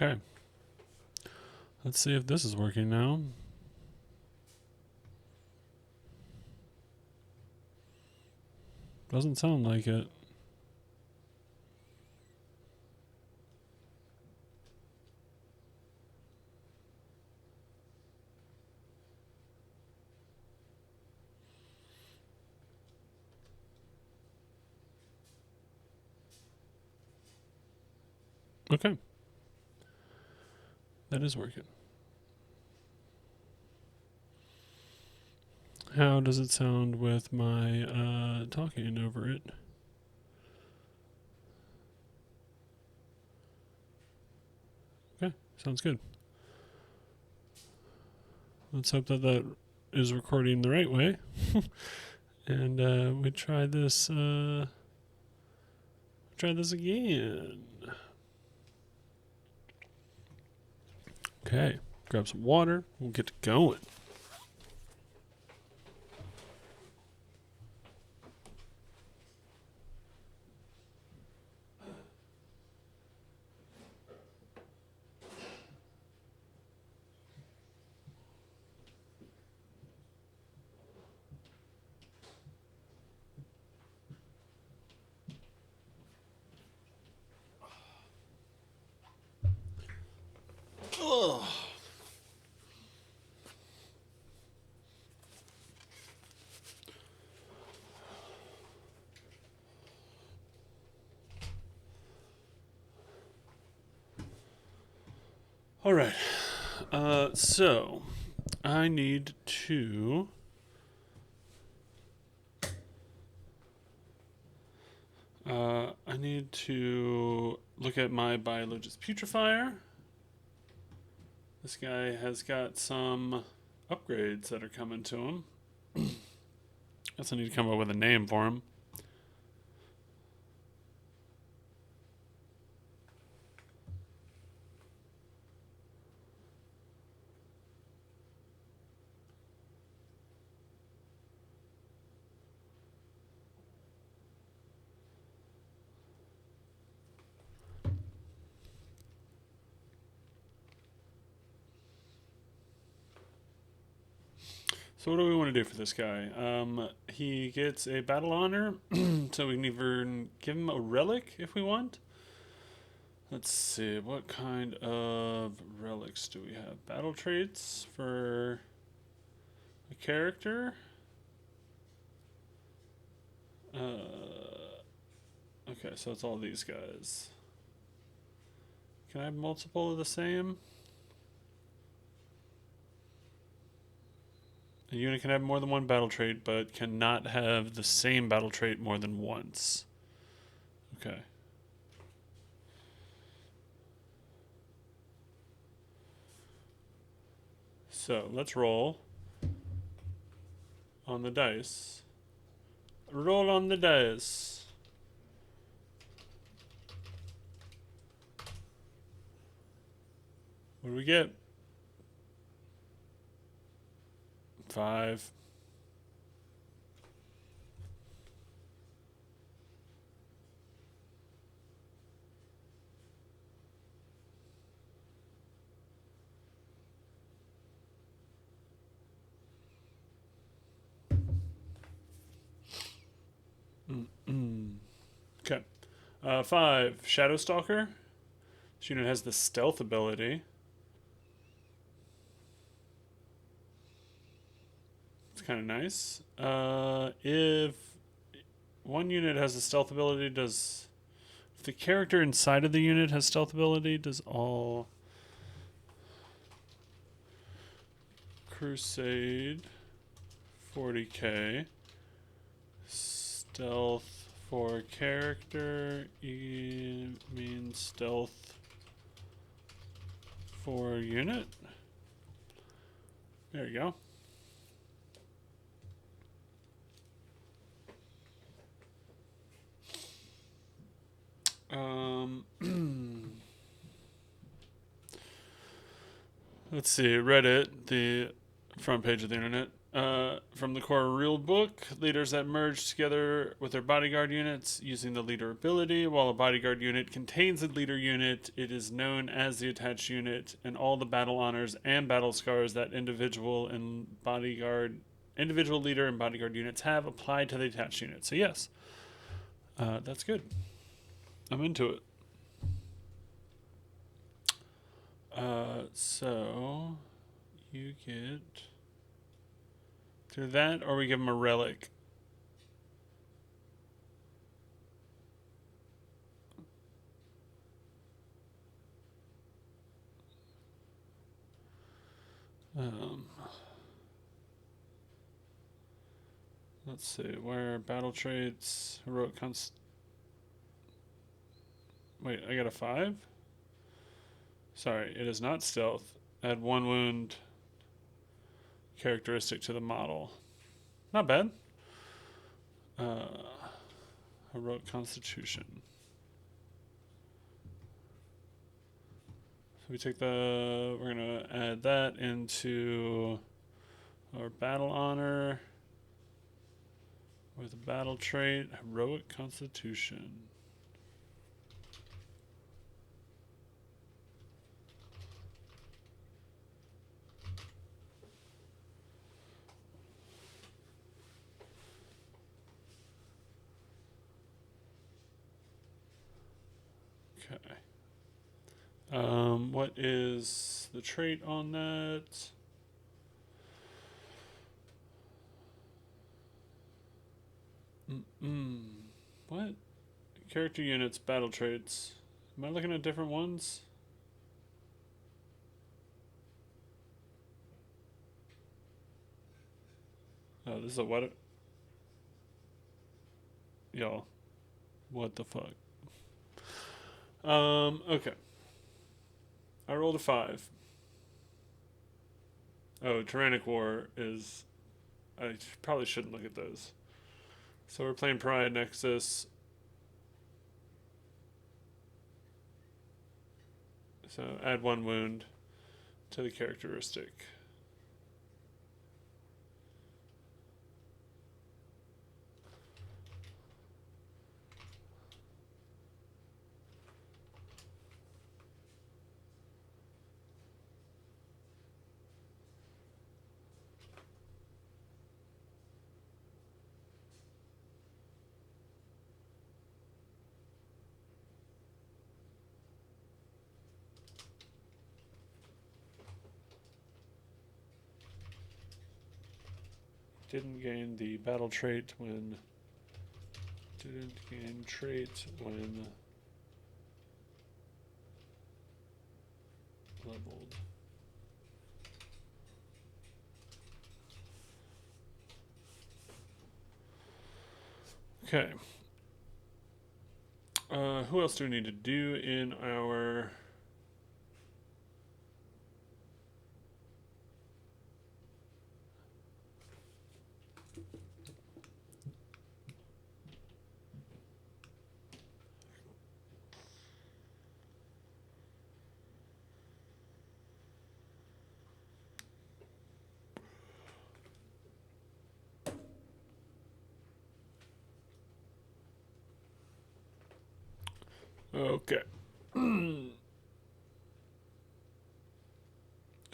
Okay. Let's see if this is working now. Doesn't sound like it. Okay. That is working. How does it sound with my talking over it? Okay, sounds good. Let's hope that that is recording the right way. And we try this. Try this again. Okay, grab some water. We'll get to going. Ugh. All right. So I need to look at my biologist putrefier. This guy has got some upgrades that are coming to him. Guess I need to come up with a name for him. So what do we want to do for this guy? He gets a battle honor, so we can even give him a relic if we want. Let's see, what kind of relics do we have? Battle traits for a character. Okay, so it's all these guys. Can I have multiple of the same? A unit can have more than one battle trait, but cannot have the same battle trait more than once. Okay. So let's roll on the dice. Roll on the dice. What do we get? 5. Okay. 5. Shadow Stalker. This unit has the stealth ability. It's kind of nice. If one unit has a stealth ability, if the character inside of the unit has stealth ability, does all Crusade 40k stealth for character means stealth for unit. There you go. Let's see, Reddit, the front page of the internet. From the core rule book, leaders that merge together with their bodyguard units using the leader ability. While a bodyguard unit contains a leader unit, it is known as the attached unit, and all the battle honors and battle scars that individual leader and bodyguard units have applied to the attached unit. So yes, that's good. I'm into it. So you get through that, or we give him a relic. Let's see, where battle traits, heroic Wait, I got a 5? Sorry, it is not stealth. Add 1 wound characteristic to the model. Not bad. Heroic constitution. So we're gonna add that into our battle honor with a battle trait, heroic constitution. Okay. What is the trait on that? What? Character units, battle traits. Am I looking at different ones? Oh, this is a what? Y'all. What the fuck? Okay. I rolled a 5. Oh, Tyrannic War is... I probably shouldn't look at those. So we're playing Pariah Nexus. So add 1 wound to the characteristic. Didn't gain the battle trait when... Didn't gain trait when... leveled. Okay. Who else do we need to do in our... Okay.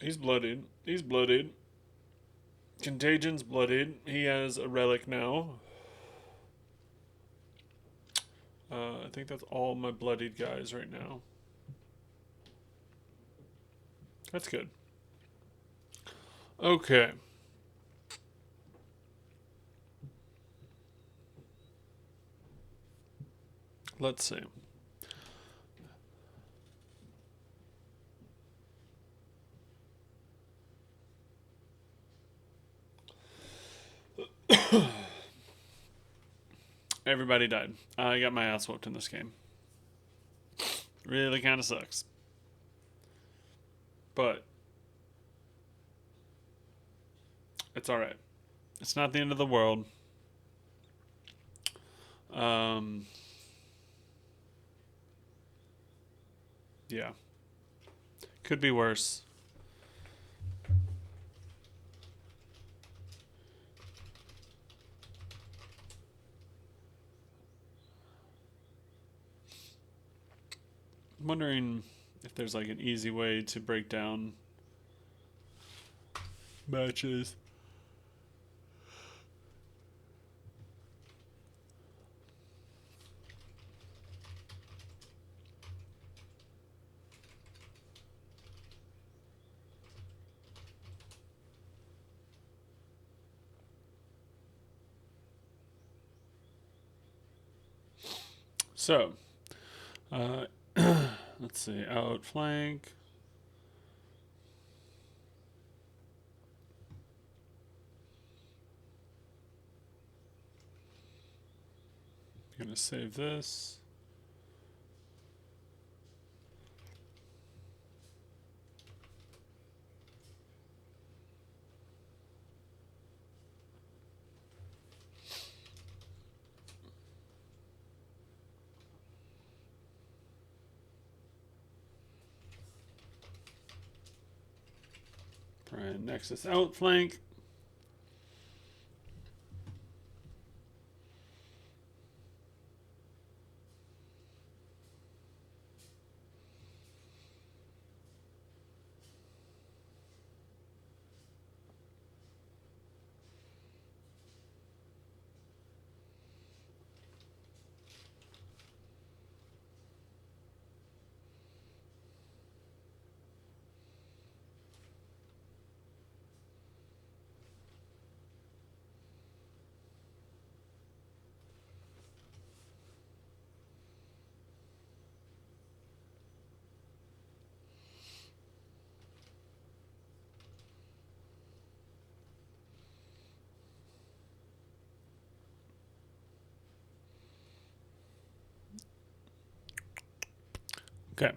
He's bloodied. He's bloodied. Contagion's bloodied. He has a relic now. I think that's all my bloodied guys right now. That's good. Okay. Let's see. Everybody died. I got my ass whooped in this game. Really kind of sucks. But it's alright. It's not the end of the world. Yeah. Could be worse. I'm wondering if there's like an easy way to break down matches. So, let's see, outflank. I'm gonna save this. Prime Nexus outflank. Okay.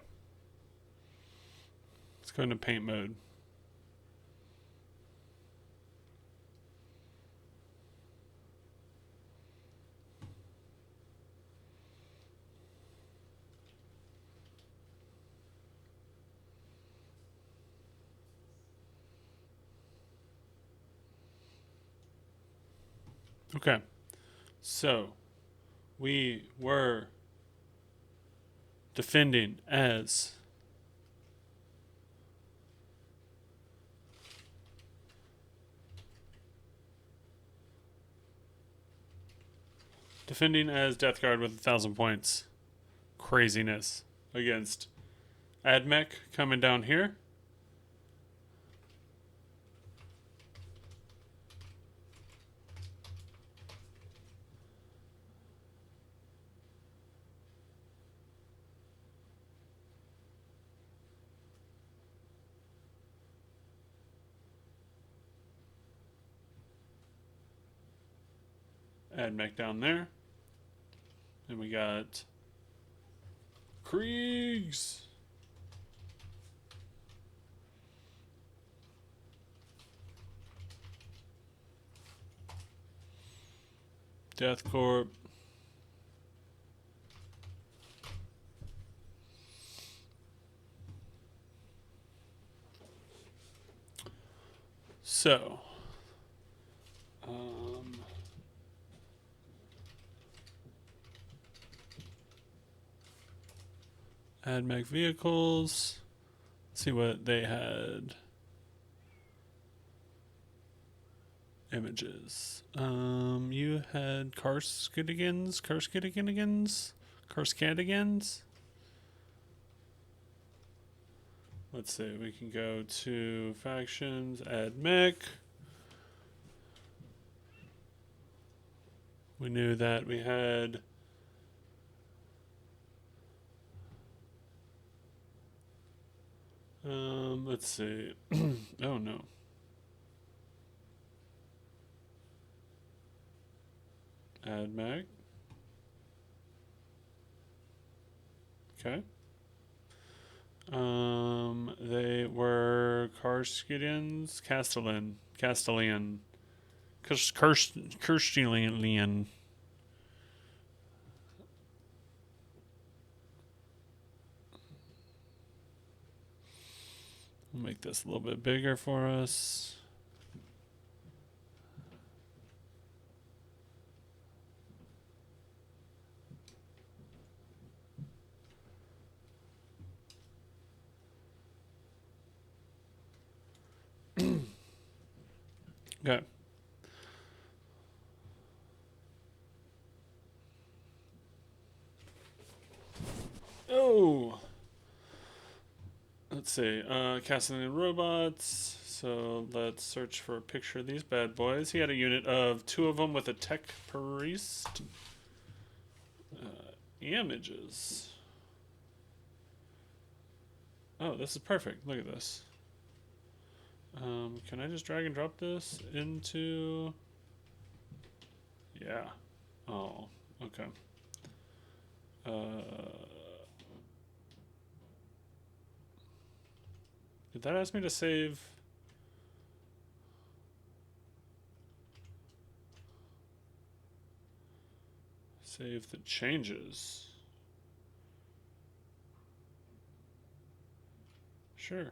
Let's go into paint mode. Okay. So, we were defending as Death Guard with 1,000 points. Craziness against Admech coming down here. Admech down there. And we got Kriegs. Death Corp. So, Admech vehicles. Let's see what they had. Images. You had Karskadigans. Let's see, we can go to factions, Admech. We knew that we had let's see. Oh no. Admech. Okay. They were Castellan. Kirstilian. We'll make this a little bit bigger for us. Okay. Oh! Let's see. Casting in robots. So let's search for a picture of these bad boys. He had a unit of 2 of them with a tech priest. Images. Oh, this is perfect. Look at this. Can I just drag and drop this into... Yeah. Oh, okay. Did that ask me to save? Save the changes. Sure.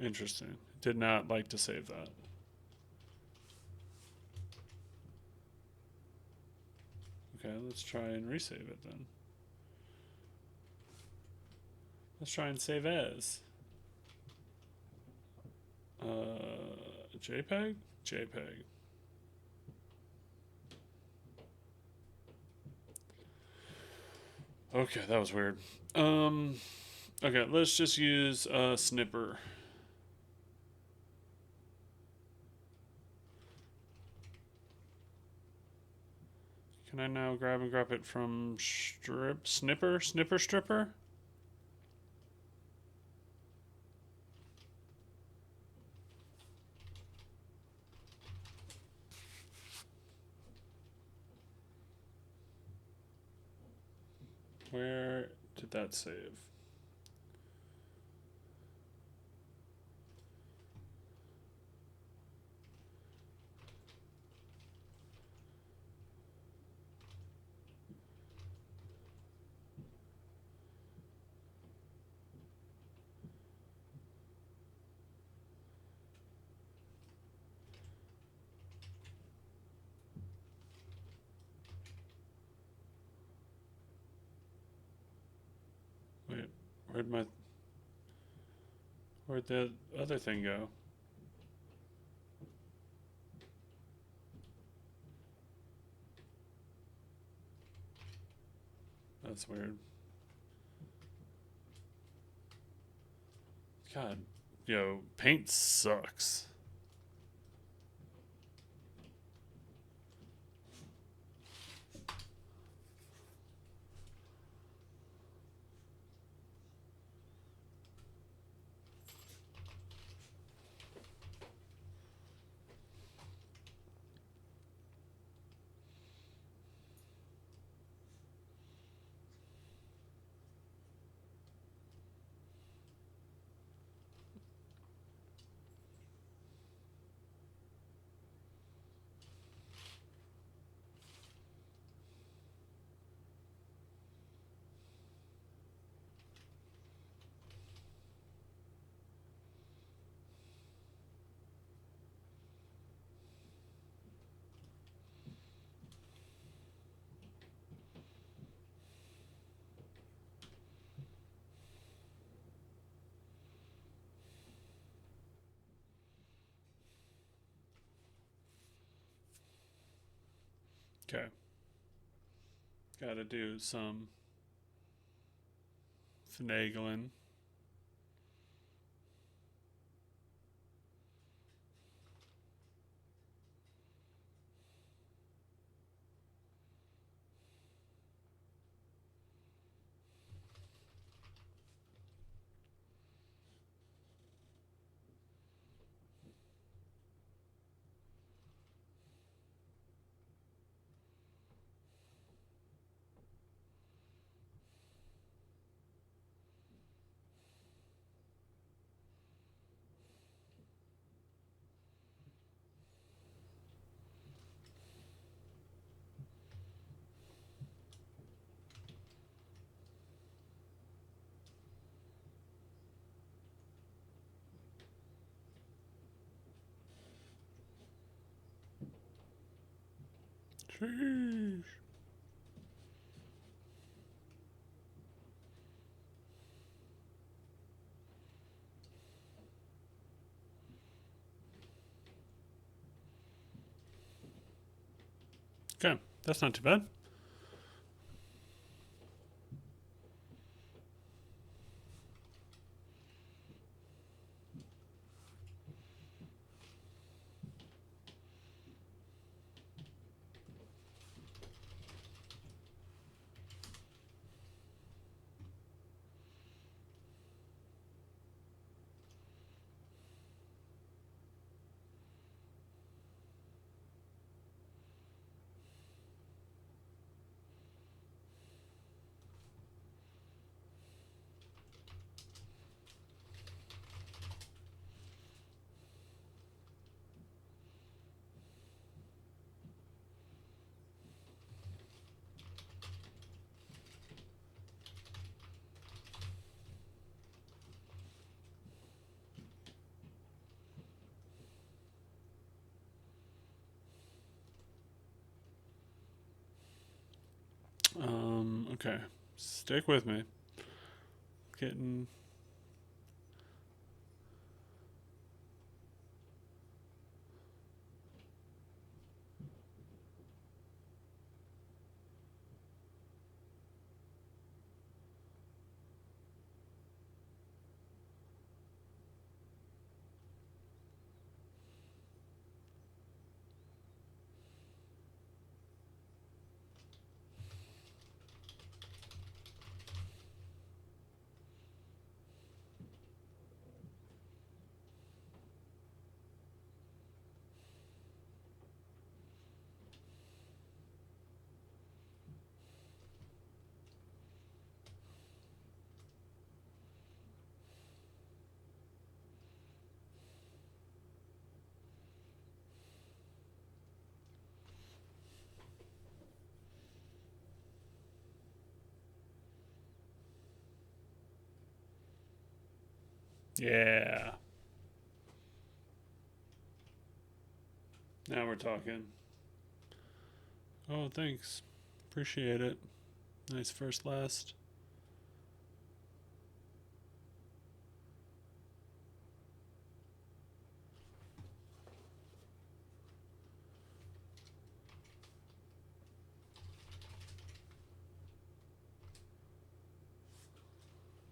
Interesting. Did not like to save that. Okay, let's try and resave it then. Let's try and save as. JPEG? JPEG. Okay, that was weird. Okay, let's just use Snipper. Can I now grab and grab it from Snipper? Snipper Stripper? Where did that save? Wait, where'd the other thing go? That's weird. God, yo, paint sucks. Okay. Gotta do some finagling. Sheesh. Okay, that's not too bad. Okay. Stick with me. Getting. Yeah. Now we're talking. Oh, thanks. Appreciate it. Nice first last.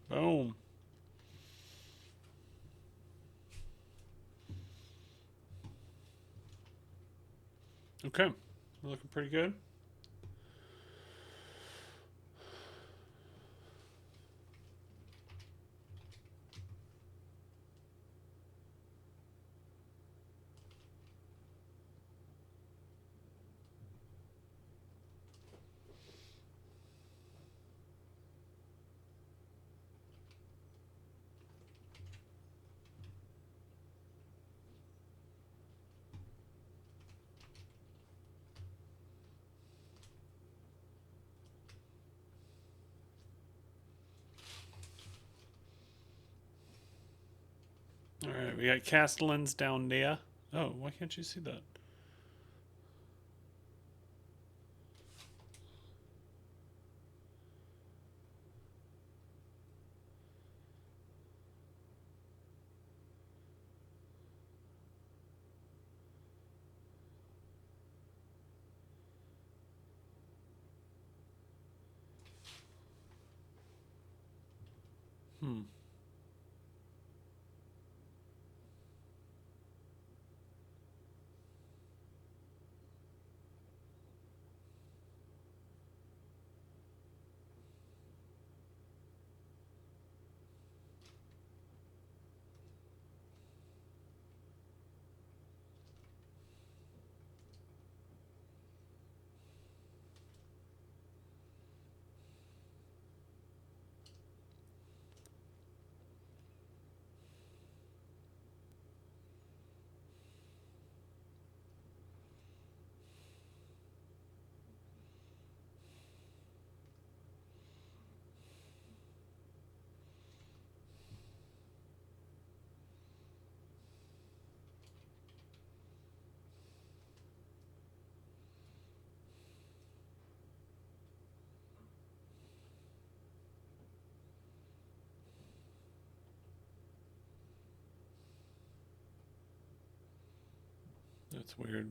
Boom. Okay. We're looking pretty good. All right, we got Castellans down there. Oh, why can't you see that? Hmm. That's weird.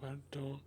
I don't.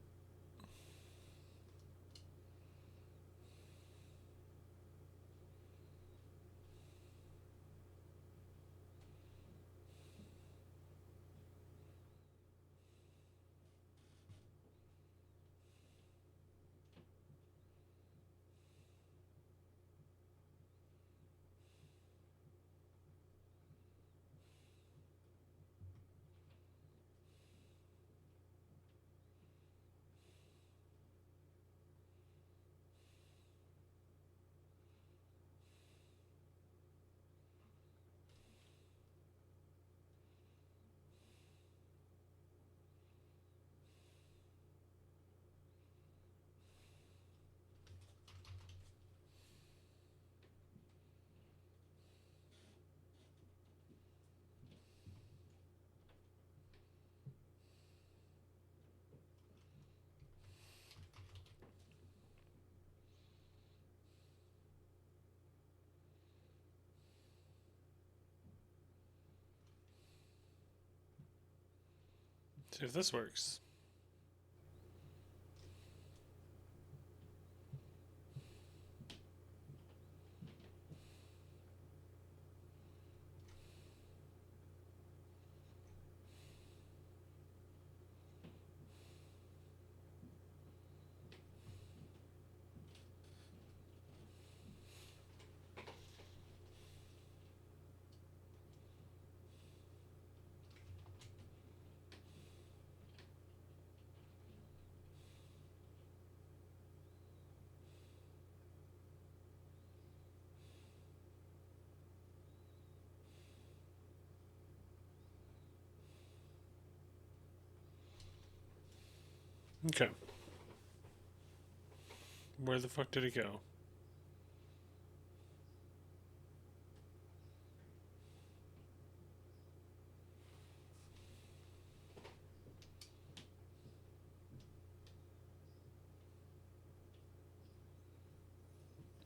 See if this works. Okay. Where the fuck did it go?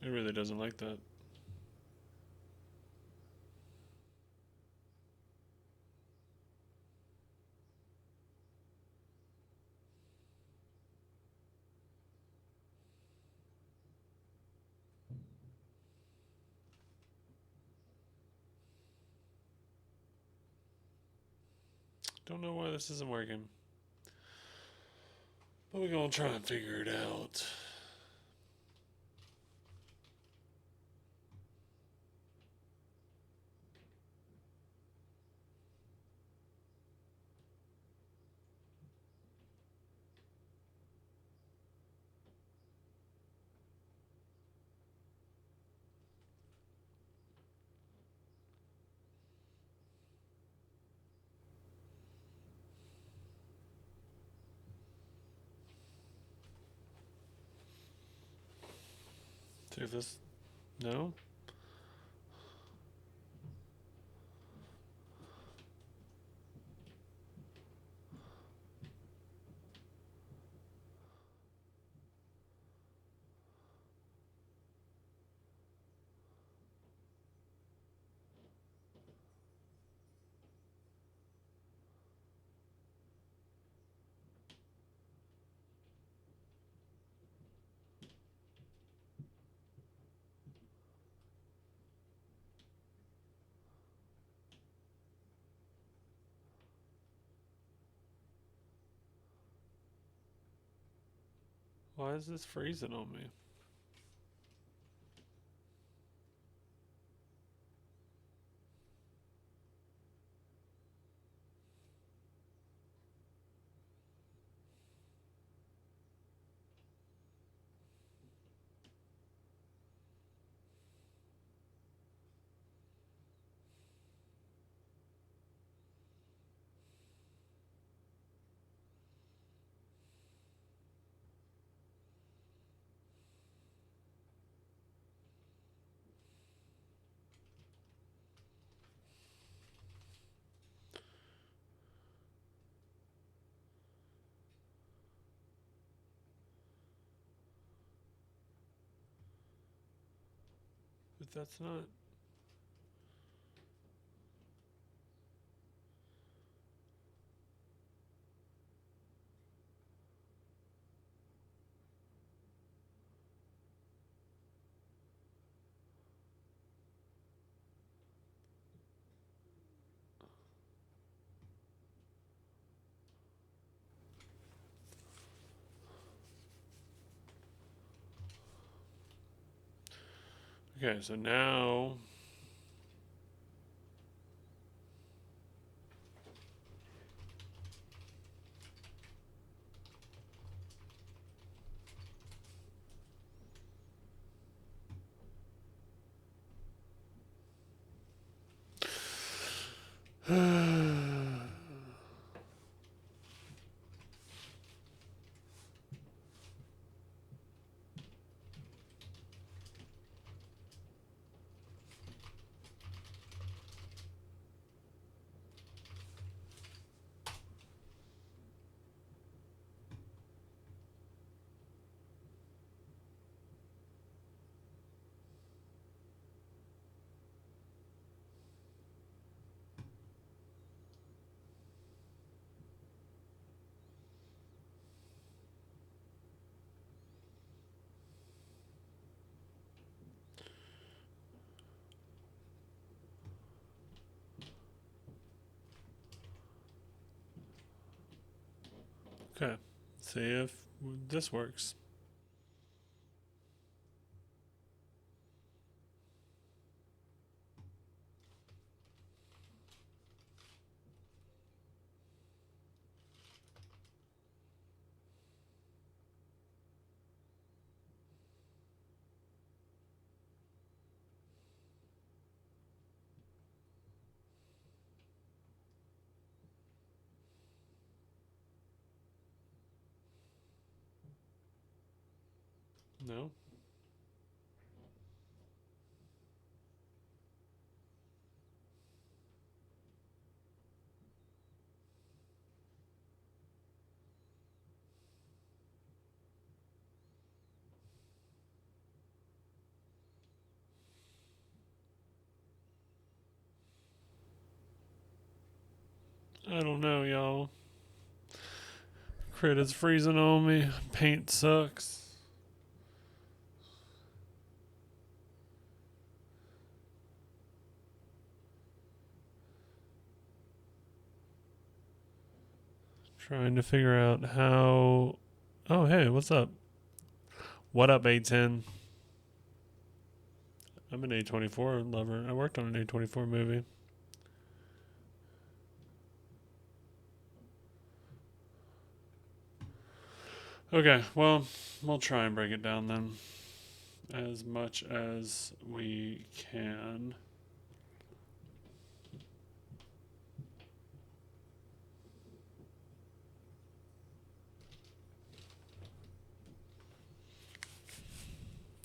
It really doesn't like that. Don't know why this isn't working. But we're gonna try and figure it out. See if this. No? Why is this freezing on me? But that's not. Okay, so now... Okay, see if this works. No? I don't know, y'all. Crit is freezing on me. Paint sucks. Trying to figure out how... Oh, hey, what's up? What up, A10? I'm an A24 lover. I worked on an A24 movie. Okay, well, we'll try and break it down then. As much as we can.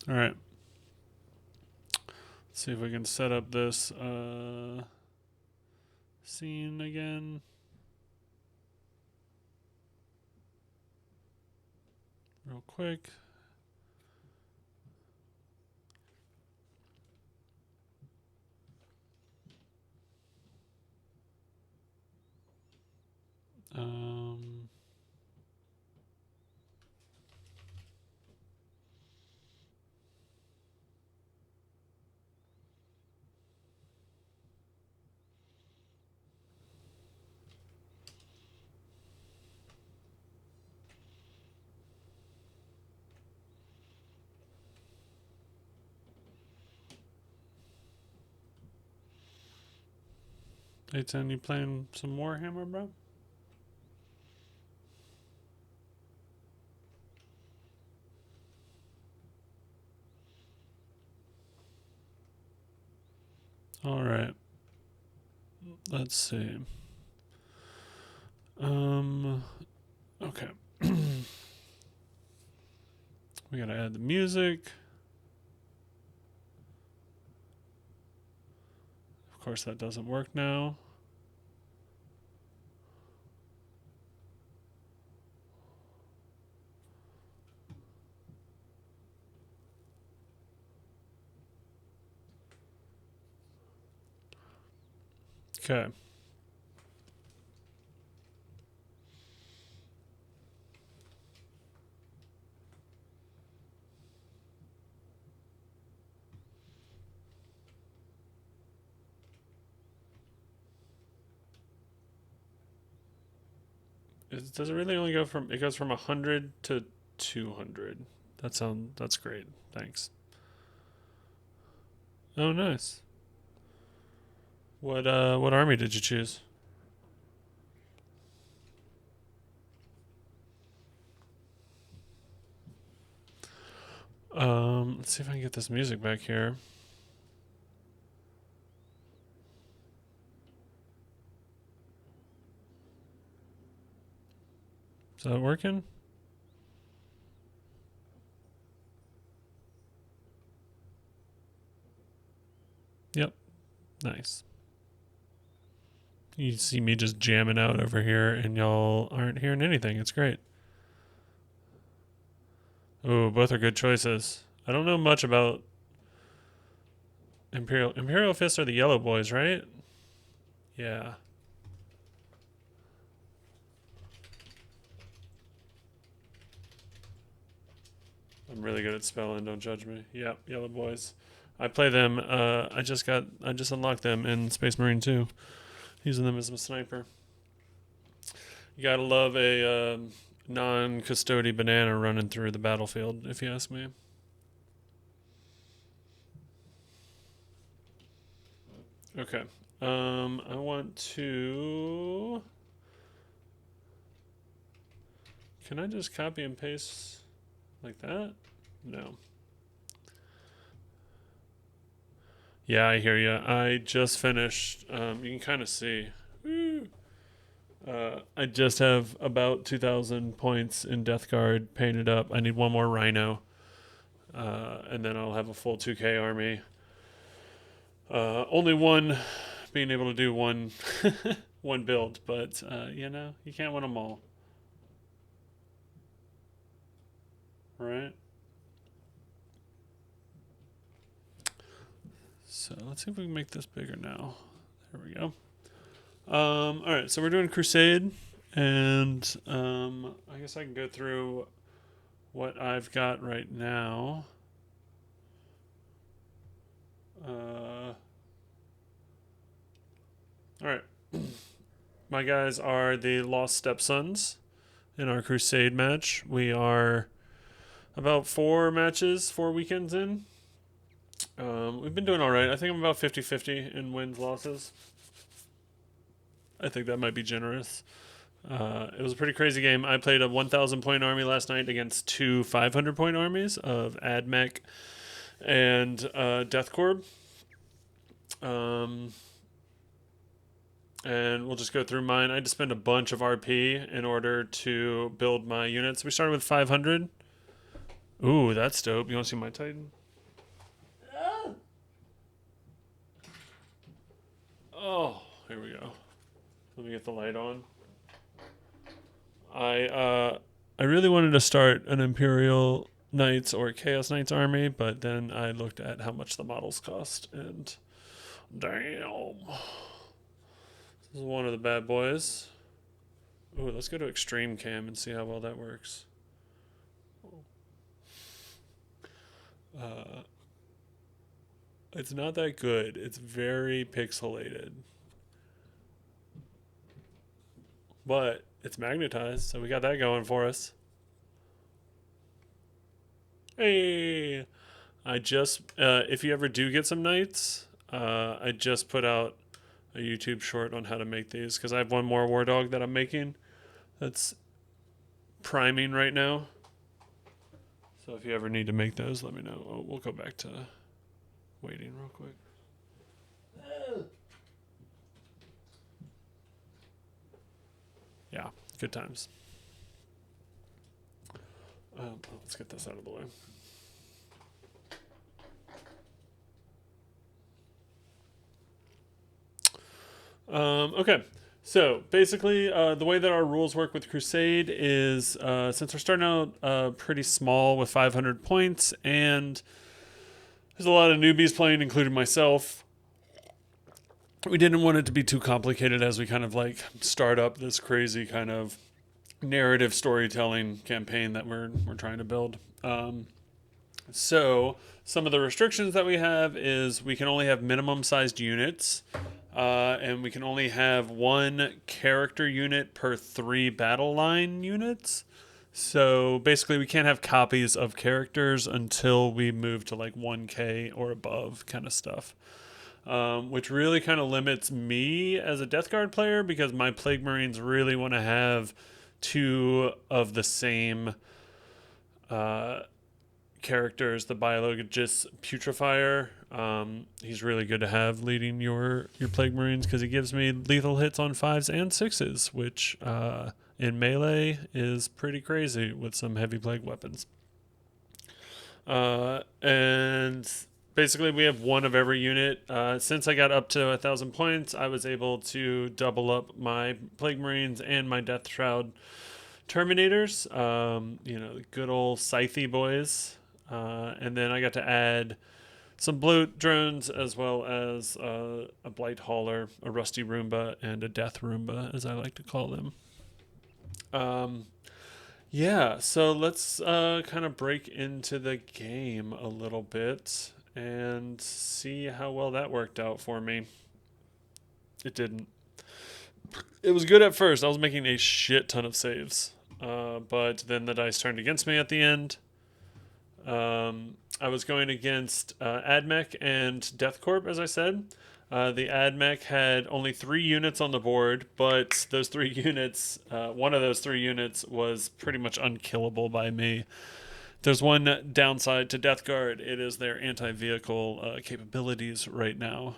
Alright. Let's see if we can set up this scene again. Real quick. A10, you playing some Warhammer, bro? Alright. Let's see. Okay. We gotta add the music. Of course, that doesn't work now. Okay. Does it really only go from... It goes from 100 to 200. That's great. Thanks. Oh, nice. What army did you choose? Let's see if I can get this music back here. Is that working? Yep. Nice. You see me just jamming out over here, and y'all aren't hearing anything. It's great. Ooh, both are good choices. I don't know much about Imperial Fists are the yellow boys, right? Yeah. I'm really good at spelling, don't judge me. Yep, yellow boys. I play them, I just unlocked them in Space Marine 2. Using them as a sniper. You gotta love a non-custody banana running through the battlefield, if you ask me. Okay. I want to... Can I just copy and paste like that? No. Yeah, I hear you. I just finished. You can kind of see. I just have about 2,000 points in Death Guard painted up. I need one more Rhino. And then I'll have a full 2K army. Only one being able to do one one build, but you know, you can't win them all. Right? So let's see if we can make this bigger now. There we go. Alright, so we're doing Crusade, and I guess I can go through what I've got right now. Alright. My guys are the Lost Stepsons in our Crusade match. We are about 4 weekends in. We've been doing alright. I think I'm about 50-50 in wins, losses. I think that might be generous. It was a pretty crazy game. I played a 1,000 point army last night against 2 500 point armies of Admech and Death Krieg. And we'll just go through mine. I had to spend a bunch of RP in order to build my units. We started with 500. Ooh, that's dope. You want to see my Titan? Oh, here we go. Let me get the light on. I really wanted to start an Imperial Knights or Chaos Knights army, but then I looked at how much the models cost, and damn. This is one of the bad boys. Ooh, let's go to Extreme Cam and see how well that works. It's not that good. It's very pixelated. But it's magnetized, so we got that going for us. Hey! I just, if you ever do get some knights, I just put out a YouTube short on how to make these, because I have one more War Dog that I'm making that's priming right now. So if you ever need to make those, let me know. Oh, we'll go back to waiting real quick. Yeah, good times. Let's get this out of the way. Okay, so basically the way that our rules work with Crusade is since we're starting out pretty small with 500 points, and there's a lot of newbies playing, including myself, we didn't want it to be too complicated as we kind of like start up this crazy kind of narrative storytelling campaign that we're trying to build. So some of the restrictions that we have is we can only have minimum sized units, and we can only have 1 character unit per 3 battle line units. So basically, we can't have copies of characters until we move to like 1K or above kind of stuff. Which really kind of limits me as a Death Guard player because my Plague Marines really want to have two of the same characters. The Biologist Putrefier, he's really good to have leading your Plague Marines because he gives me lethal hits on 5s and 6s, which in melee is pretty crazy with some heavy plague weapons. And basically we have one of every unit. Since I got up to 1,000 points, I was able to double up my Plague Marines and my Death Shroud Terminators. The good old scythe boys. And then I got to add some bloat drones as well as a blight hauler, a rusty Roomba, and a death Roomba, as I like to call them. So let's kind of break into the game a little bit and see how well that worked out for me. It didn't. It was good at first. I was making a shit ton of saves, but then the dice turned against me at the end. I was going against Admech and Death Corp, as I said. The Admech had only 3 units on the board, but those 3 units, one of those 3 units was pretty much unkillable by me. There's one downside to Death Guard. It is their anti-vehicle capabilities right now.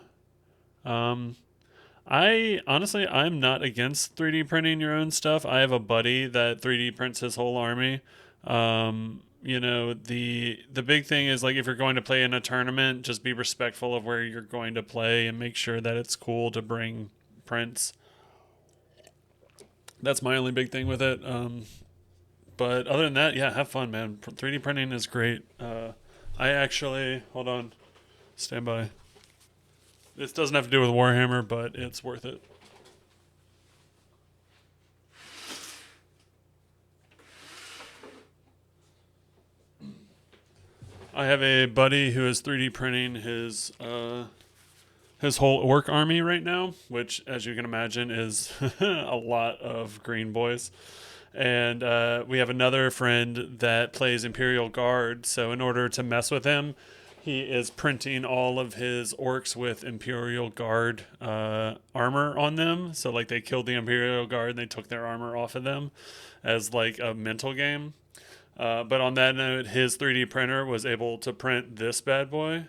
I'm not against 3D printing your own stuff. I have a buddy that 3D prints his whole army. The big thing is, like, if you're going to play in a tournament, just be respectful of where you're going to play and make sure that it's cool to bring prints. That's my only big thing with it. But other than that, yeah, have fun, man. 3D printing is great. Hold on, stand by. This doesn't have to do with Warhammer, but it's worth it. I have a buddy who is 3D printing his whole orc army right now, which, as you can imagine, is a lot of green boys. And we have another friend that plays Imperial Guard, so in order to mess with him, he is printing all of his orcs with Imperial Guard armor on them. So, like, they killed the Imperial Guard and they took their armor off of them as, like, a mental game. But on that note, his 3D printer was able to print this bad boy.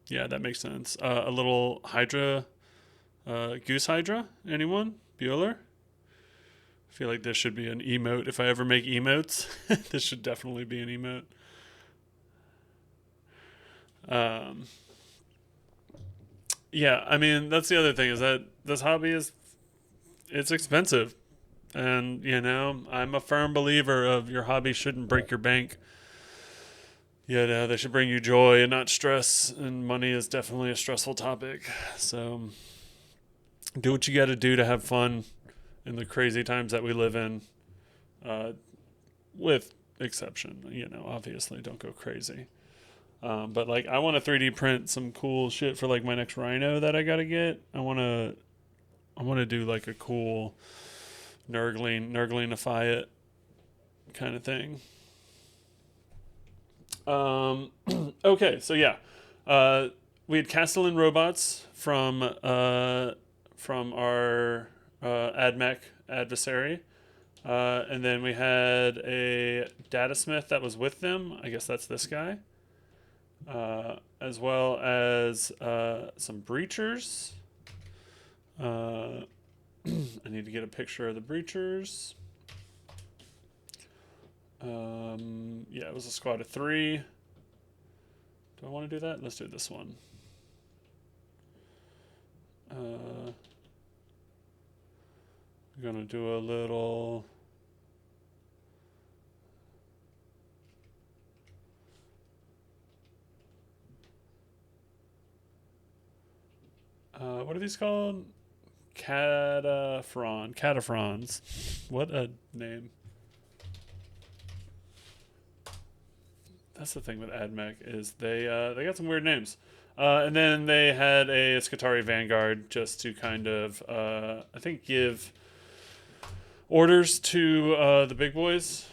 Yeah, that makes sense. A little Hydra, Goose Hydra. Anyone? Bueller? I feel like this should be an emote. If I ever make emotes, this should definitely be an emote. Yeah, I mean, that's the other thing, is that this hobby it's expensive. And, I'm a firm believer of your hobby shouldn't break your bank. They should bring you joy and not stress, and money is definitely a stressful topic. So do what you got to do to have fun in the crazy times that we live in, with exception. Obviously don't go crazy. But, like, I want to 3D print some cool shit for, like, my next Rhino that I got to get. I want to do, like, a cool Nurglingify it kind of thing. Okay, so yeah, we had Castellan robots from our Admech adversary, and then we had a datasmith that was with them. I guess that's this guy, as well as some breachers. I need to get a picture of the breachers. It was a squad of 3. Do I want to do that? Let's do this one. We're gonna do a little. What are these called? Cataphrons. What a name. That's the thing with Admech, is they got some weird names. And then they had a Scutari Vanguard just to kind of, I think, give orders to the big boys.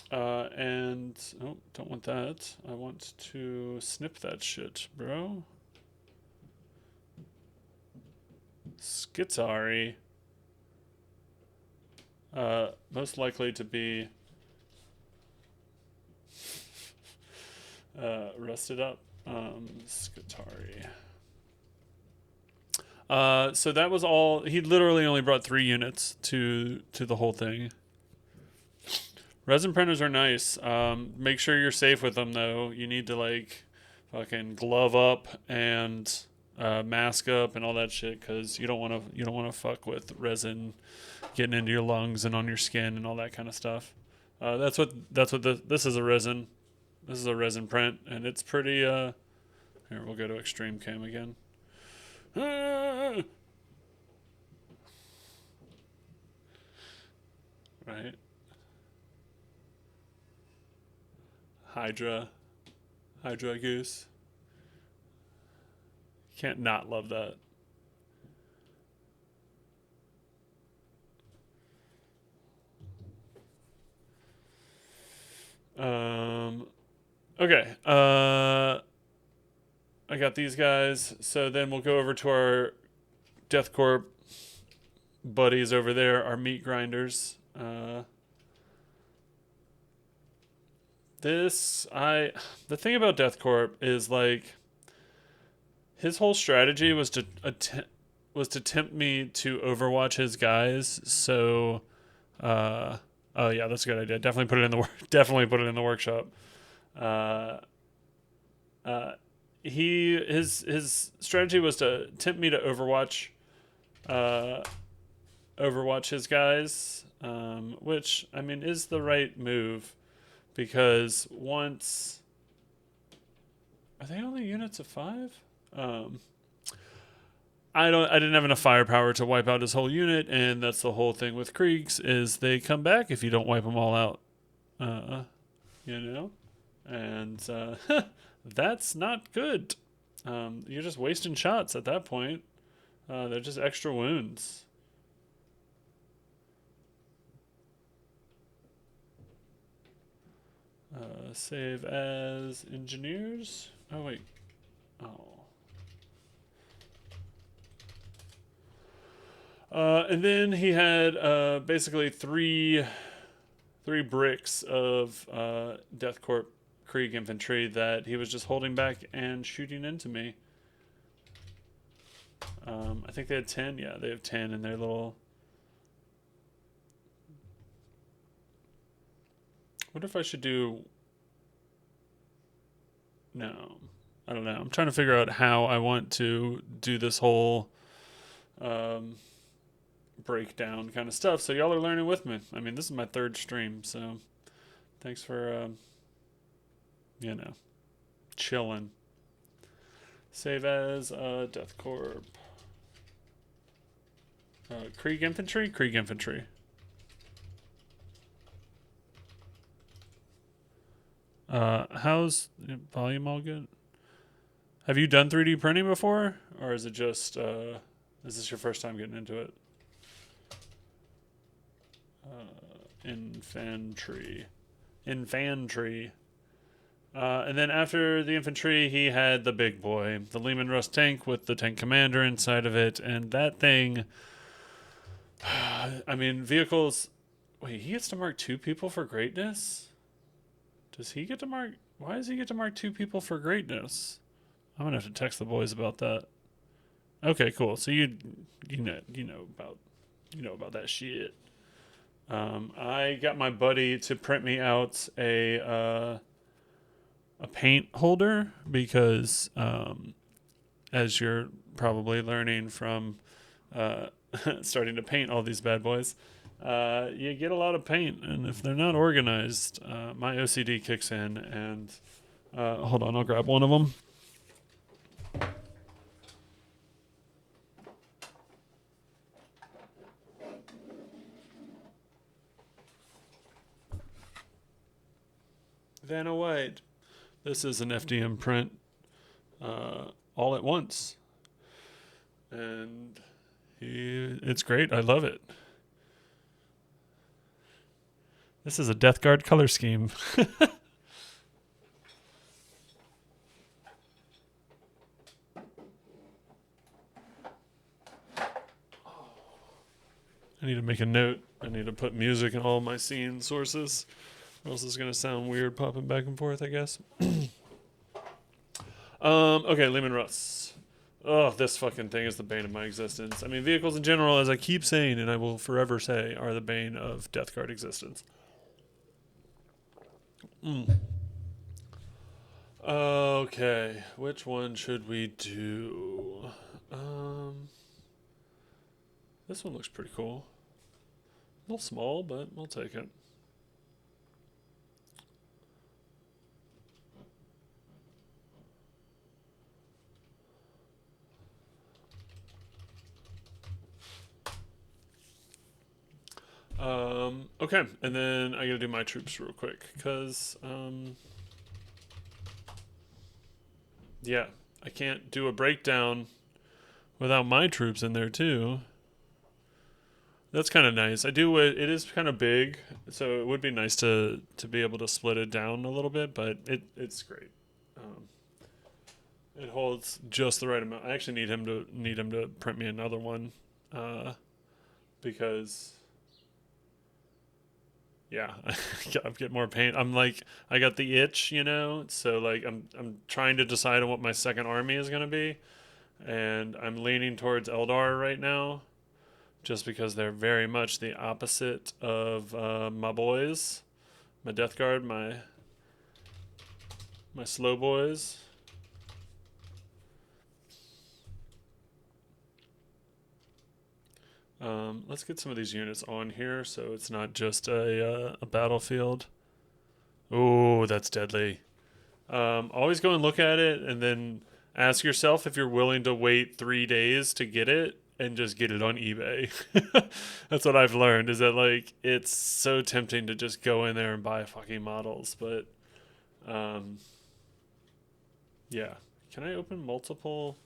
And, oh, don't want that. I want to snip that shit, bro. Scutari. Most likely to be rusted up. Scutari. So that was all. He literally only brought 3 units to the whole thing. Resin printers are nice. Make sure you're safe with them though. You need to like fucking glove up and mask up and all that shit because you don't want to fuck with resin getting into your lungs and on your skin and all that kind of stuff. This is a resin. This is a resin print and it's pretty. Here we'll go to extreme cam again. Right. Hydra goose. Can't not love that. Okay. I got these guys. So then we'll go over to our Death Corp buddies over there, our meat grinders. The thing about Death Corp is like his whole strategy was to tempt me to overwatch his guys. So, oh yeah, that's a good idea. Definitely put it in the workshop. His strategy was to tempt me to overwatch his guys, which I mean is the right move. Because once, are they only units of 5? I didn't have enough firepower to wipe out his whole unit, and that's the whole thing with Kriegs is they come back if you don't wipe them all out, and that's not good. You're just wasting shots at that point. They're just extra wounds. Save as engineers. Oh wait. Oh. And then he had basically three bricks of Death Corp Krieg infantry that he was just holding back and shooting into me. I think they had 10. Yeah, they have 10 in their little. What if I should do... No. I don't know. I'm trying to figure out how I want to do this whole breakdown kind of stuff. So y'all are learning with me. I mean, this is my 3rd stream, so thanks for, chilling. Save as Death Corp. Krieg Infantry? Krieg Infantry. How's volume all good? Have you done 3D printing before? Or is it just, is this your first time getting into it? Infantry. And then after the infantry, he had the big boy, the Lehman Russ tank with the tank commander inside of it. And that thing, I mean, vehicles, wait, he gets to mark 2 people for greatness? Does he get to mark? Why does he get to mark 2 people for greatness? I'm gonna have to text the boys about that. Okay, cool. So you know about that shit. I got my buddy to print me out a paint holder because as you're probably learning from starting to paint all these bad boys. You get a lot of paint, and if they're not organized, my OCD kicks in, and hold on, I'll grab one of them. Then This is an FDM print all at once. And it's great. I love it. This is a Death Guard color scheme. I need to make a note. I need to put music in all my scene sources. Or else it's going to sound weird popping back and forth, I guess. Okay, Lehman Russ. Oh, this fucking thing is the bane of my existence. I mean, vehicles in general, as I keep saying, and I will forever say, are the bane of Death Guard existence. Okay, which one should we do? This one looks pretty cool. A little small, but we'll take it. Okay, and then I gotta do my troops real quick, because, yeah, I can't do a breakdown without my troops in there, too. That's kind of nice. It is kind of big, so it would be nice to be able to split it down a little bit, but it's great. It holds just the right amount. I actually need him to print me another one, because, yeah, I'm getting more paint. I'm like, I got the itch, so like I'm trying to decide on what my second army is gonna be, and I'm leaning towards Eldar right now, just because they're very much the opposite of my boys, my Death Guard, my slow boys. Let's get some of these units on here so it's not just a battlefield. Oh, that's deadly. Always go and look at it and then ask yourself if you're willing to wait 3 days to get it and just get it on eBay. That's what I've learned, is that like it's so tempting to just go in there and buy fucking models, but yeah. Can I open multiple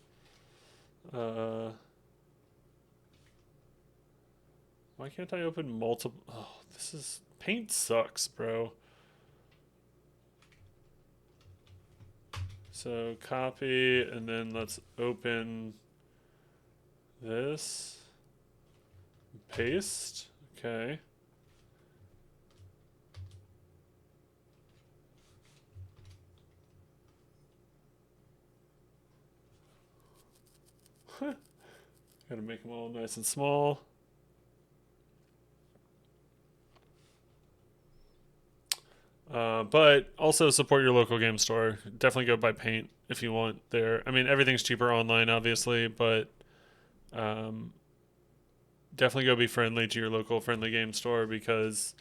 why can't I open multiple? Oh, this is paint sucks, bro. So copy, and then let's open this. Paste. Okay. Gotta make them all nice and small. But also support your local game store. Definitely go buy paint if you want there. I mean, everything's cheaper online, obviously, but definitely go be friendly to your local friendly game store, because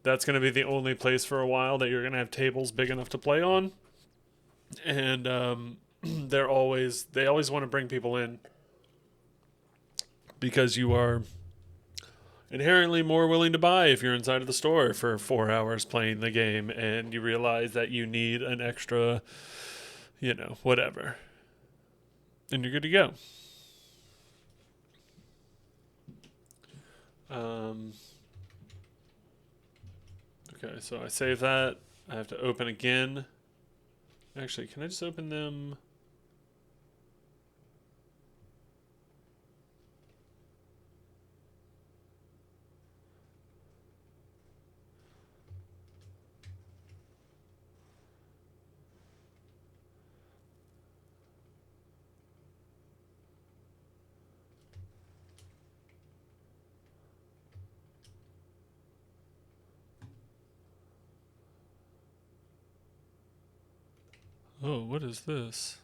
that's going to be the only place for a while that you're going to have tables big enough to play on. And they always want to bring people in, because you are inherently more willing to buy if you're inside of the store for 4 hours playing the game and you realize that you need an extra, whatever. And you're good to go. Okay, so I save that. I have to open again. Actually, can I just open them? Oh, what is this?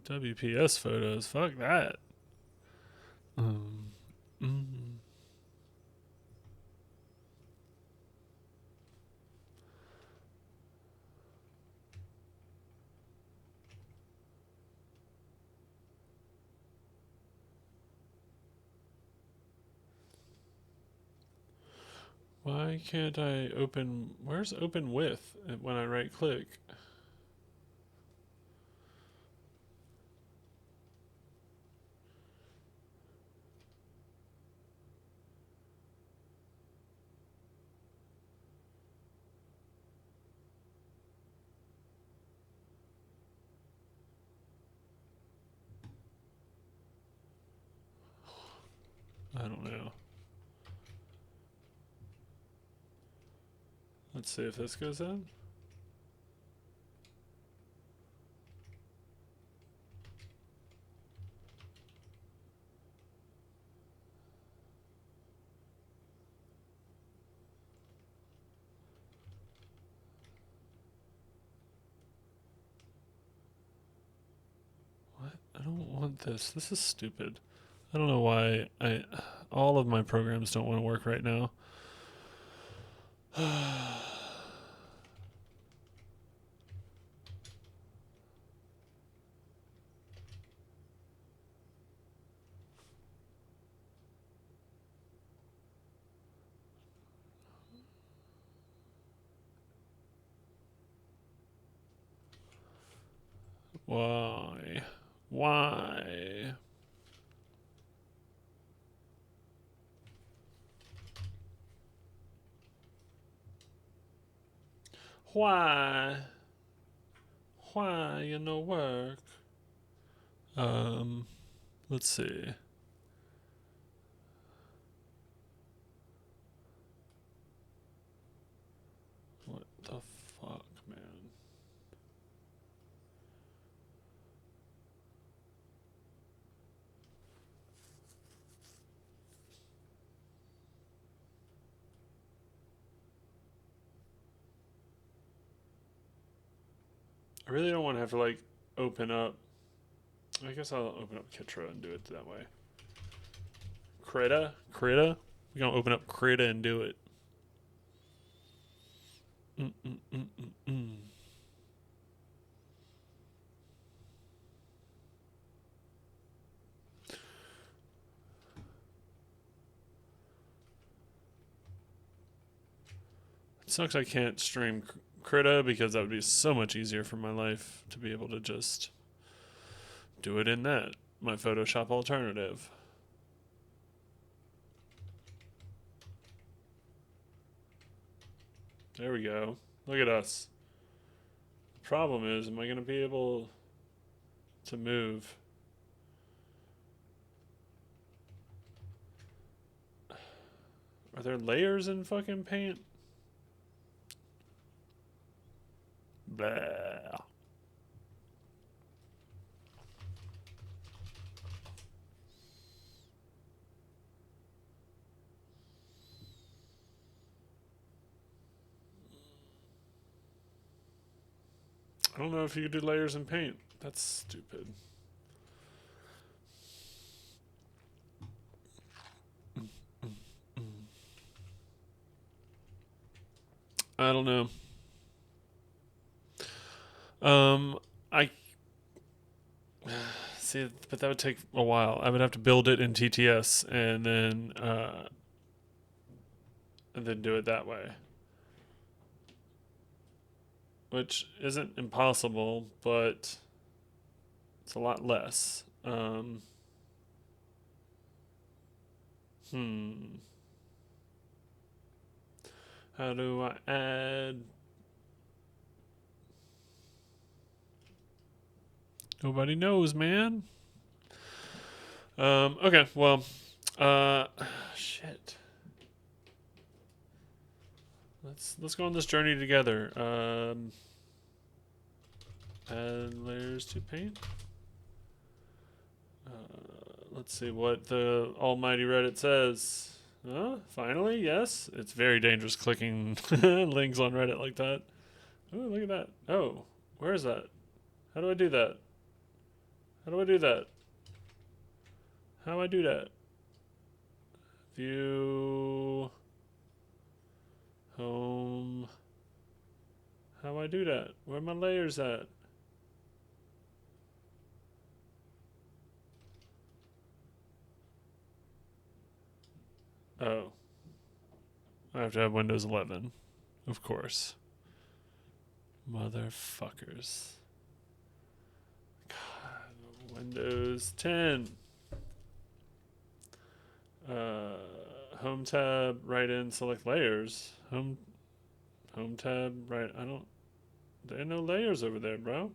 WPS photos. Fuck that. Why can't I open? Where's open with when I right click? I don't know. Let's see if this goes in. What? I don't want this. This is stupid. I don't know why all of my programs don't want to work right now. Why? Why? Why? Why you no work? Let's see. What the fuck, man? I really don't want to have to like open up. I guess I'll open up Kitra and do it that way. Krita? Krita? We're gonna open up Krita and do it. Mm-mm-mm-mm-mm. It sucks I can't stream Krita because that would be so much easier for my life to be able to just do it in that, my Photoshop alternative. There we go. Look at us. The problem is, am I going to be able to move? Are there layers in fucking paint? Blah. I don't know if you could do layers in paint. That's stupid. I don't know. I see, but that would take a while. I would have to build it in TTS and then do it that way, which isn't impossible, but it's a lot less. How do I add? Nobody knows, man. Okay, well, shit. Let's go on this journey together. Add layers to paint. Let's see what the almighty Reddit says. Finally, yes. It's very dangerous clicking links on Reddit like that. Oh, look at that. Oh, where is that? How do I do that? How do I do that? How do I do that? View. Home. How do I do that? Where are my layers at? Oh. I have to have Windows 11. Of course. Motherfuckers. God, Windows 10. Home tab, right in, select layers. Home tab, right. There ain't no layers over there, bro.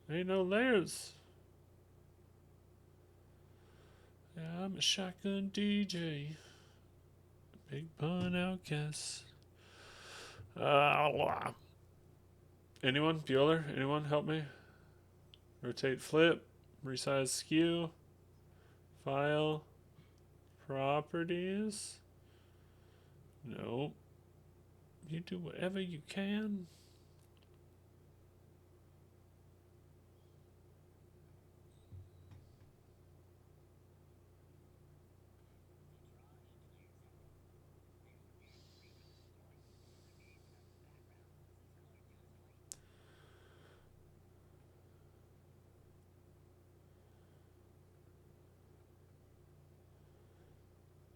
Ain't no layers. Yeah, I'm a shotgun DJ. Big pun outcast. Anyone? Bueller? Anyone help me? Rotate flip. Resize skew. File. Properties. Nope. You do whatever you can.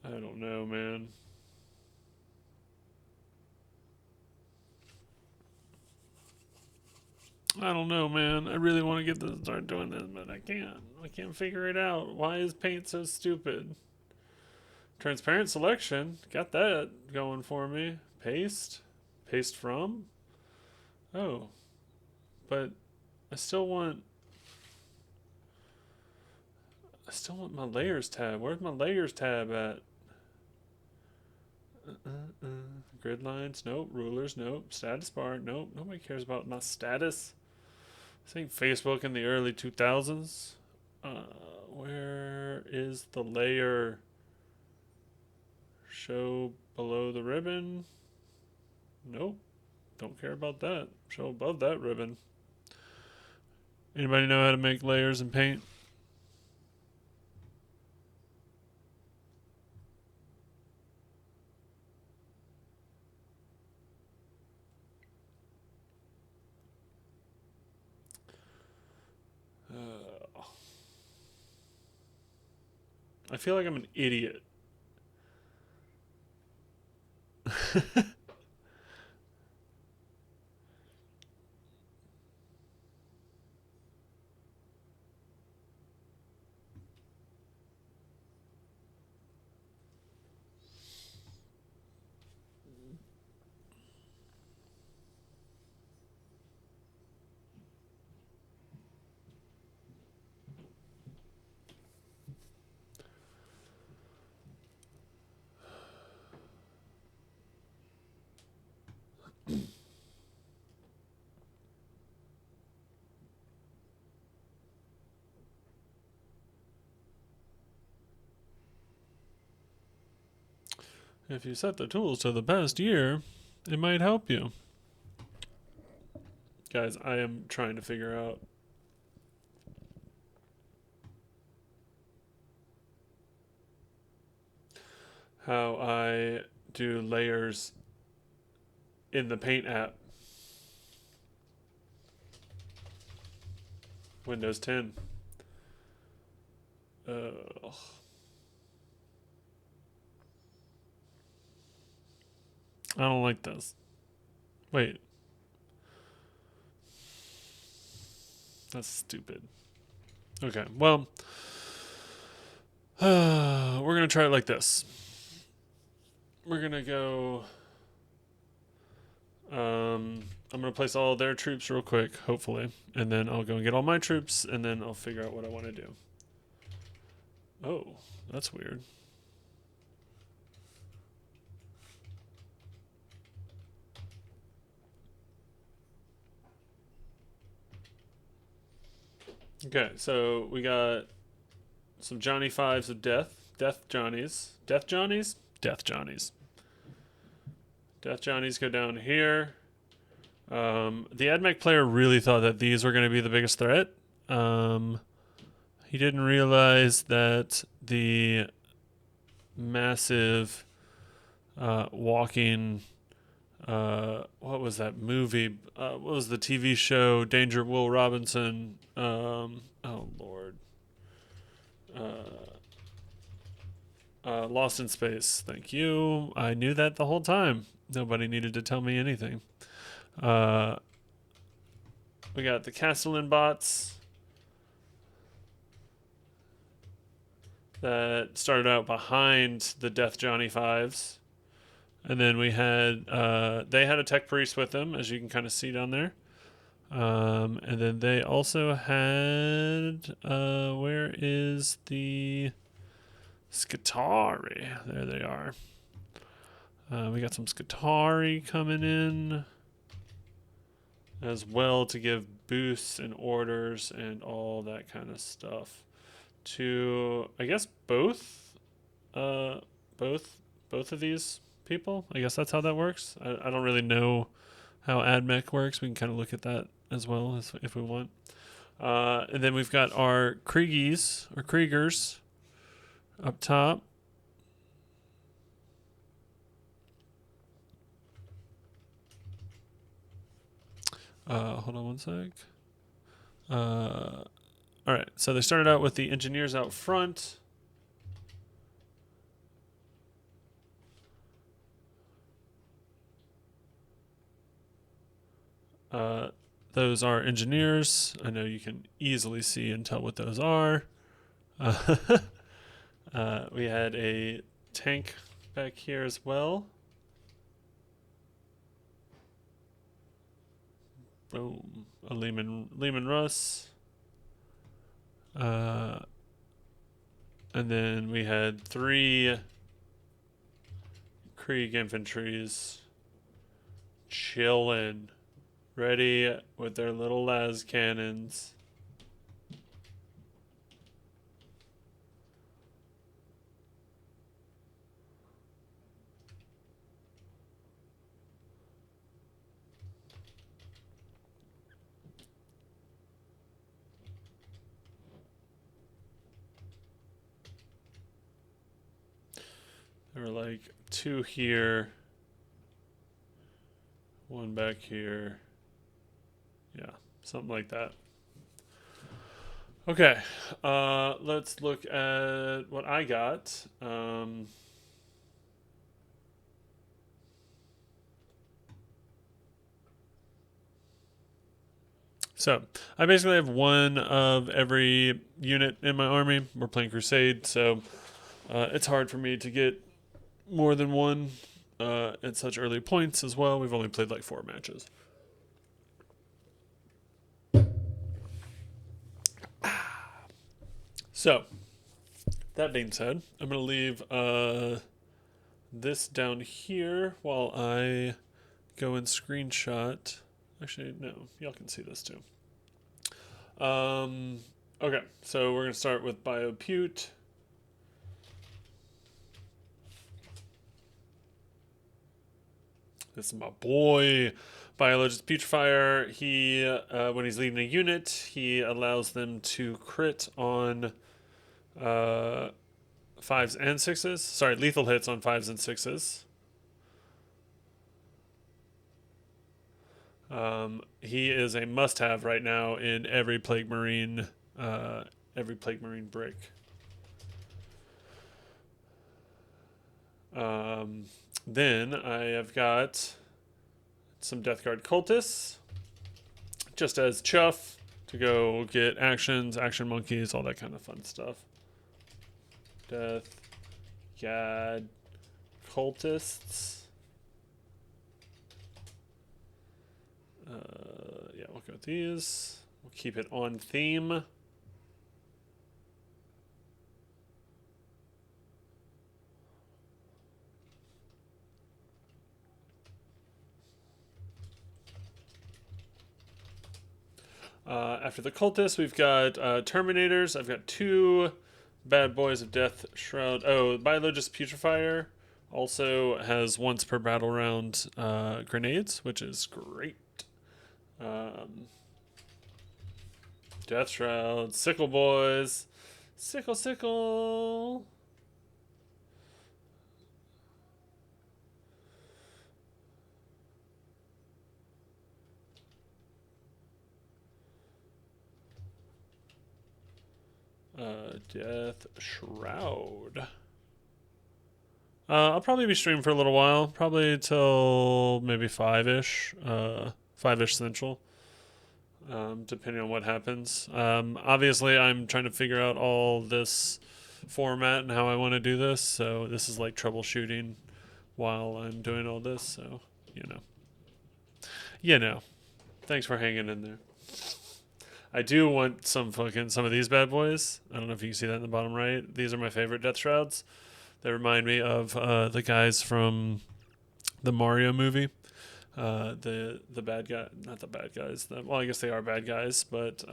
I don't know, man. I don't know, man. I really want to get this start doing this, but I can't. I can't figure it out. Why is paint so stupid? Transparent selection. Got that going for me. Paste. Paste from. Oh. But I still want my layers tab. Where's my layers tab at? Grid lines, nope. Rulers, nope. Status bar, nope. Nobody cares about my status. I think Facebook in the early 2000s. Where is the layer? Show below the ribbon? Nope. Don't care about that. Show above that ribbon. Anybody know how to make layers in Paint? I feel like I'm an idiot. If you set the tools to the past year, it might help you. Guys, I am trying to figure out how I do layers in the Paint app. Windows 10. I don't like this. Wait. That's stupid. Okay, well, we're going to try it like this. We're going to go... I'm going to place all their troops real quick, hopefully. And then I'll go and get all my troops, and then I'll figure out what I want to do. Oh, that's weird. Okay, so we got some Johnny Fives of Death. Death Johnnies. Death Johnnies? Death Johnnies. Death Johnnies go down here. The Admech player really thought that these were going to be the biggest threat. He didn't realize that the massive walking... what was that movie? What was the TV show? Danger Will Robinson. Oh, Lord. Lost in Space. Thank you. I knew that the whole time. Nobody needed to tell me anything. We got the Castellan bots that started out behind the Death Johnny Fives. And then we had, they had a tech priest with them, as you can kind of see down there. And then they also had, where is the Skitari. There they are. We got some Skitari coming in as well to give boosts and orders and all that kind of stuff to, I guess, both of these people. I guess that's how that works. I don't really know how Admech works. We can kind of look at that as well if we want. And then we've got our Kriegies or Kriegers up top. Hold on one sec. All right, so they started out with the engineers out front. Those are engineers. I know you can easily see and tell what those are. We had a tank back here as well. Boom. A Lehman Russ. And then we had 3 Krieg infantries chilling, ready with their little las cannons. There were like 2 here, 1 back here. Yeah, something like that. Okay, let's look at what I got. So I basically have 1 of every unit in my army. We're playing Crusade, so it's hard for me to get more than 1 at such early points as well. We've only played like 4 matches. So, that being said, I'm going to leave this down here while I go and screenshot. Actually, no, y'all can see this too. Okay, so we're going to start with Biopute. This is my boy, Biologist Putrefier. He, when he's leading a unit, he allows them to crit on 5s and 6s. Sorry, lethal hits on 5s and 6s. He is a must-have right now in every Plague Marine brick. Then I have got some Death Guard cultists, just as chuff to go get actions, action monkeys, all that kind of fun stuff. Death Guard cultists. Yeah, we'll go with these. We'll keep it on theme. After the cultists, we've got Terminators. I've got 2 Bad Boys of Death Shroud. Oh, Biologist Putrefier also has once per battle round grenades, which is great. Death Shroud, Sickle Boys. Sickle. Death Shroud. I'll probably be streaming for a little while, probably till maybe 5-ish, 5-ish Central, depending on what happens. Obviously, I'm trying to figure out all this format and how I want to do this, so this is like troubleshooting while I'm doing all this, so, you know. Thanks for hanging in there. I do want some of these bad boys. I don't know if you can see that in the bottom right. These are my favorite Death Shrouds. They remind me of the guys from the Mario movie. The bad guy, not the bad guys. Well, I guess they are bad guys, but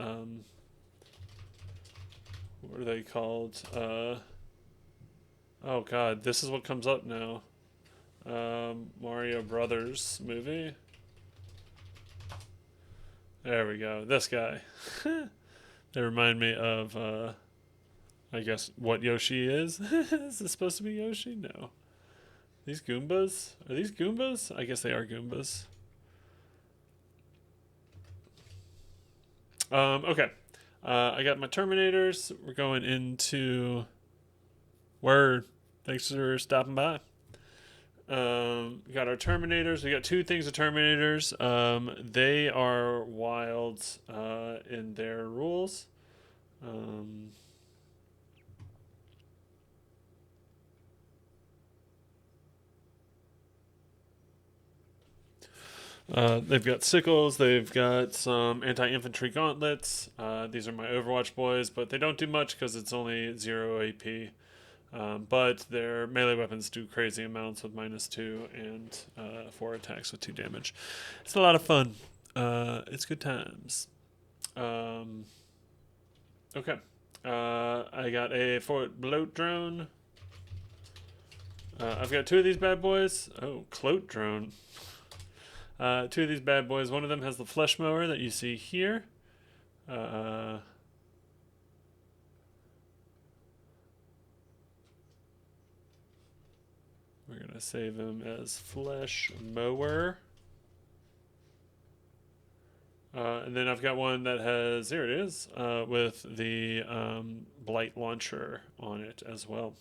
what are they called? Oh God, this is what comes up now. Mario Brothers movie. There we go. This guy. They remind me of, I guess, what Yoshi is. Is this supposed to be Yoshi? No. These Goombas? Are these Goombas? I guess they are Goombas. Okay. I got my Terminators. We're going into... Word. Thanks for stopping by. We got our Terminators. We got two things of Terminators. They are wild in their rules. They've got sickles. They've got some anti-infantry gauntlets. These are my Overwatch boys, but they don't do much because it's only 0 AP. But their melee weapons do crazy amounts with -2 and 4 attacks with 2 damage. It's a lot of fun. It's good times. Okay. I got a forward bloat drone. I've got 2 of these bad boys. Oh, cloat drone. 2 of these bad boys. One of them has the flesh mower that you see here. We're going to save him as flesh mower. And then I've got one that has, here it is, with the blight launcher on it as well.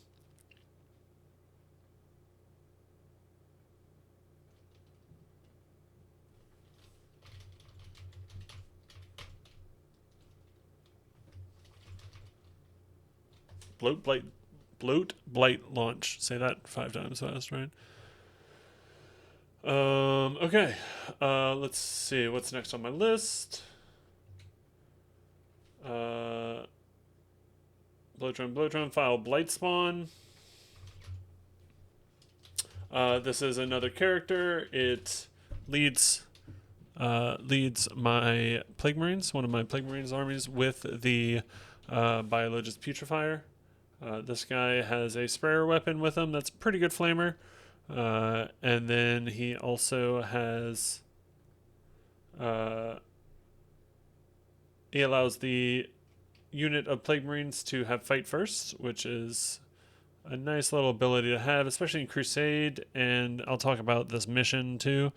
Bloat blight launch. Say that 5 times fast, right? Okay. Let's see what's next on my list. Blowdrone, file blight spawn. This is another character. It leads my Plague Marines, one of my Plague Marines armies, with the Biologist Putrefier. This guy has a sprayer weapon with him that's a pretty good flamer. And then he also has... he allows the unit of Plague Marines to have fight first, which is a nice little ability to have, especially in Crusade, and I'll talk about this mission too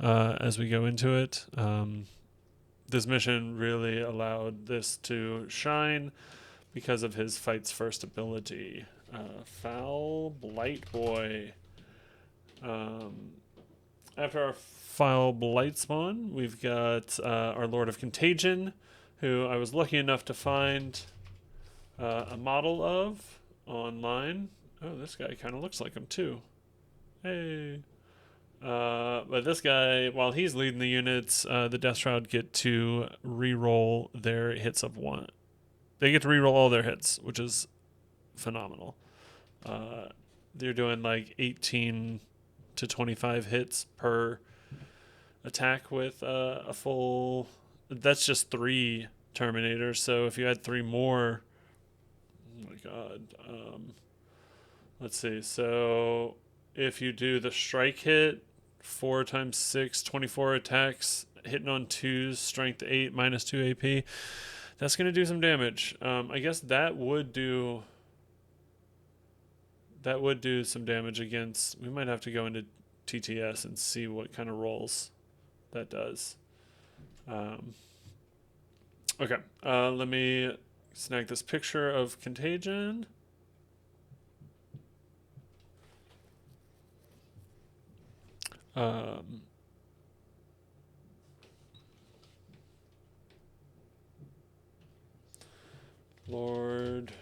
as we go into it. This mission really allowed this to shine because of his fights first ability. Foul Blight Boy. After our Foul Blight spawn, we've got our Lord of Contagion, who I was lucky enough to find a model of online. Oh, this guy kind of looks like him too. Hey. But this guy, while he's leading the units, the Death Shroud get to re-roll their hits of 1. They get to re-roll all their hits, which is phenomenal. They're doing like 18 to 25 hits per attack with a full... That's just 3 Terminators, so if you had 3 more... Oh my god. Let's see. So if you do the strike hit, 4 times 6, 24 attacks, hitting on 2s, strength 8, -2 AP, that's going to do some damage. I guess that would do some damage against... We might have to go into TTS and see what kind of rolls that does. Okay, let me snag this picture of Contagion. Lord.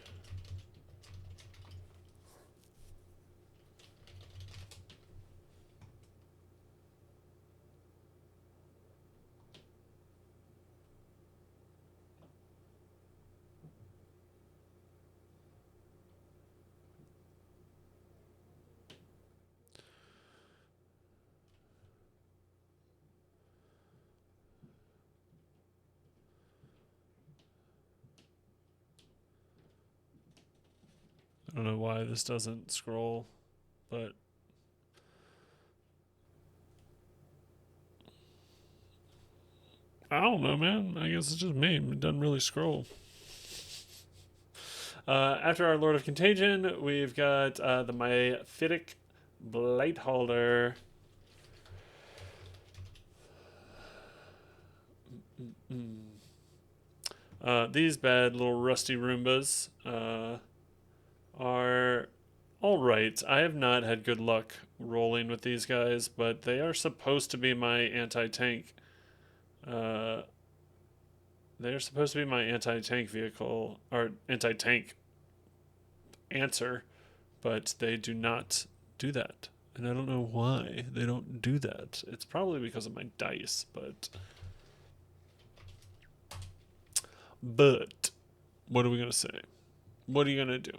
I don't know why this doesn't scroll, but I don't know, man. I guess it's just me. It doesn't really scroll. After our Lord of Contagion, we've got the Myophytic Blightholder. These bad little rusty Roombas are alright. I have not had good luck rolling with these guys, but they are supposed to be my anti-tank. They're supposed to be my anti-tank vehicle, or anti-tank answer, but they do not do that. And I don't know why they don't do that. It's probably because of my dice, but what are we gonna say? What are you gonna do?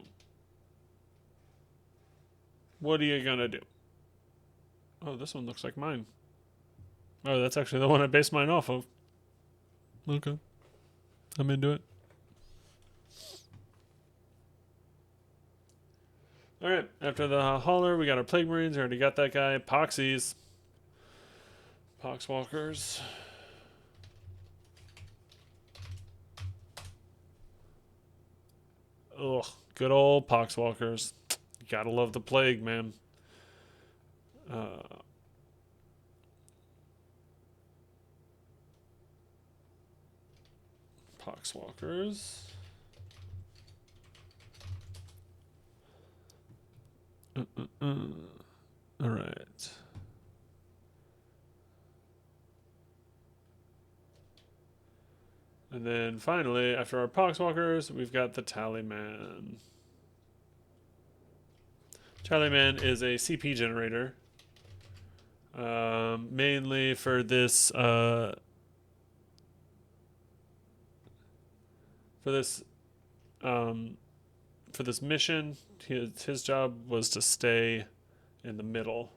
What are you gonna do? Oh, this one looks like mine. Oh, that's actually the one I based mine off of. Okay. I'm into it. Alright, after the hauler, we got our Plague Marines. We already got that guy. Poxies. Poxwalkers. Ugh, good old Poxwalkers. Gotta love the plague, man. Poxwalkers. Alright. And then finally, after our Poxwalkers, we've got the Tallyman. Tallyman is a CP generator. Mainly for this for this mission. His job was to stay in the middle.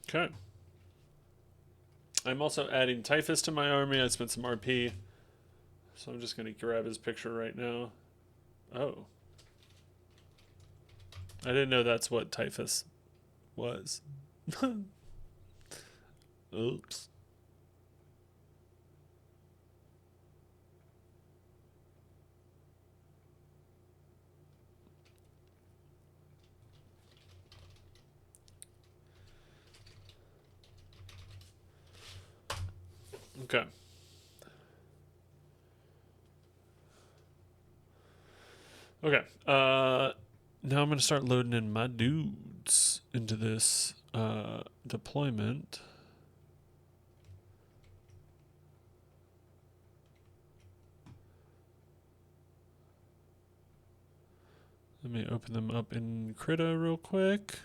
Okay. I'm also adding Typhus to my army. I spent some RP. So I'm just going to grab his picture right now. Oh. I didn't know that's what Typhus was. Oops. Okay. Okay. Now I'm going to start loading in my dudes into this deployment. Let me open them up in Krita real quick.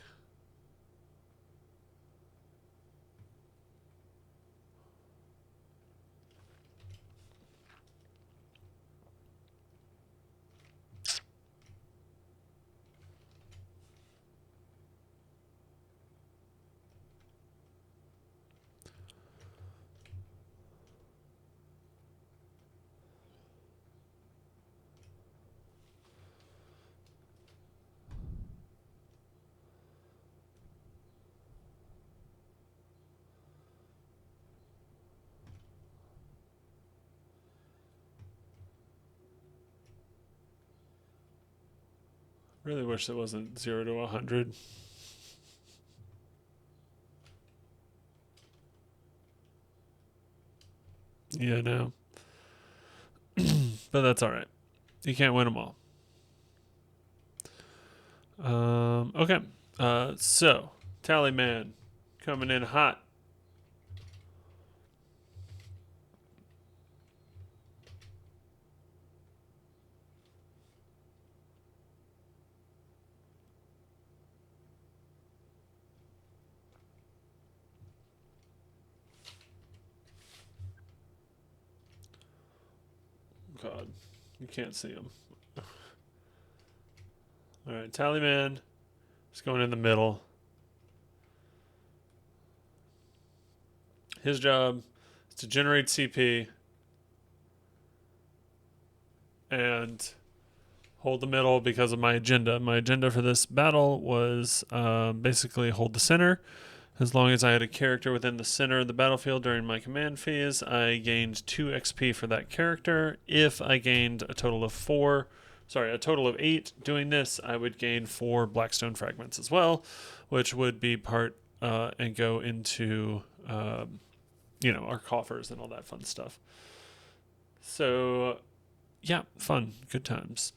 Really wish it wasn't 0 to 100. Yeah, no. But that's all right. You can't win them all. Okay. So, Tallyman coming in hot. God, you can't see him. Alright, Tallyman is going in the middle. His job is to generate CP and hold the middle because of my agenda. My agenda for this battle was basically hold the center. As long as I had a character within the center of the battlefield during my command phase, I gained 2 XP for that character. If I gained a total of 8 doing this, I would gain 4 Blackstone fragments as well, which would be part and go into our coffers and all that fun stuff. So, yeah, fun, good times.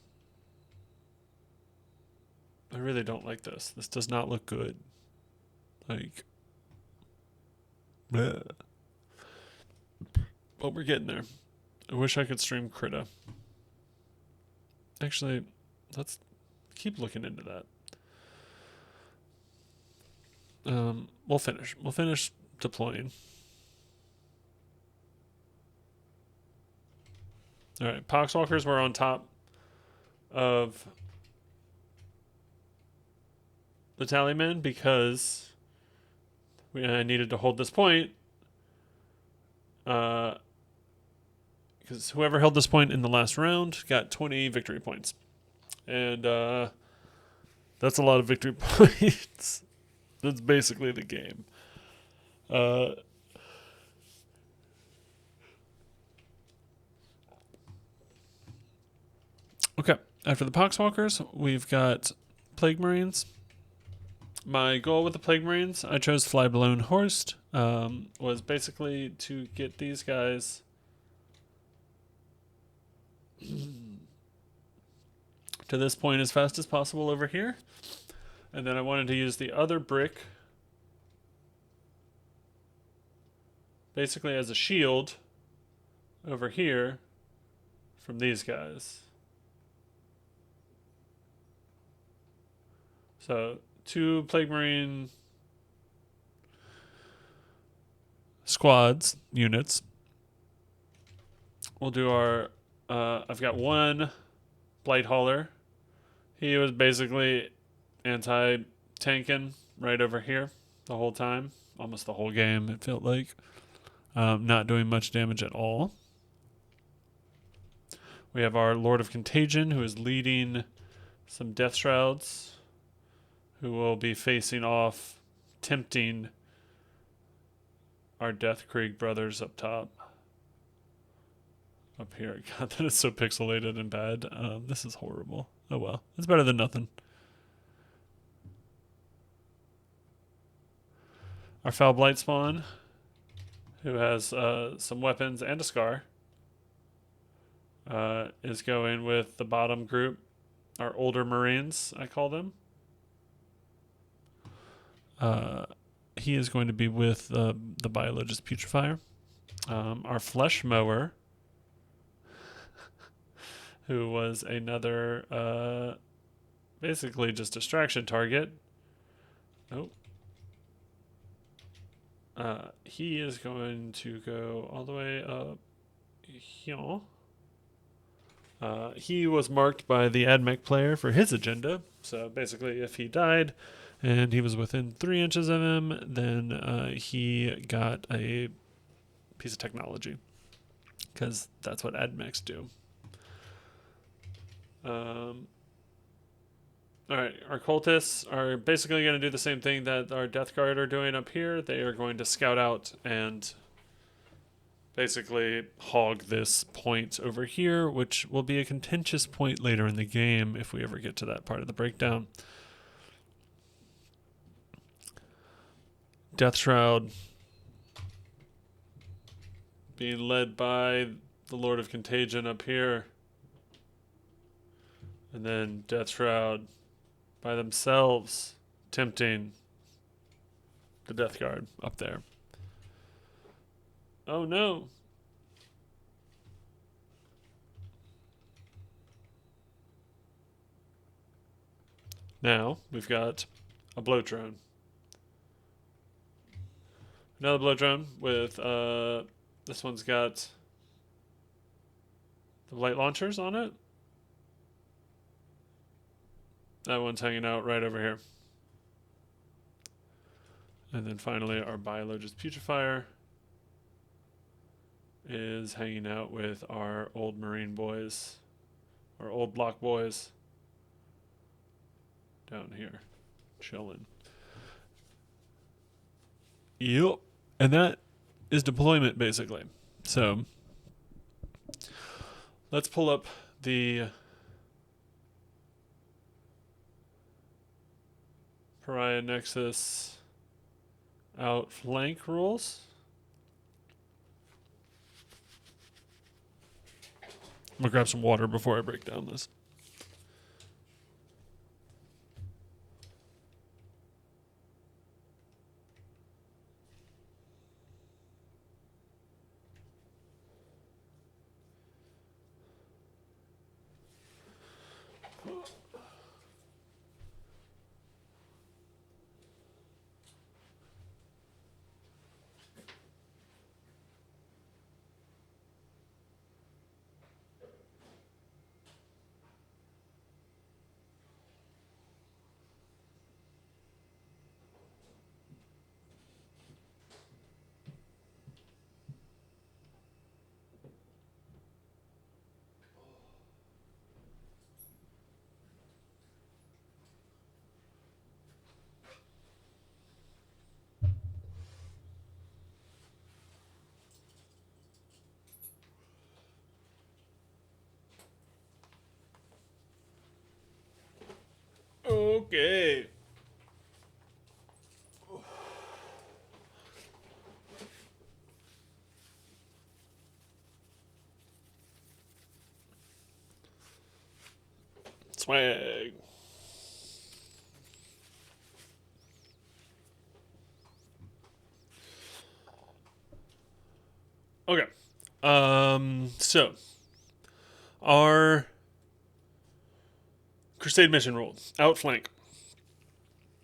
I really don't like this. This does not look good. Like, bleh. But we're getting there. I wish I could stream Krita. Actually, let's keep looking into that. We'll finish. We'll finish deploying. Alright, Poxwalkers were on top of the Tallyman because I needed to hold this point. Because whoever held this point in the last round got 20 victory points. And that's a lot of victory points. That's basically the game. Okay, after the Poxwalkers, we've got Plague Marines. My goal with the Plague Marines, I chose Flyballoon Horst, was basically to get these guys to this point as fast as possible over here. And then I wanted to use the other brick basically as a shield over here from these guys. So 2 Plague Marine squads, units. We'll do our, I've got 1 Blight Hauler. He was basically anti-tanking right over here the whole time. Almost the whole game, it felt like. Not doing much damage at all. We have our Lord of Contagion, who is leading some Death Shrouds, who will be facing off, tempting our Death Krieg brothers up top. Up here. God, that is so pixelated and bad. This is horrible. Oh well. It's better than nothing. Our Foul Blight Spawn, who has some weapons and a scar, is going with the bottom group. Our older Marines, I call them. He is going to be with the Biologist Putrefier. Our Flesh Mower, who was another basically just distraction target. Oh. He is going to go all the way up here. He was marked by the Admech player for his agenda. So basically, if he died and he was within 3 inches of him, then he got a piece of technology. Because that's what Admechs do. Alright, our cultists are basically going to do the same thing that our Death Guard are doing up here. They are going to scout out and basically hog this point over here, which will be a contentious point later in the game if we ever get to that part of the breakdown. Death Shroud being led by the Lord of Contagion up here. And then Death Shroud by themselves tempting the Death Guard up there. Oh no. Now we've got a blow drone. Another blow drone with this one's got the light launchers on it. That one's hanging out right over here. And then finally, our Biologist Putrefier is hanging out with our old Marine boys, our old block boys down here, chilling. Yep. And that is deployment, basically. So let's pull up the Pariah Nexus outflank rules. I'm gonna grab some water before I break down this. Okay. Swag. Okay. So our Crusade mission rule, outflank.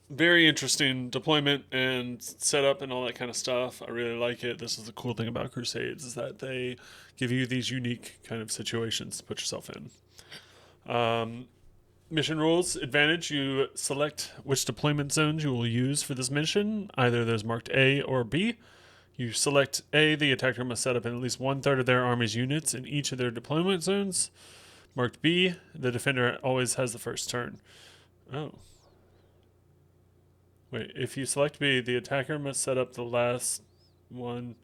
Very interesting deployment and setup and all that kind of stuff. I really like it. This is the cool thing about Crusades, is that they give you these unique kind of situations to put yourself in. Mission rules advantage: you select which deployment zones you will use for this mission. Either there's marked A or B. You select A, the attacker must set up at least 1/3 of their army's units in each of their deployment zones. Marked B, the defender always has the first turn. Oh. Wait, if you select B, the attacker must set up the last one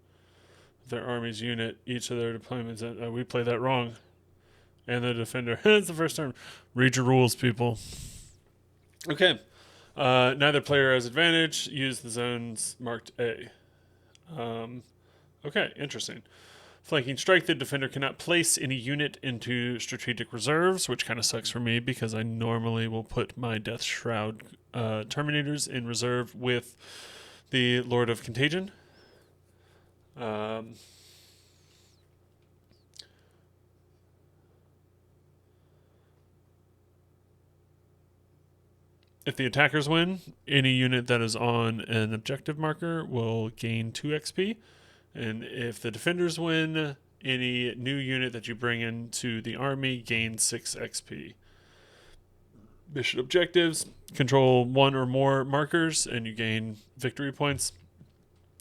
of their army's unit, each of their deployment zones. Oh, we played that wrong. And the defender has the first turn. Read your rules, people. Okay. Neither player has advantage. Use the zones marked A. Okay, interesting. Flanking strike, the defender cannot place any unit into strategic reserves, which kind of sucks for me because I normally will put my Death Shroud Terminators in reserve with the Lord of Contagion. If the attackers win, any unit that is on an objective marker will gain 2 XP. And if the defenders win, any new unit that you bring into the army gains 6 XP. Mission objectives: control 1 or more markers and you gain victory points.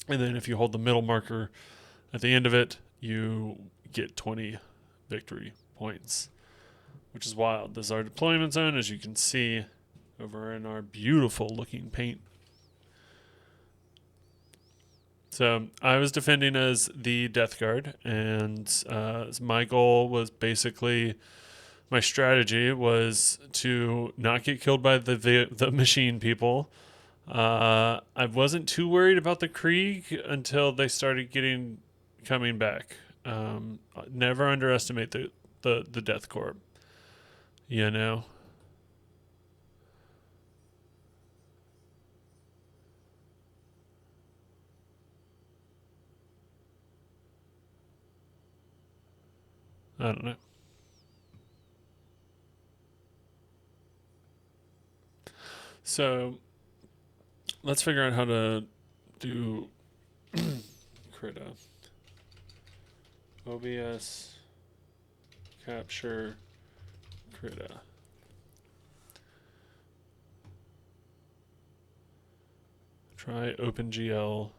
And then if you hold the middle marker at the end of it, you get 20 victory points, which is wild. This is our deployment zone, as you can see over in our beautiful looking paint. So I was defending as the Death Guard, and my goal was basically, my strategy was to not get killed by the machine people. I wasn't too worried about the Krieg until they started coming back. Never underestimate the Death Corps, you know. I don't know. So let's figure out how to do Krita. OBS capture Krita. Try OpenGL.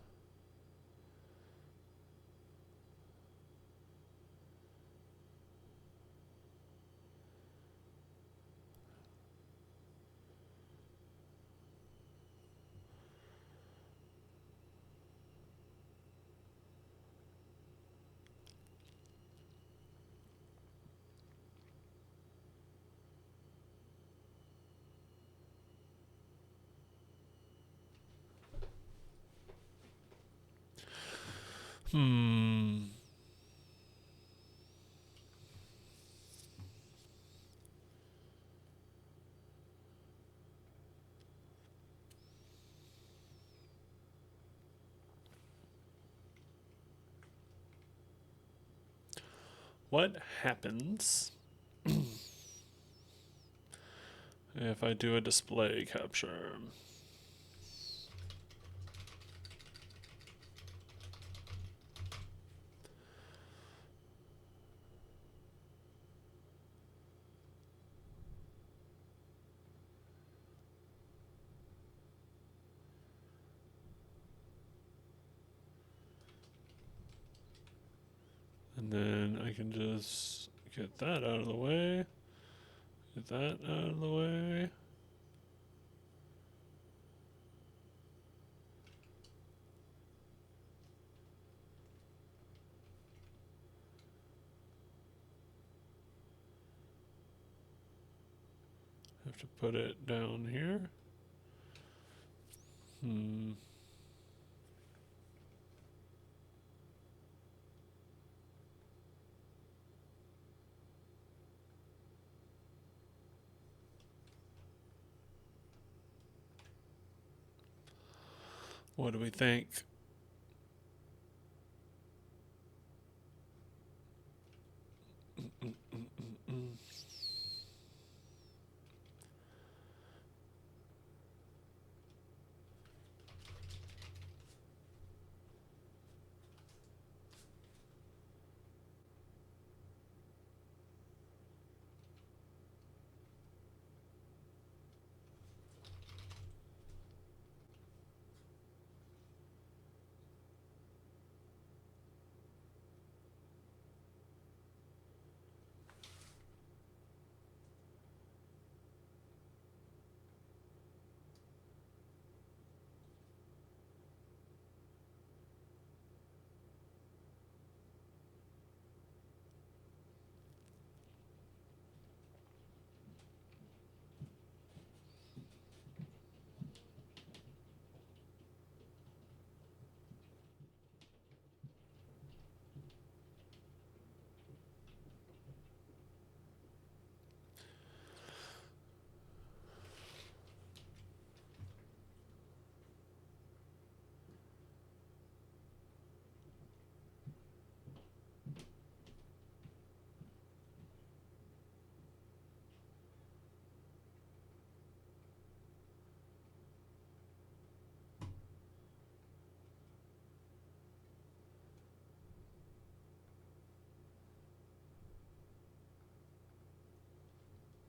What happens if I do a display capture? And then I can just get that out of the way. Get that out of the way. Have to put it down here. What do we think?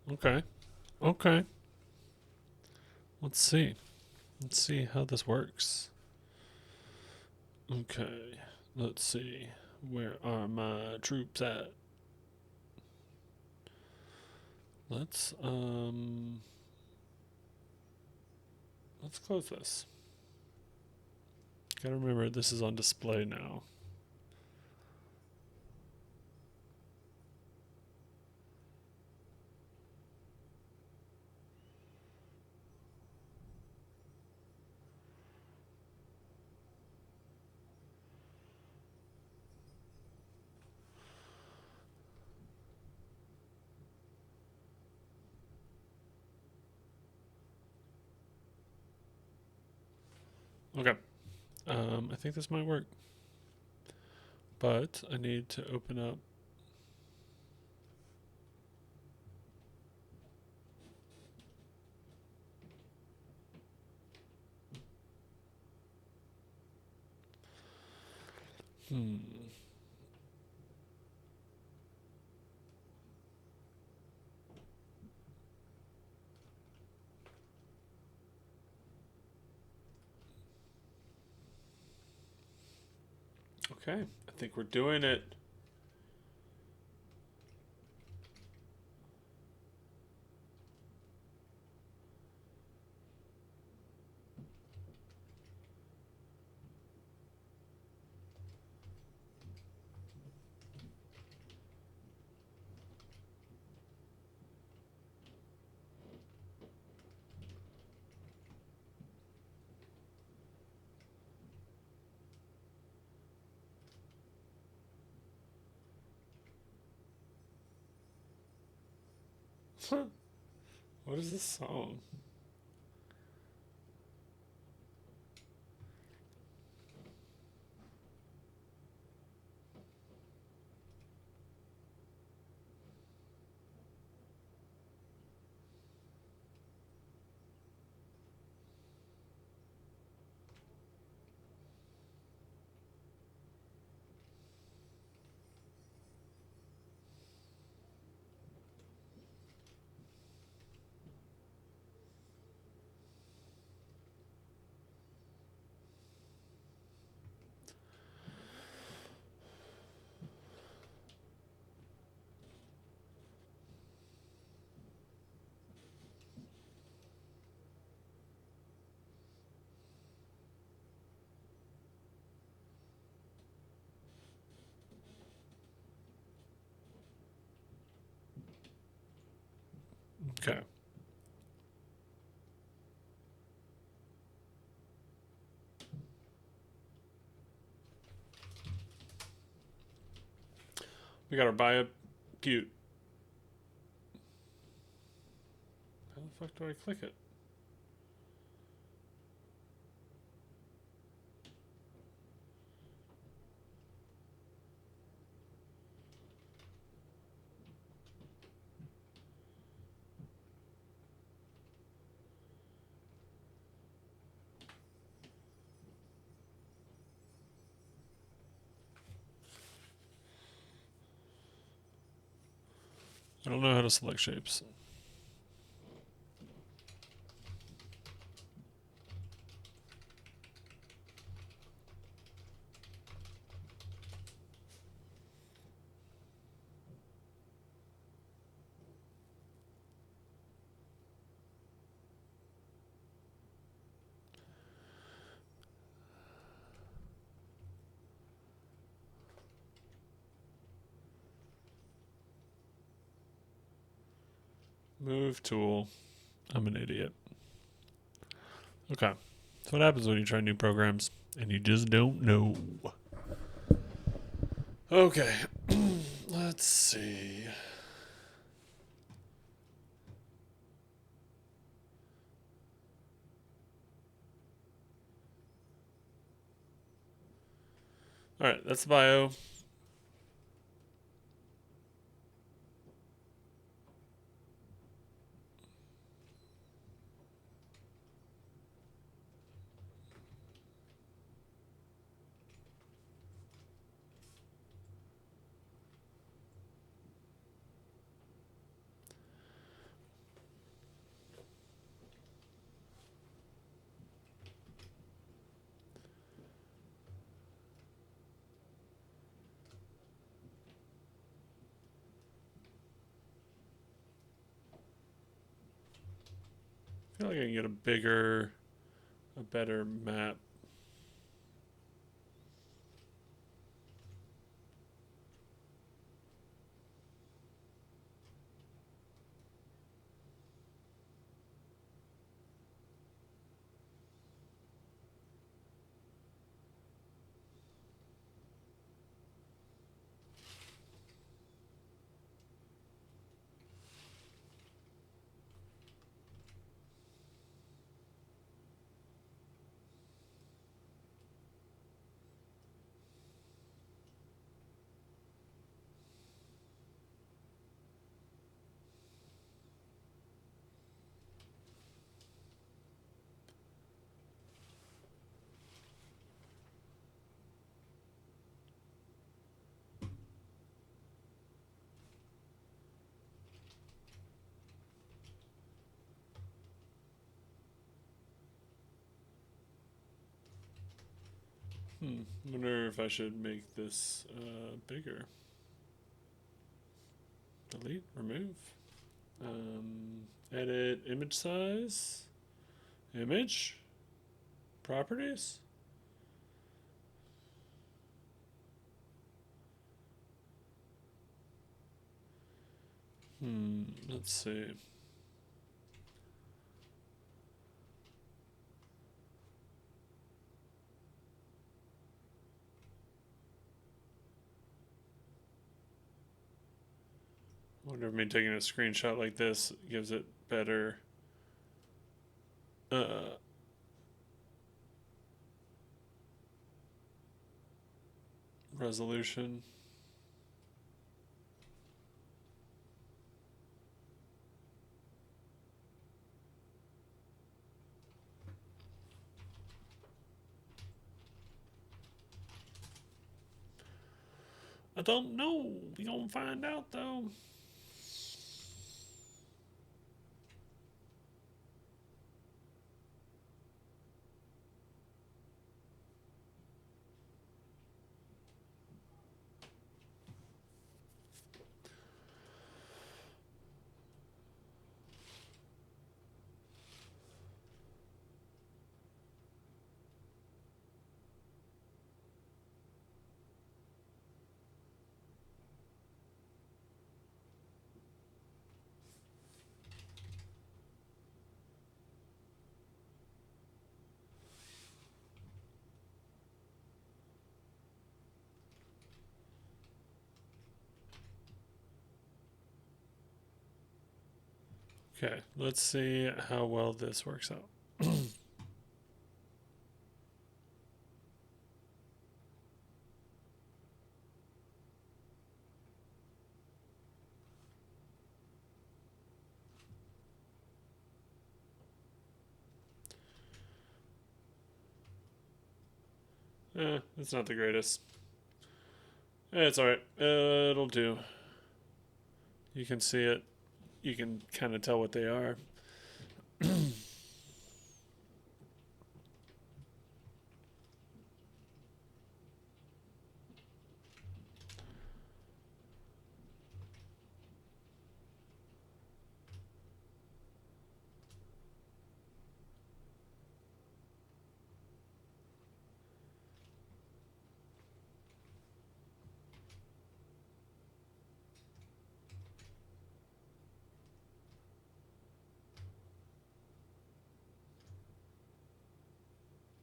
Okay. Okay. Let's see. Let's see how this works. Okay. Let's see. Where are my troops at? Let's close this. Gotta remember this is on display now. Okay. I think this might work. But I need to open up Okay, I think we're doing it. What is this song? Okay. We got our bio. Cute. How the fuck do I click it? I don't know how to select shapes. Move tool. I'm an idiot. Okay. So what happens when you try new programs and you just don't know? Okay. Let's see. All right, that's the bio. I feel like I can get a better map. Wonder if I should make this bigger. Delete, remove. Edit image size. Image. Properties. Let's see. I wonder if me taking a screenshot like this gives it better resolution. I don't know. We gonna find out though. Okay, let's see how well this works out. It's not the greatest. It's alright. It'll do. You can see it. You can kind of tell what they are.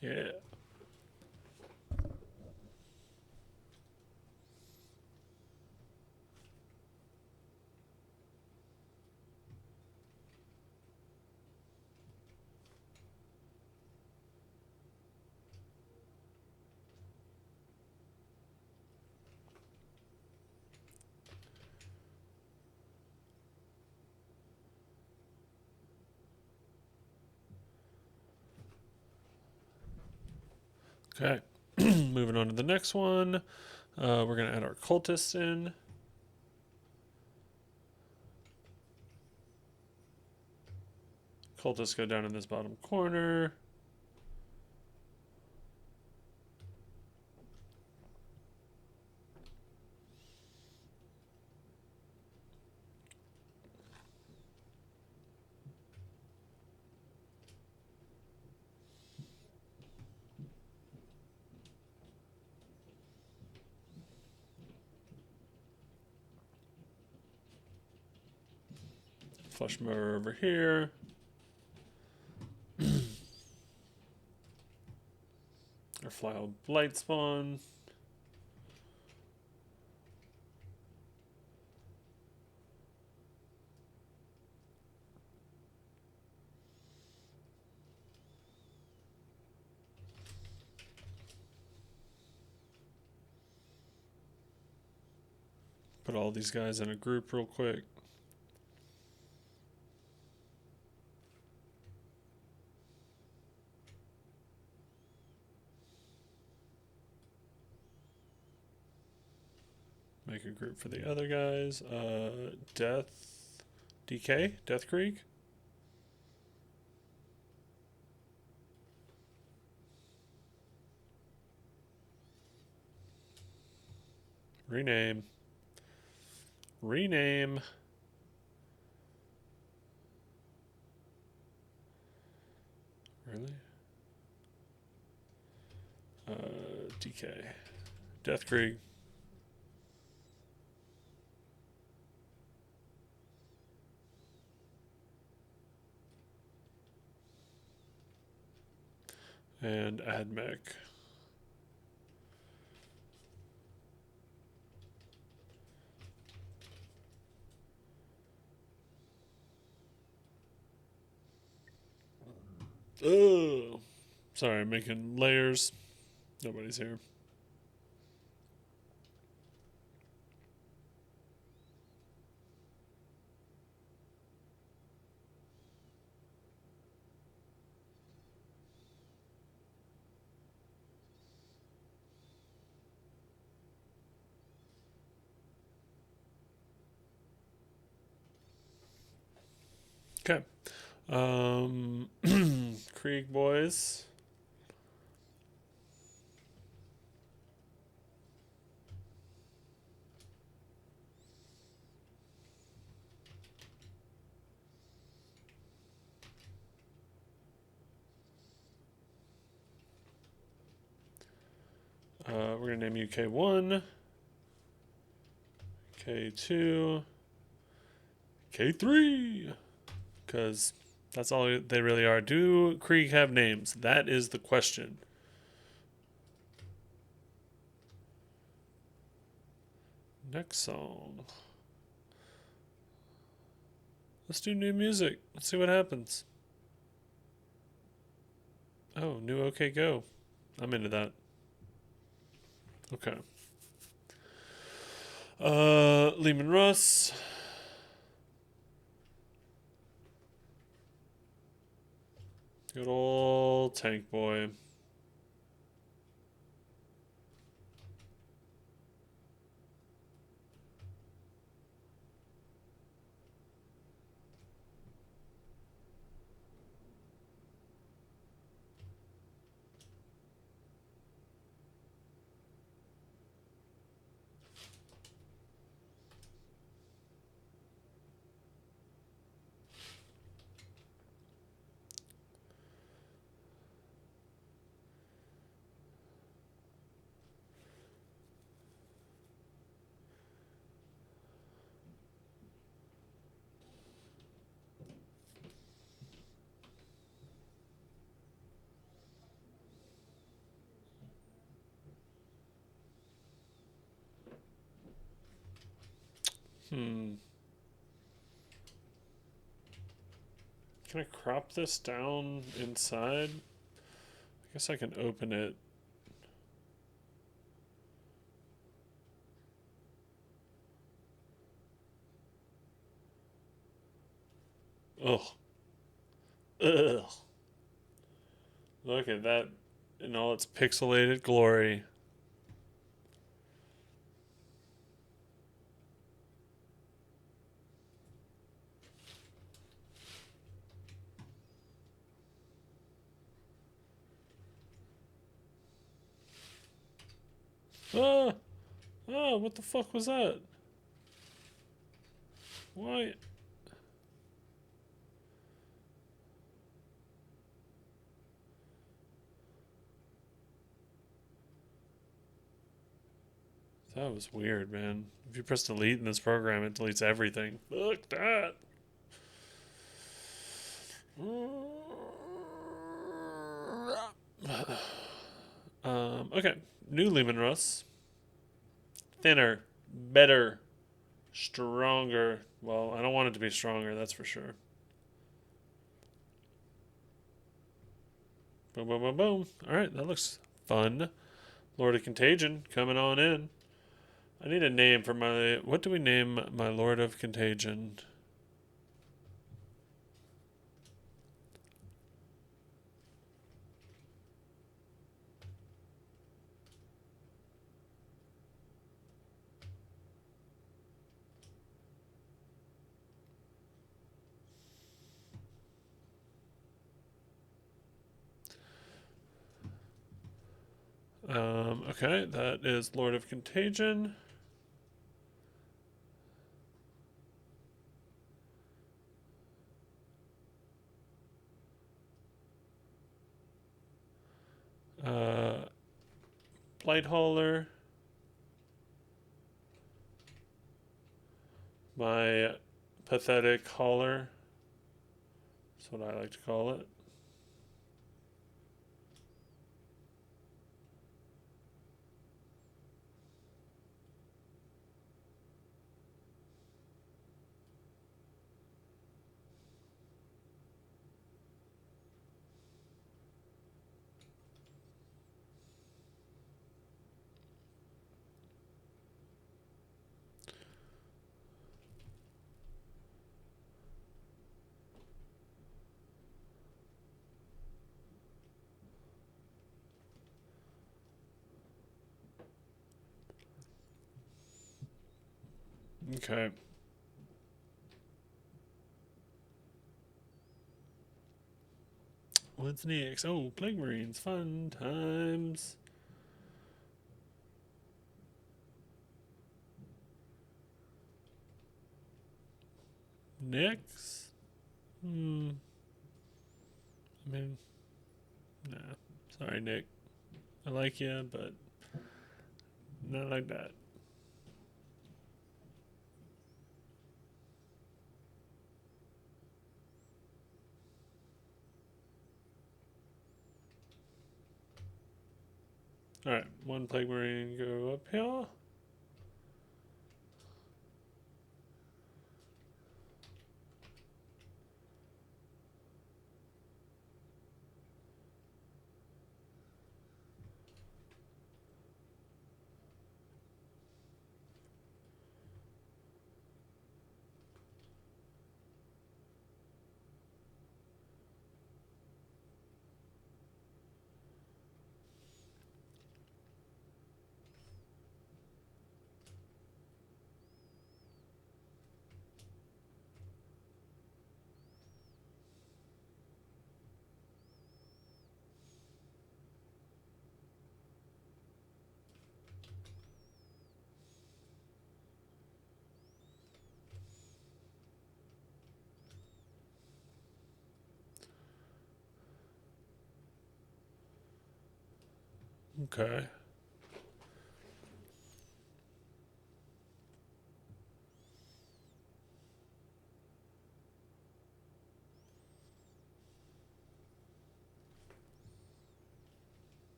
Yeah. Okay. Moving on to the next one. We're going to add our cultists in. Cultists go down in this bottom corner. Flush mower over here. Our file light spawn. Put all these guys in a group real quick. Make a group for the other guys. Death Krieg. Rename. Rename. Really? DK. Death Krieg. And Admech. Oh, sorry, I'm making layers. Nobody's here. Okay. Krieg boys. We're going to name you K1, K2, K3, because that's all they really are. Do Krieg have names? That is the question. Next song. Let's do new music. Let's see what happens. Oh, new OK Go. I'm into that. Okay. Lehman Russ. Good old Tank Boy. Can I crop this down inside? I guess I can open it. Ugh. Ugh. Look at that in all its pixelated glory. Ah! Ah, what the fuck was that? Why? That was weird, man. If you press delete in this program, it deletes everything. Look that. Okay. New Lehman Russ. Thinner. Better. Stronger. Well, I don't want it to be stronger, that's for sure. Boom, boom, boom, boom. Alright, that looks fun. Lord of Contagion coming on in. I need a name for my... What do we name my Lord of Contagion? Okay, that is Lord of Contagion. flight hauler. My pathetic hauler. That's what I like to call it. Okay. What's next? Oh, Plague Marines. Fun times. Next? I mean, nah. Sorry, Nick. I like you, but not like that. Alright, one Plague Marine go up here. Okay.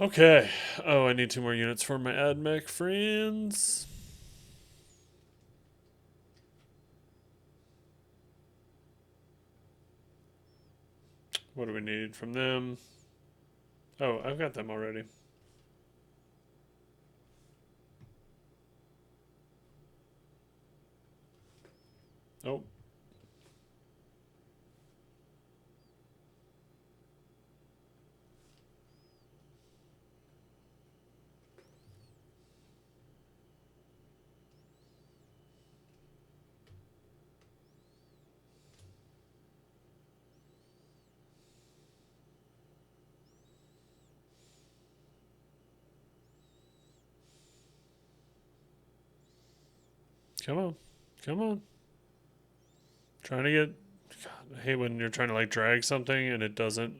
Okay. Oh, I need 2 more units for my Admech friends. What do we need from them? Oh, I've got them already. Oh. Come on. Come on. Trying to get... God, I hate when you're trying to like drag something and it doesn't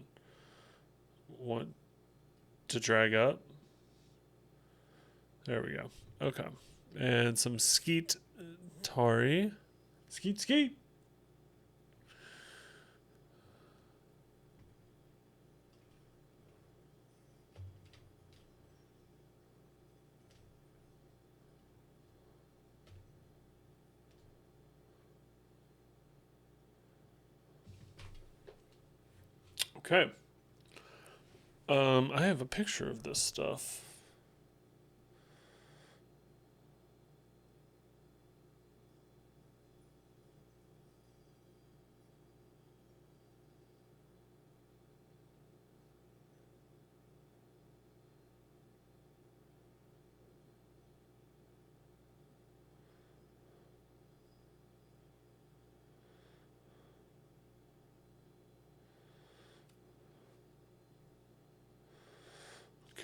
want to drag up. There we go. Okay. And some Skeet Tari. Skeet Skeet. Okay. I have a picture of this stuff.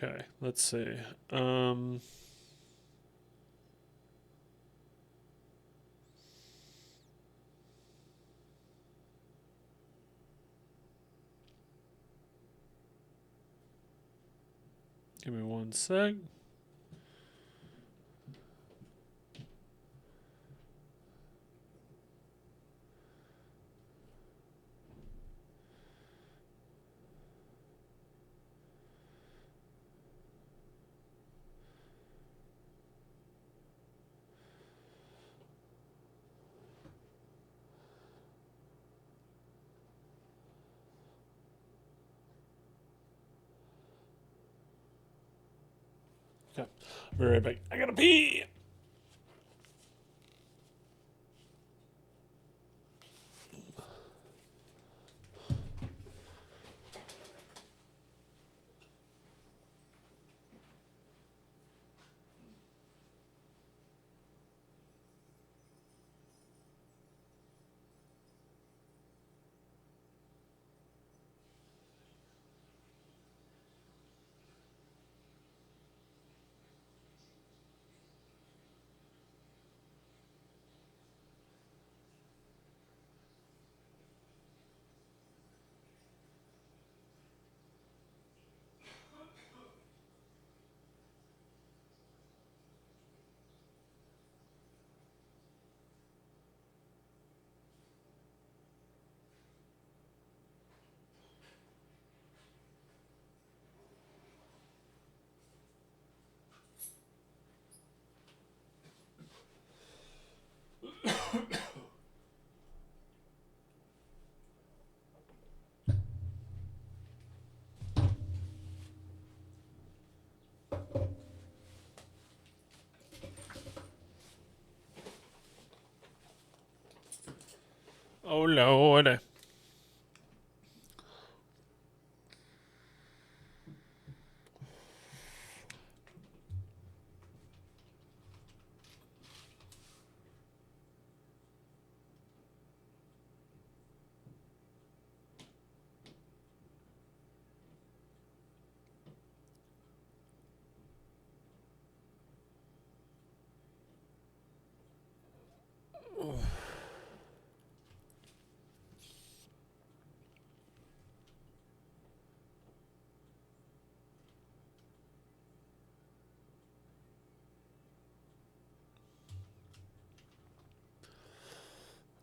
Okay, let's see. Give me one sec. Okay, be right back. I gotta pee. Oh Lord.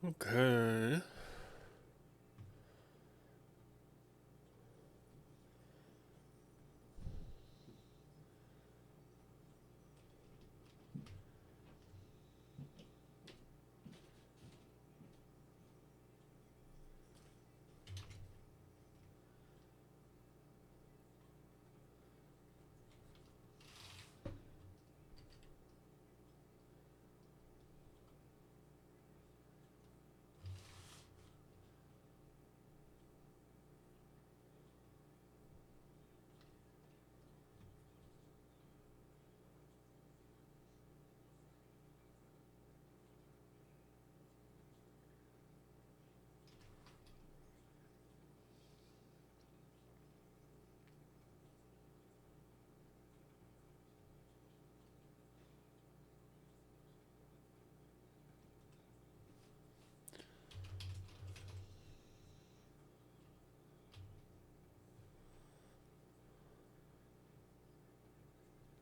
Okay.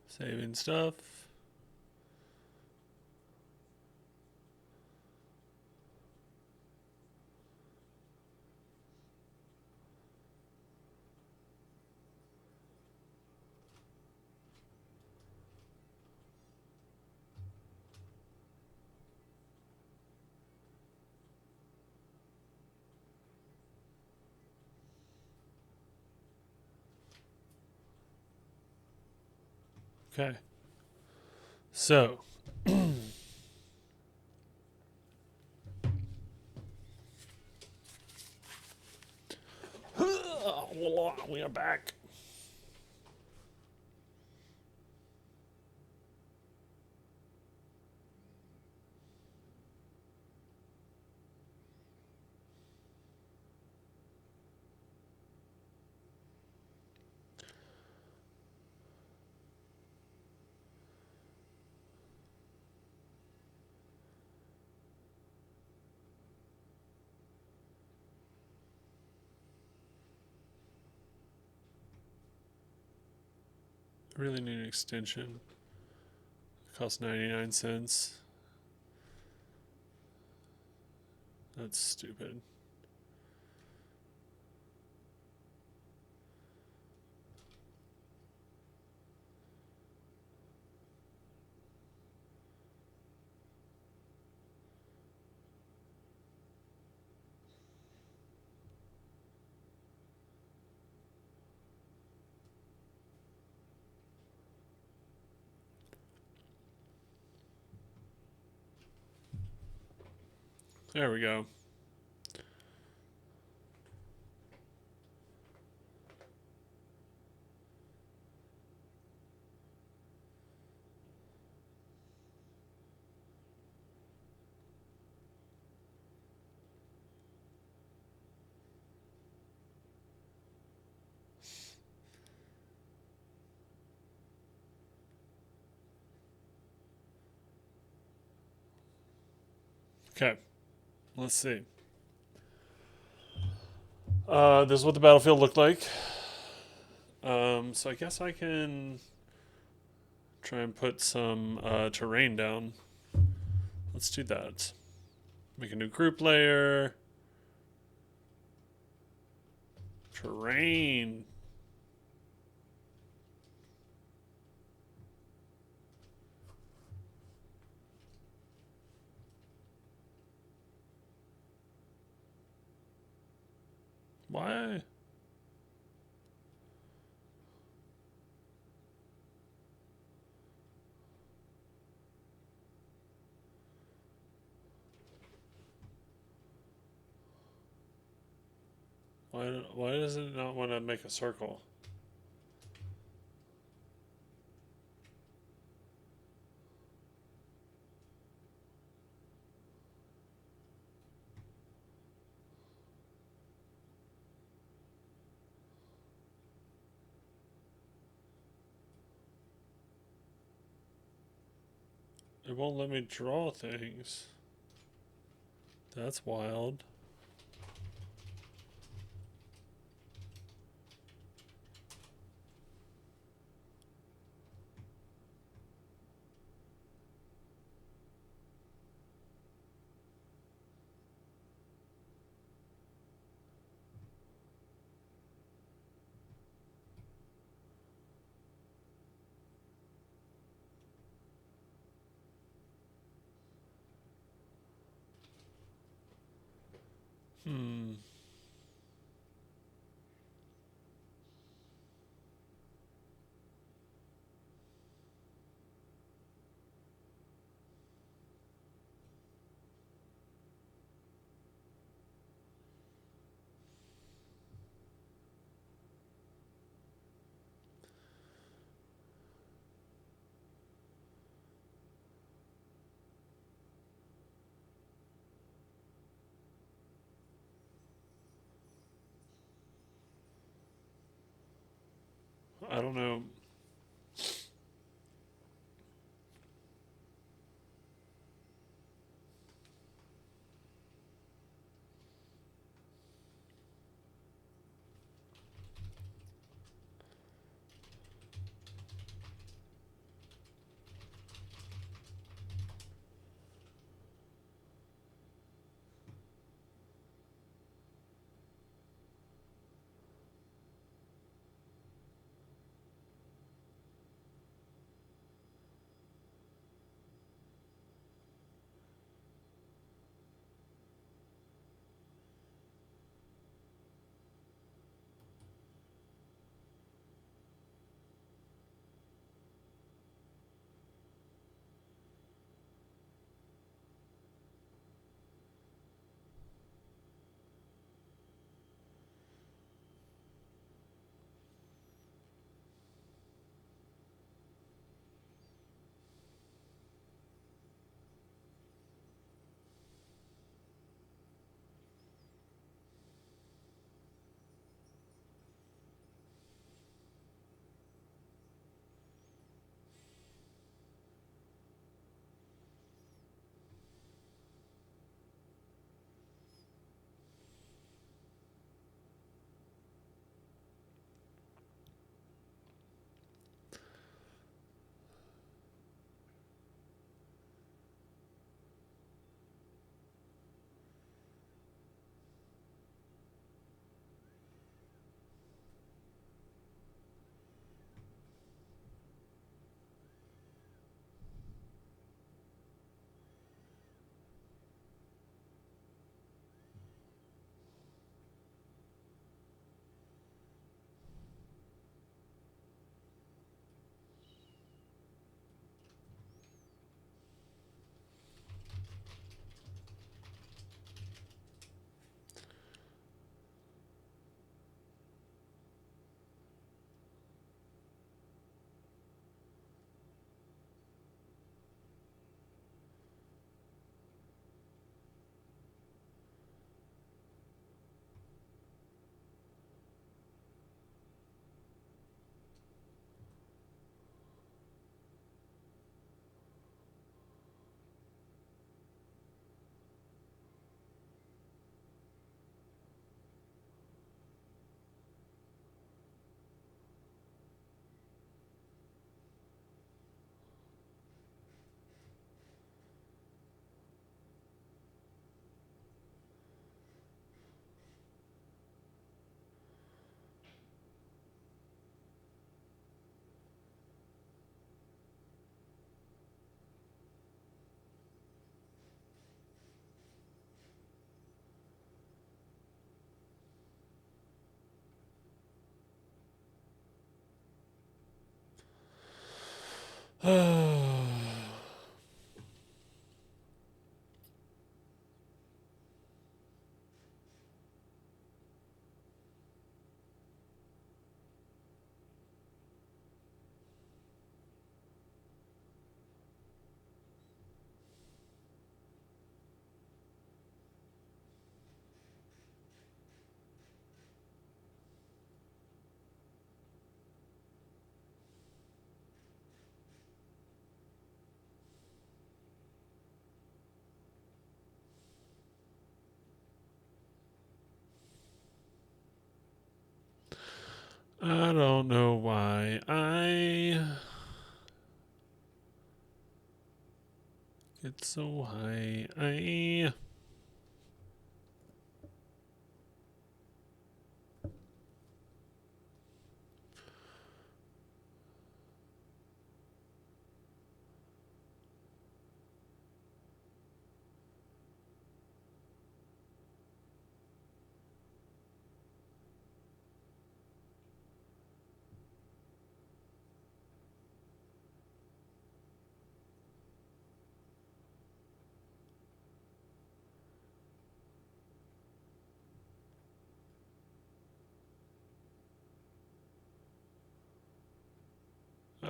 Saving stuff. Okay. So. We are back. Really need an extension. It costs 99 cents. That's stupid. There we go. Okay, let's see. This is what the battlefield looked like. So I guess I can try and put some terrain down. Let's do that. Make a new group layer. Terrain. Why? Why does it not want to make a circle? It won't let me draw things. That's wild. Hmm. I don't know. I don't know why I get so high.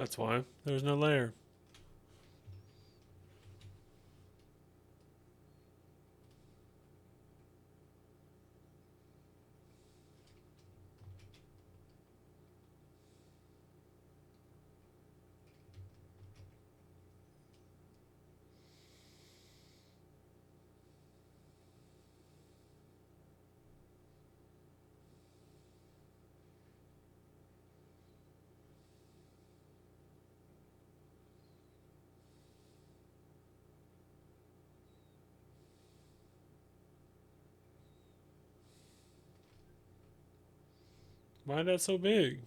That's why there's no layer. Why that so big?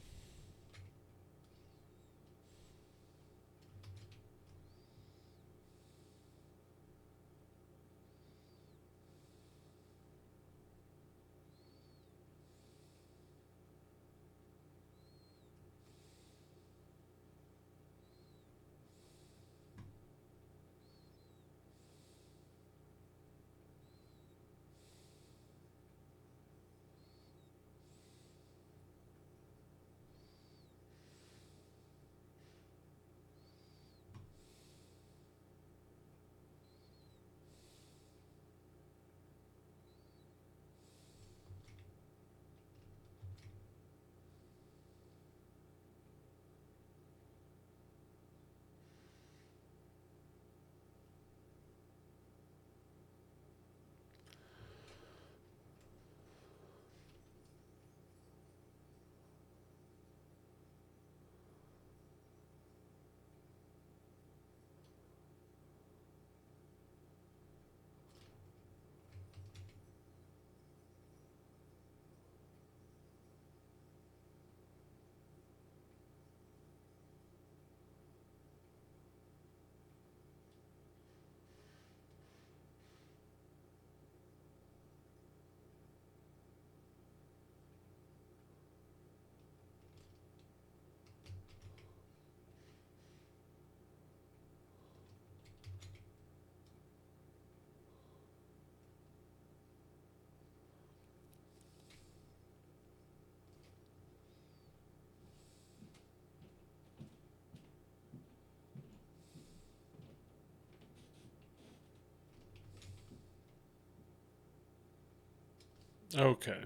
Okay.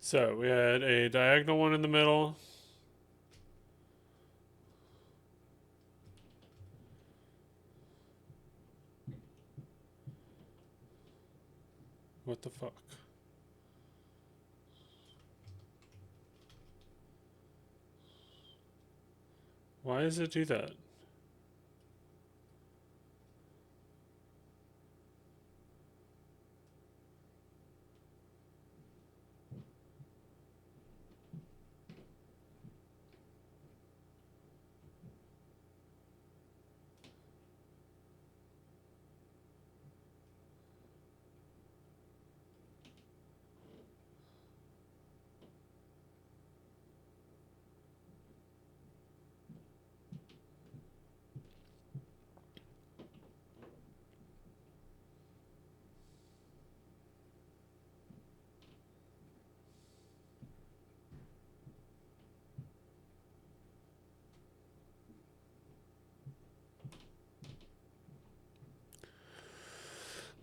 So we had a diagonal one in the middle. What the fuck? Why does it do that?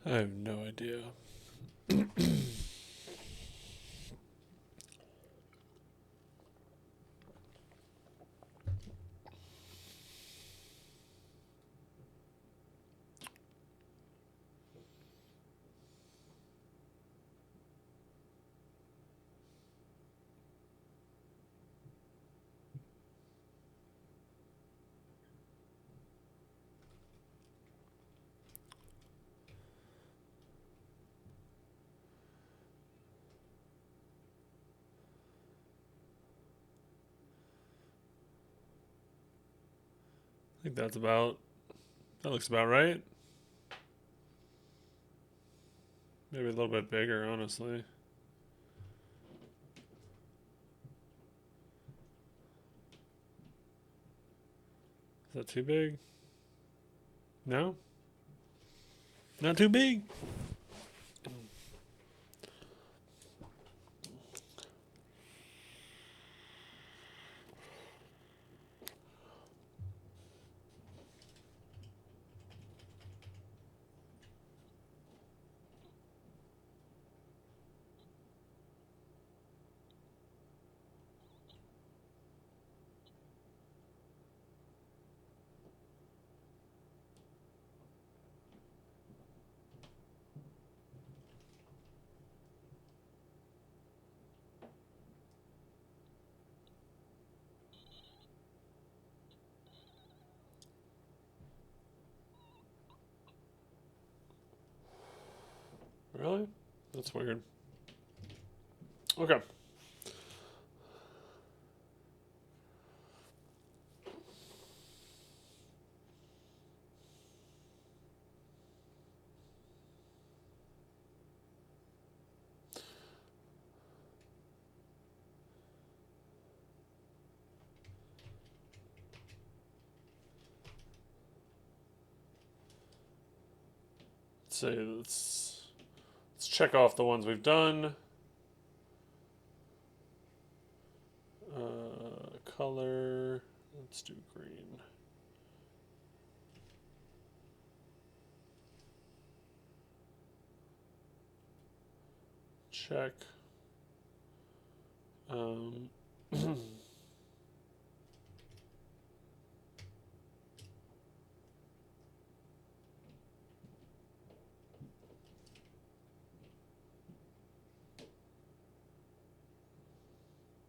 I have no idea. I think that looks about right. Maybe a little bit bigger, honestly. Is that too big? No? Not too big? Really? That's weird. Okay. Let's check off the ones we've done. Color. Let's do green. Check.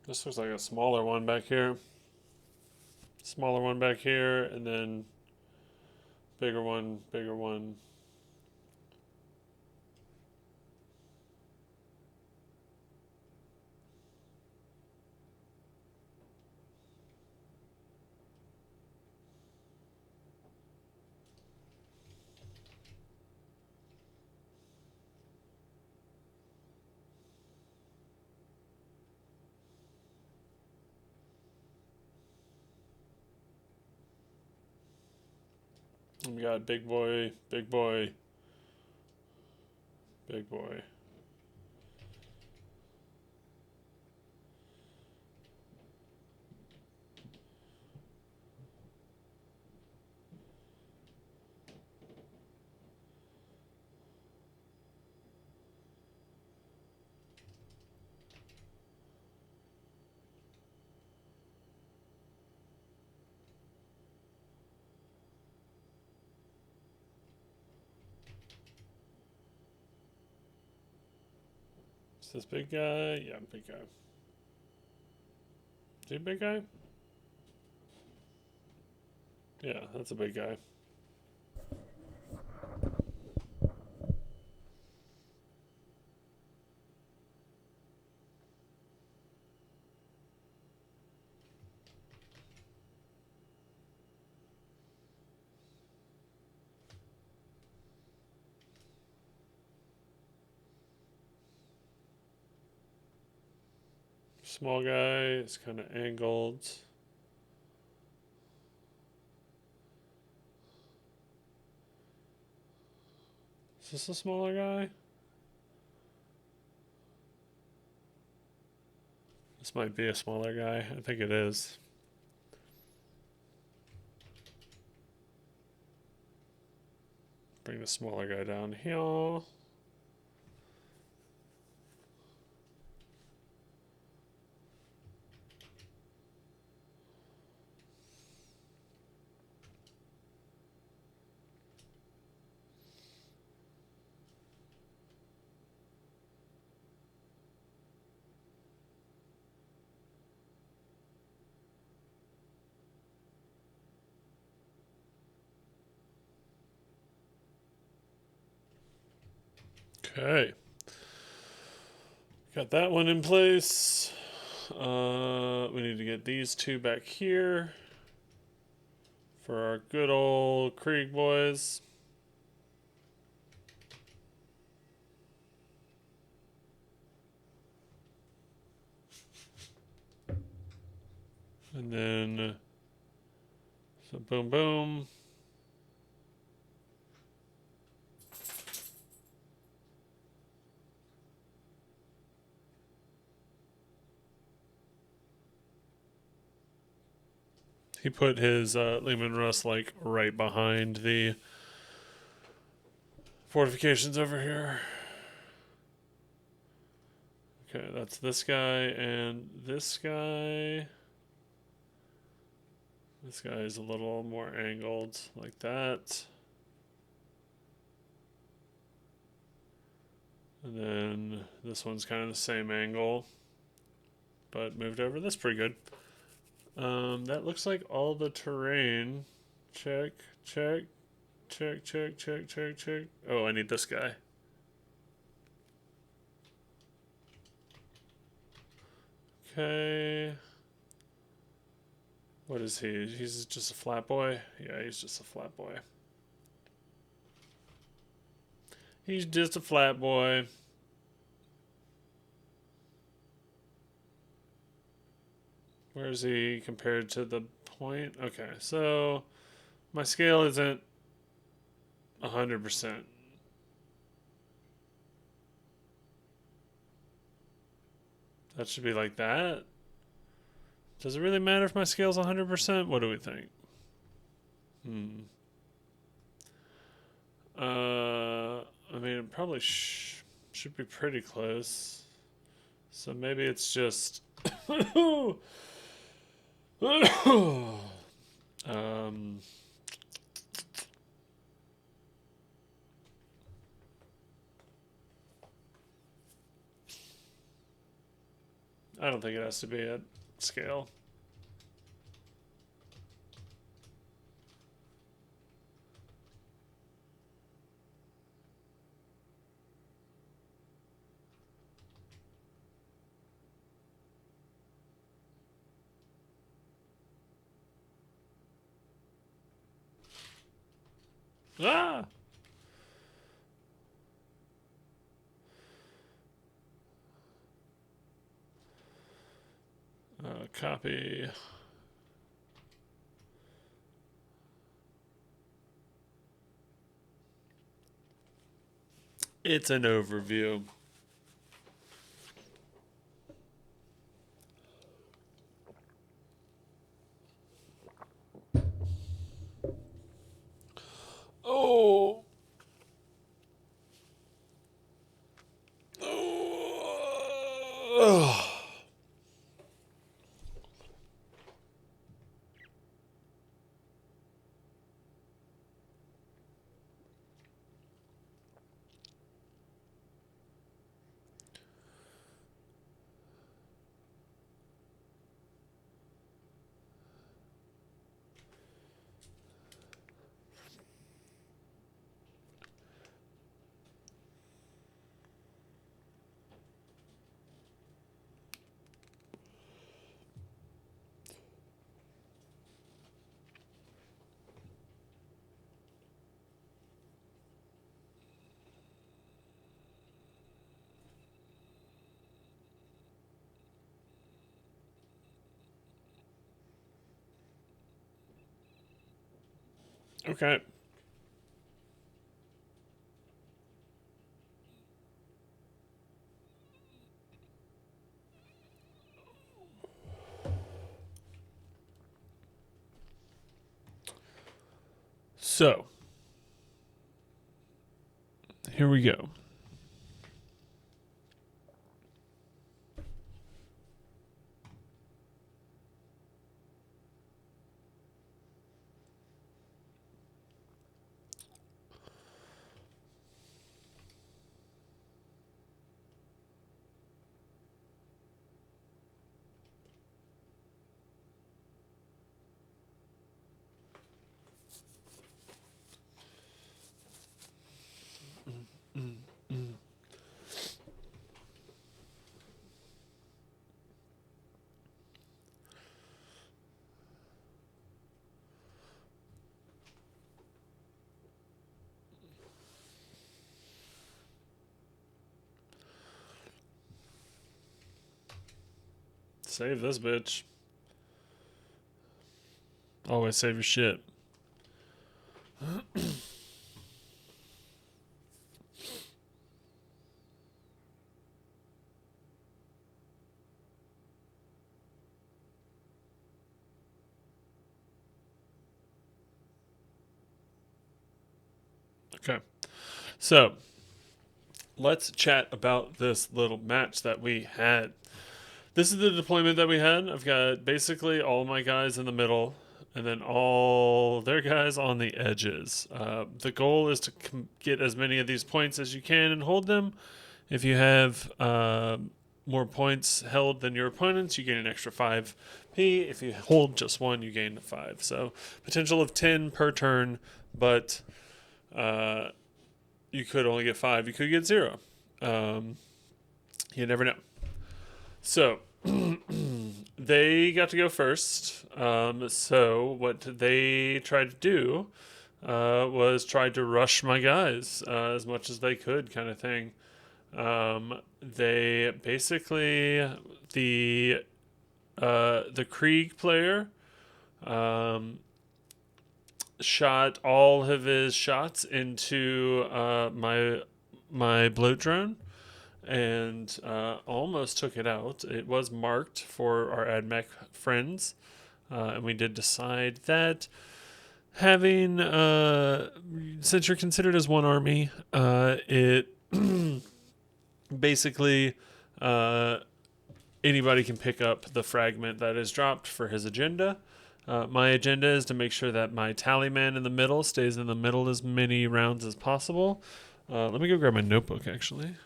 This looks like a smaller one back here. Smaller one back here, and then bigger one, bigger one. And we got big boy, big boy, big boy. Is this big guy? Yeah, big guy. Is he a big guy? Yeah, that's a big guy. Small guy is kind of angled. Is this a smaller guy? This might be a smaller guy. I think it is. bring the smaller guy down here. Okay. Got that one in place. We need to get these two back here for our good old Krieg boys. And then, so boom, boom. He put his Lehman Russ like right behind the fortifications over here. Okay, that's this guy and this guy. This guy is a little more angled like that. And then this one's kind of the same angle, but moved over. That's pretty good. That looks like all the terrain. Check, check, check, check, check, check, check. Oh, I need this guy. Okay. What is he? He's just a flat boy? Yeah, he's just a flat boy. He's just a flat boy. Where is he compared to the point? Okay, so my scale isn't 100%. That should be like that. Does it really matter if my scale's 100%? What do we think? I mean, it probably should be pretty close. So maybe it's just... I don't think it has to be at scale. Ah! Copy. It's an overview. Oh. Oh. Okay. So, here we go. Save this bitch. Always save your shit. Okay. So, let's chat about this little match that we had. This is the deployment that we had. I've got basically all my guys in the middle and then all their guys on the edges. The goal is to get as many of these points as you can and hold them. If you have more points held than your opponents, you gain an extra 5p. If you hold just one, you gain 5. So potential of 10 per turn, but you could only get 5. You could get 0. You never know. So they got to go first. So what they tried to do was try to rush my guys as much as they could, kind of thing. They basically the Krieg player shot all of his shots into my bloat drone and almost took it out. It was marked for our Admech friends, and we did decide that having since you're considered as one army, it basically anybody can pick up the fragment that is dropped for his agenda. My agenda is to make sure that my tally man in the middle stays in the middle as many rounds as possible. Let me go grab my notebook, actually.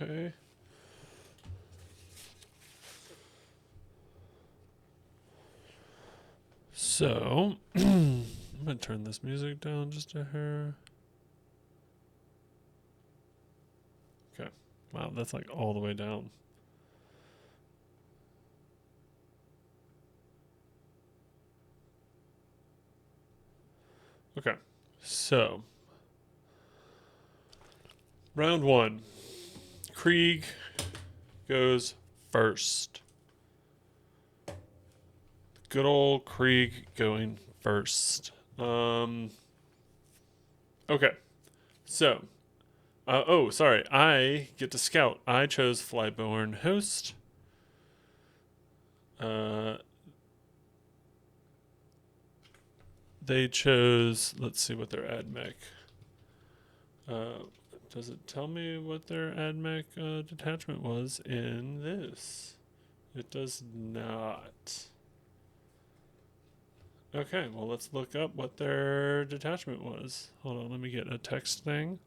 Okay. So, I'm going to turn this music down just a hair. Okay. Wow, that's like all the way down. Okay. So, round 1. Krieg goes first. Good old Krieg going first. Okay. So, oh, sorry. I get to scout. I chose Flyborn Host. They chose, let's see what their Admech. Does it tell me what their Admech detachment was in this? It does not. Okay, well, let's look up what their detachment was. Hold on, let me get a text thing.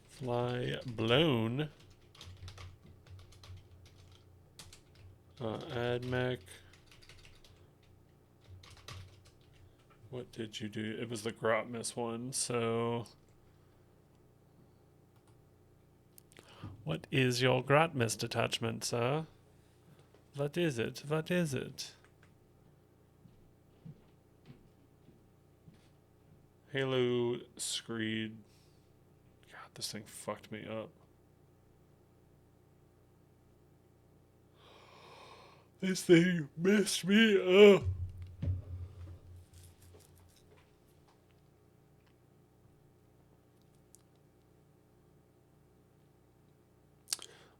Fly blown. Admech. What did you do? It was the Grotmus one, so... What is your Grotmus detachment, sir? What is it? What is it? Halo Screed. God, this thing fucked me up. This thing messed me up.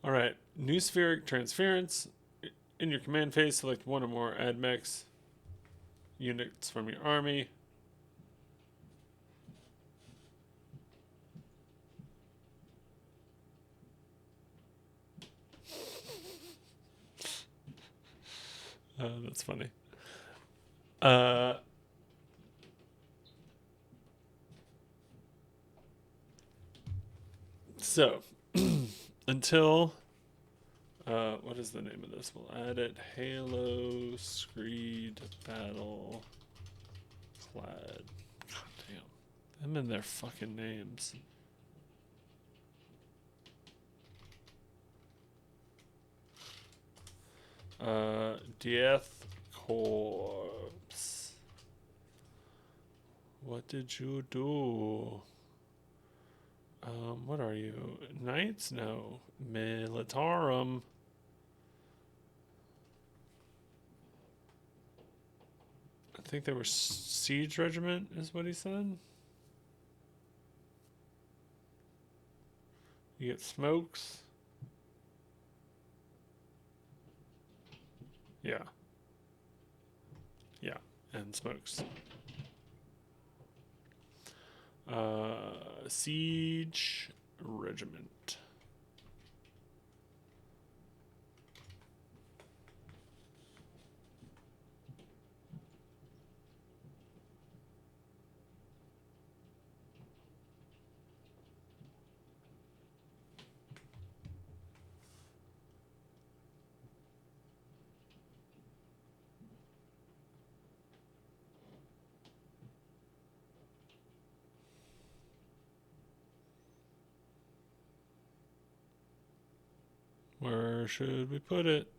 All right, new spheric transference. In your command phase, select one or more Admech units from your army. That's funny. So, until what is the name of this? We'll add it. Halo Screed Battle Clad. God damn. Them and their fucking names. Death Corps. What did you do? What are you? Knights? No. Militarum. I think they were siege regiment, is what he said. You get smokes. Yeah. Yeah, and smokes. Siege regiment. Where should we put it?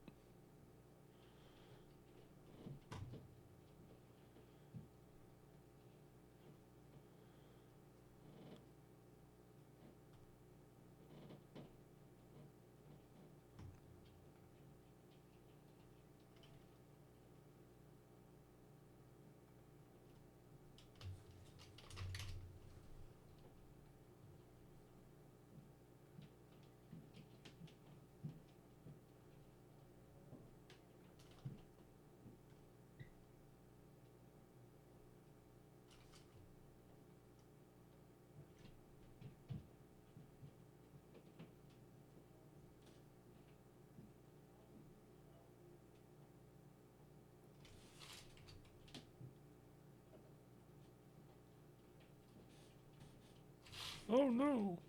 Oh no.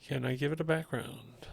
Can I give it a background?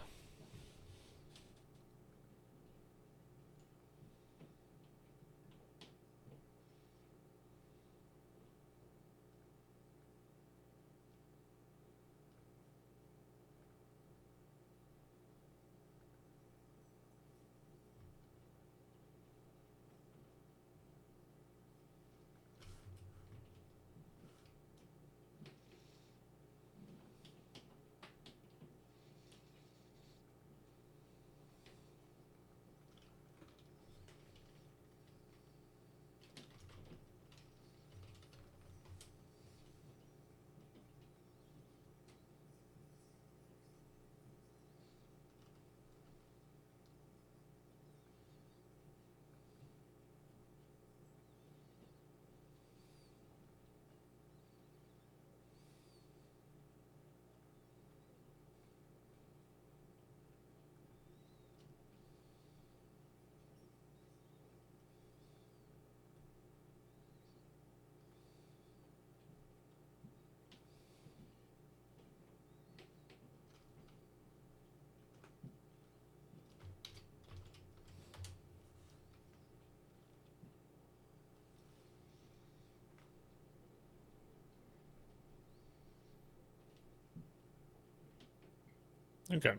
Okay.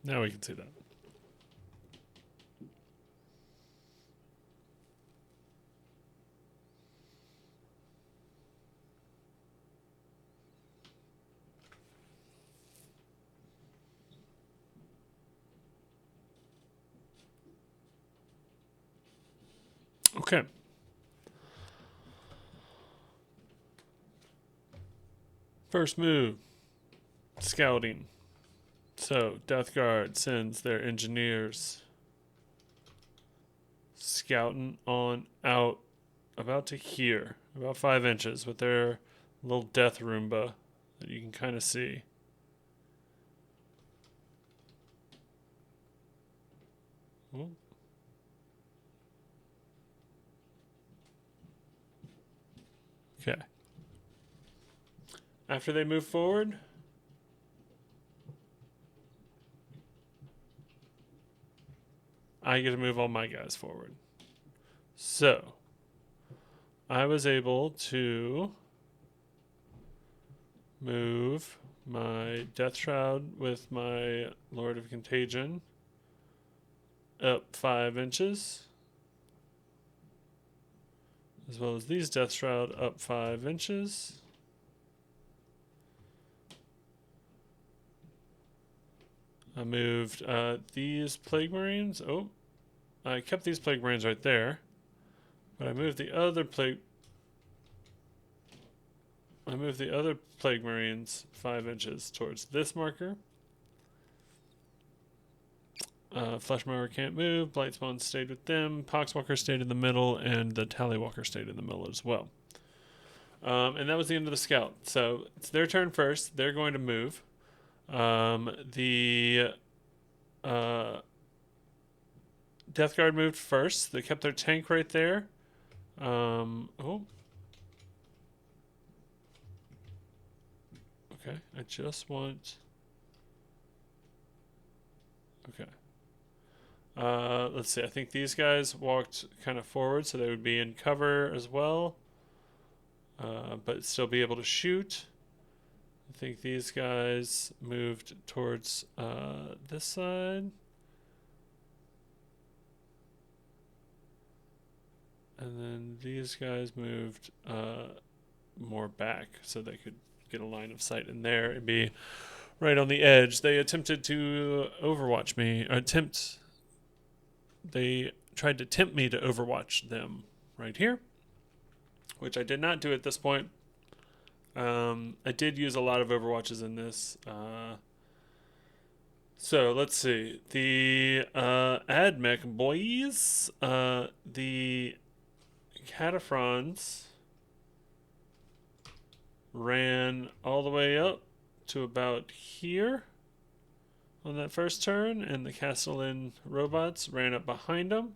Now we can see that. Okay. First move, scouting. So, Death Guard sends their engineers scouting on out about to here, about 5 inches, with their little death Roomba that you can kind of see. Ooh. Okay. After they move forward, I get to move all my guys forward. So, I was able to move my Death Shroud with my Lord of Contagion up 5 inches, as well as these Death Shroud up 5 inches. I moved these Plague Marines. Oh, I kept these Plague Marines right there, but I moved the other Plague Marines 5 inches towards this marker. Fleshmower can't move. Blightspawn stayed with them. Poxwalker stayed in the middle, and the Tallywalker stayed in the middle as well. And that was the end of the scout. So it's their turn first. They're going to move. The Death Guard moved first. They kept their tank right there. Oh. Okay, I just want... Okay. Let's see. I think these guys walked kind of forward, so they would be in cover as well, but still be able to shoot. I think these guys moved towards this side. And then these guys moved more back so they could get a line of sight in there and be right on the edge. They attempted to overwatch me. They tried to tempt me to overwatch them right here, which I did not do at this point. I did use a lot of overwatches in this. So let's see. The Admech boys, the Cataphrons ran all the way up to about here on that first turn, and the Castellan robots ran up behind them,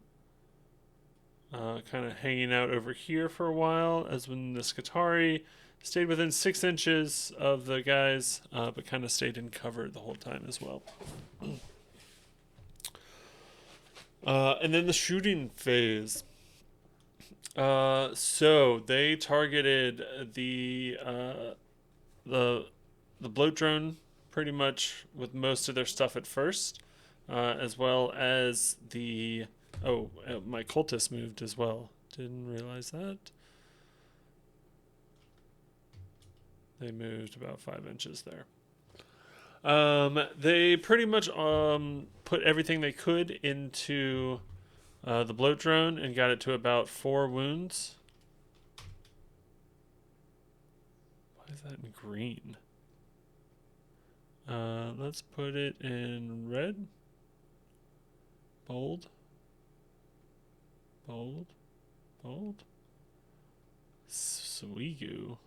kind of hanging out over here for a while, as when the Scutari stayed within 6 inches of the guys, but kind of stayed in cover the whole time as well. And then the shooting phase. So they targeted the bloat drone pretty much with most of their stuff at first, as well as the my cultist moved as well. Didn't realize that. They moved about 5 inches there. They pretty much put everything they could into the bloat drone and got it to about 4 wounds. Why is that in green? Let's put it in red. Bold. Bold. Bold. Sweegu.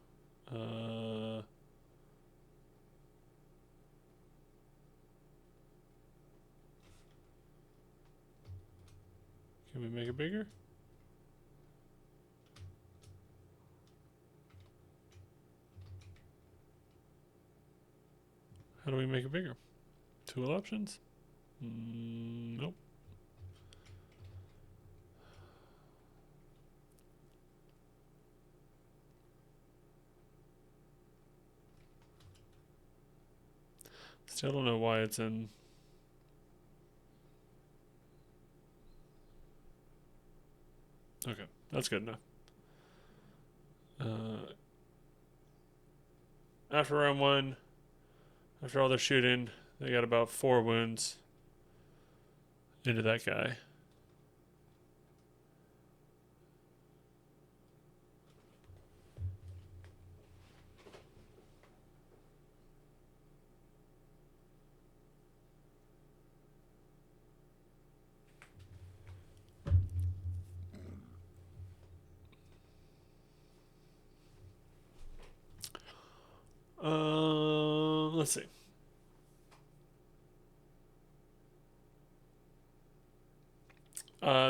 Can we make it bigger? How do we make it bigger? Tool options? Nope. Still don't know why it's in. Okay, that's good enough. After round one, after all their shooting, they got about 4 wounds into that guy. Let's see.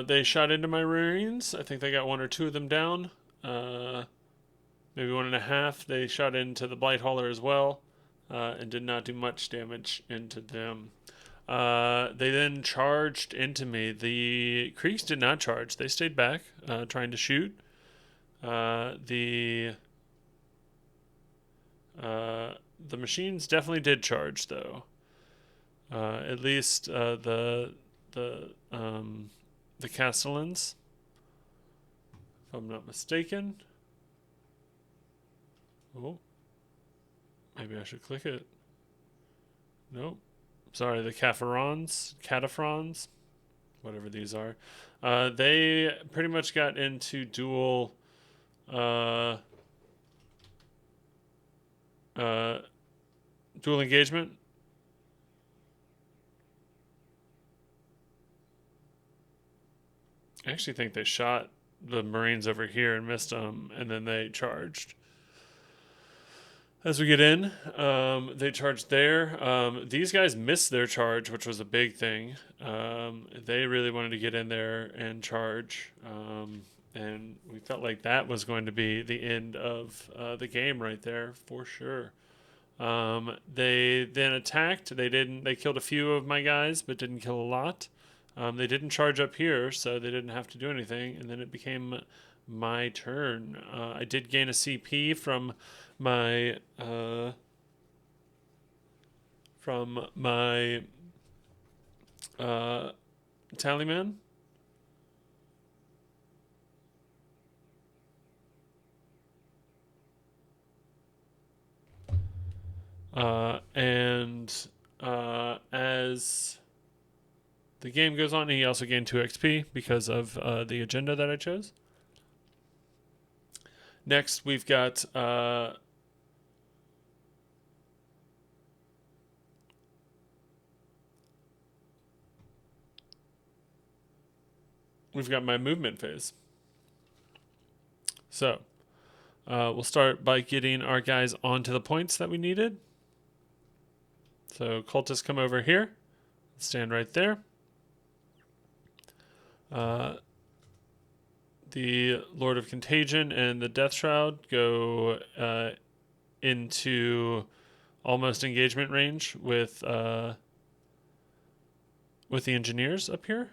They shot into my Marines. I think they got 1 or 2 of them down. Maybe 1.5. They shot into the Blight Hauler as well, and did not do much damage into them. They then charged into me. The Kriegs did not charge. They stayed back, trying to shoot. The machines definitely did charge, though. At least the Castellans, if I'm not mistaken. Oh, maybe I should click it. Nope. Sorry, the Cataphrons, whatever these are. They pretty much got into dual engagement. I actually think they shot the Marines over here and missed them, and then they charged. As we get in, they charged there. These guys missed their charge, which was a big thing. They really wanted to get in there and charge. And we felt like that was going to be the end of the game right there, for sure. They then attacked. They killed a few of my guys, but didn't kill a lot. They didn't charge up here, so they didn't have to do anything. And then it became my turn. I did gain a CP from my tallyman. And as the game goes on, he also gained 2 XP because of the agenda that I chose. Next, we've got my movement phase. So we'll start by getting our guys onto the points that we needed. So cultists come over here, stand right there. The Lord of Contagion and the Death Shroud go into almost engagement range with the engineers up here.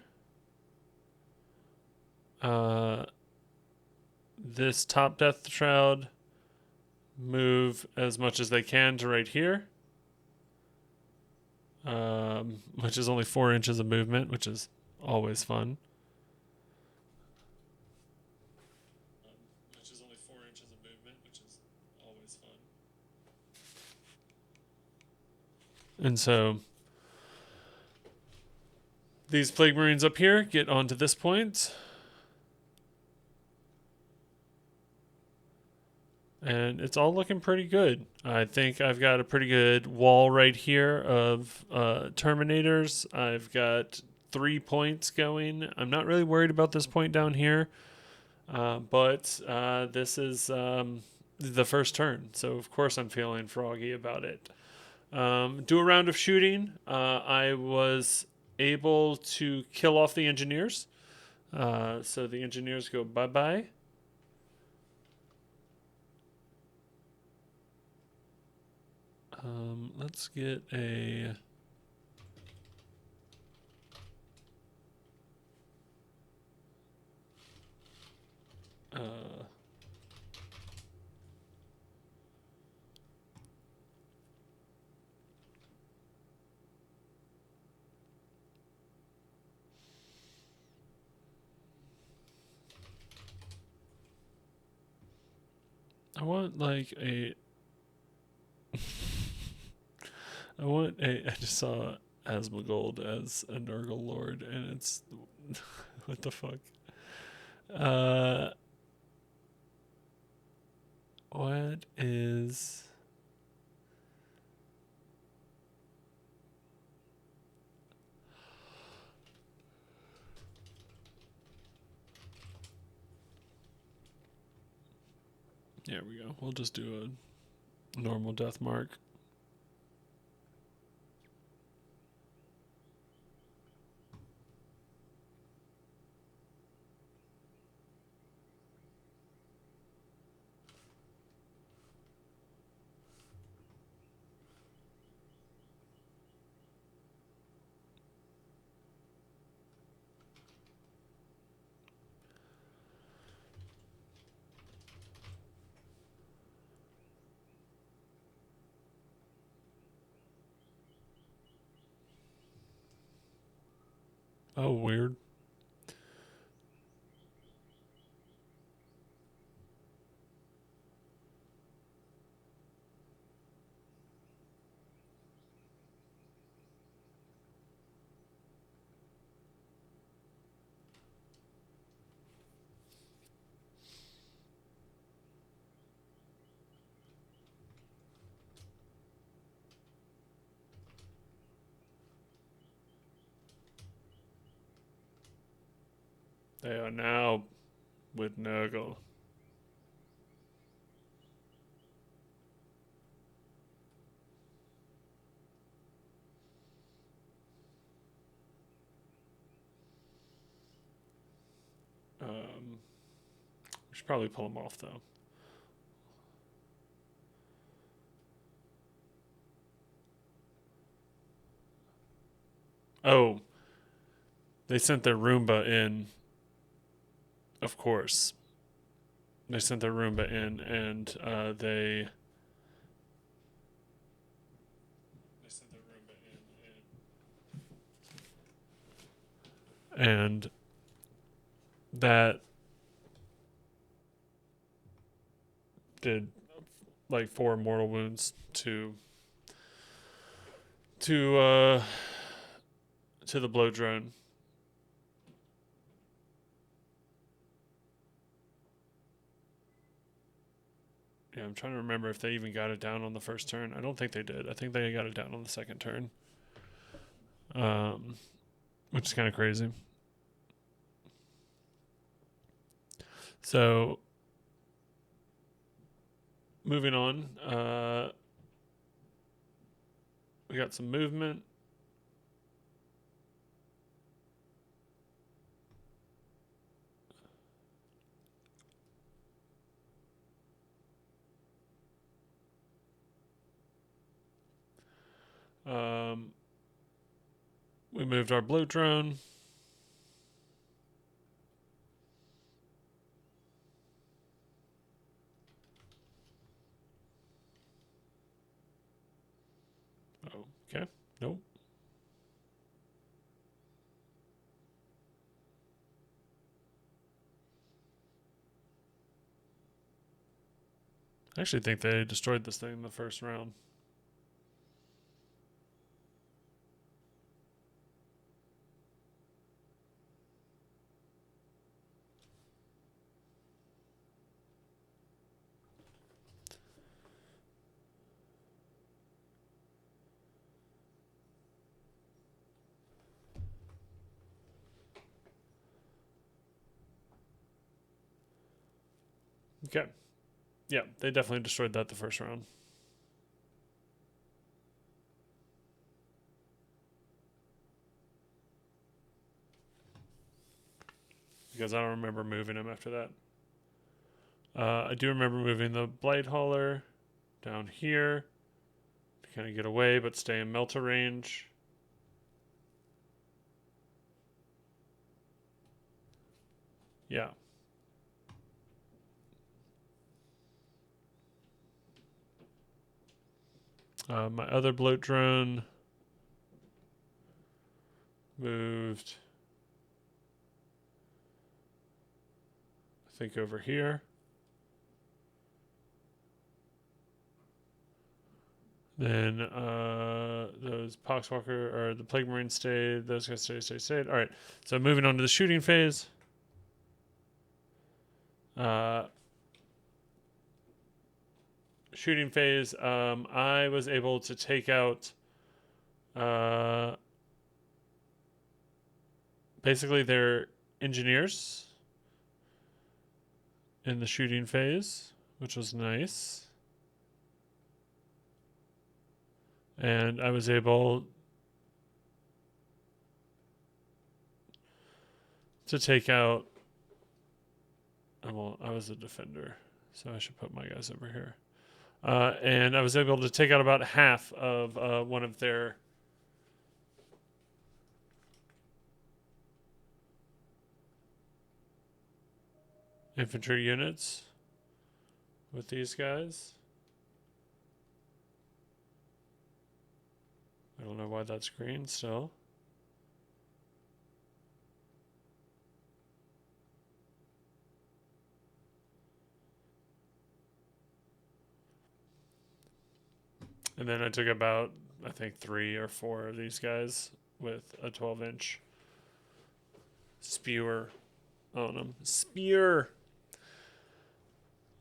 This top Death Shroud move as much as they can to right here, which is only 4 inches of movement, which is always fun. And so these Plague Marines up here get onto this point. And it's all looking pretty good. I think I've got a pretty good wall right here of Terminators. I've got 3 points going. I'm not really worried about this point down here. But this is the first turn. So, of course, I'm feeling froggy about it. Do a round of shooting. I was able to kill off the engineers. So the engineers go bye-bye. Let's get a... I want like a. I just saw Asmongold as a Nurgle Lord, and it's. What the fuck? Uh. What is. There we go. We'll just do a normal death mark. Oh, weird. They are now with Nurgle. We should probably pull them off though. Oh, they sent their Roomba in. Of course, they sent their Roomba in, and they. They sent their Roomba in, and that did like 4 mortal wounds to the blow drone. Yeah, I'm trying to remember if they even got it down on the first turn. I don't think they did. I think they got it down on the second turn. Which is kind of crazy. So, moving on. We got some movement. We moved our blue drone. Oh, okay. Nope. I actually think they destroyed this thing in the first round. Okay. Yeah, they definitely destroyed that the first round. Because I don't remember moving him after that. I do remember moving the Blade Hauler down here to kind of get away but stay in Melta range. Yeah. My other bloat drone moved, I think, over here. Then those Poxwalker or the Plague Marines stayed. Those guys stayed. All right. So moving on to the shooting phase. Shooting phase. I was able to take out basically their engineers in the shooting phase, which was nice. And I was able to take out. Well, I was a defender, so I should put my guys over here. And I was able to take out about half of one of their infantry units with these guys. I don't know why that's green still. And then I took about, I think, 3 or 4 of these guys with a 12-inch spewer on them. Spear!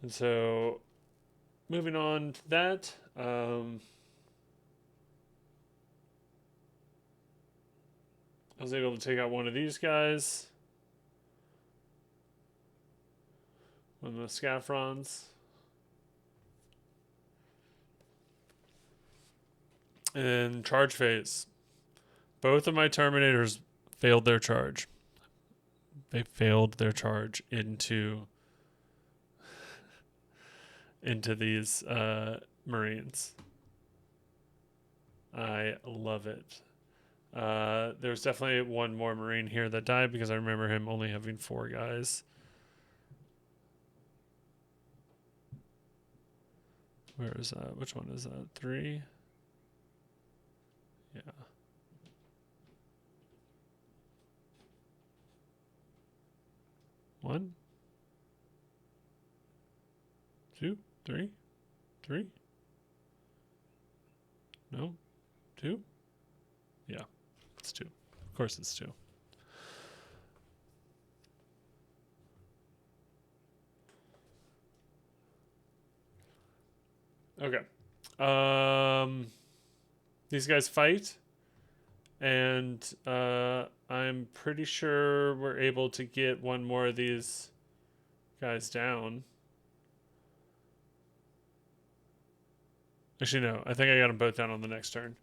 And so, moving on to that, I was able to take out one of these guys. One of the Scafrons. And charge phase. Both of my Terminators failed their charge. They failed their charge into these Marines. I love it. There's definitely one more Marine here that died because I remember him only having 4 guys. Where is that? Which one is that? 3? Yeah. 1, 2, 3, 3. No, 2. Yeah, it's 2. Of course, it's 2. Okay. These guys fight, and I'm pretty sure we're able to get one more of these guys down. Actually, no. I think I got them both down on the next turn.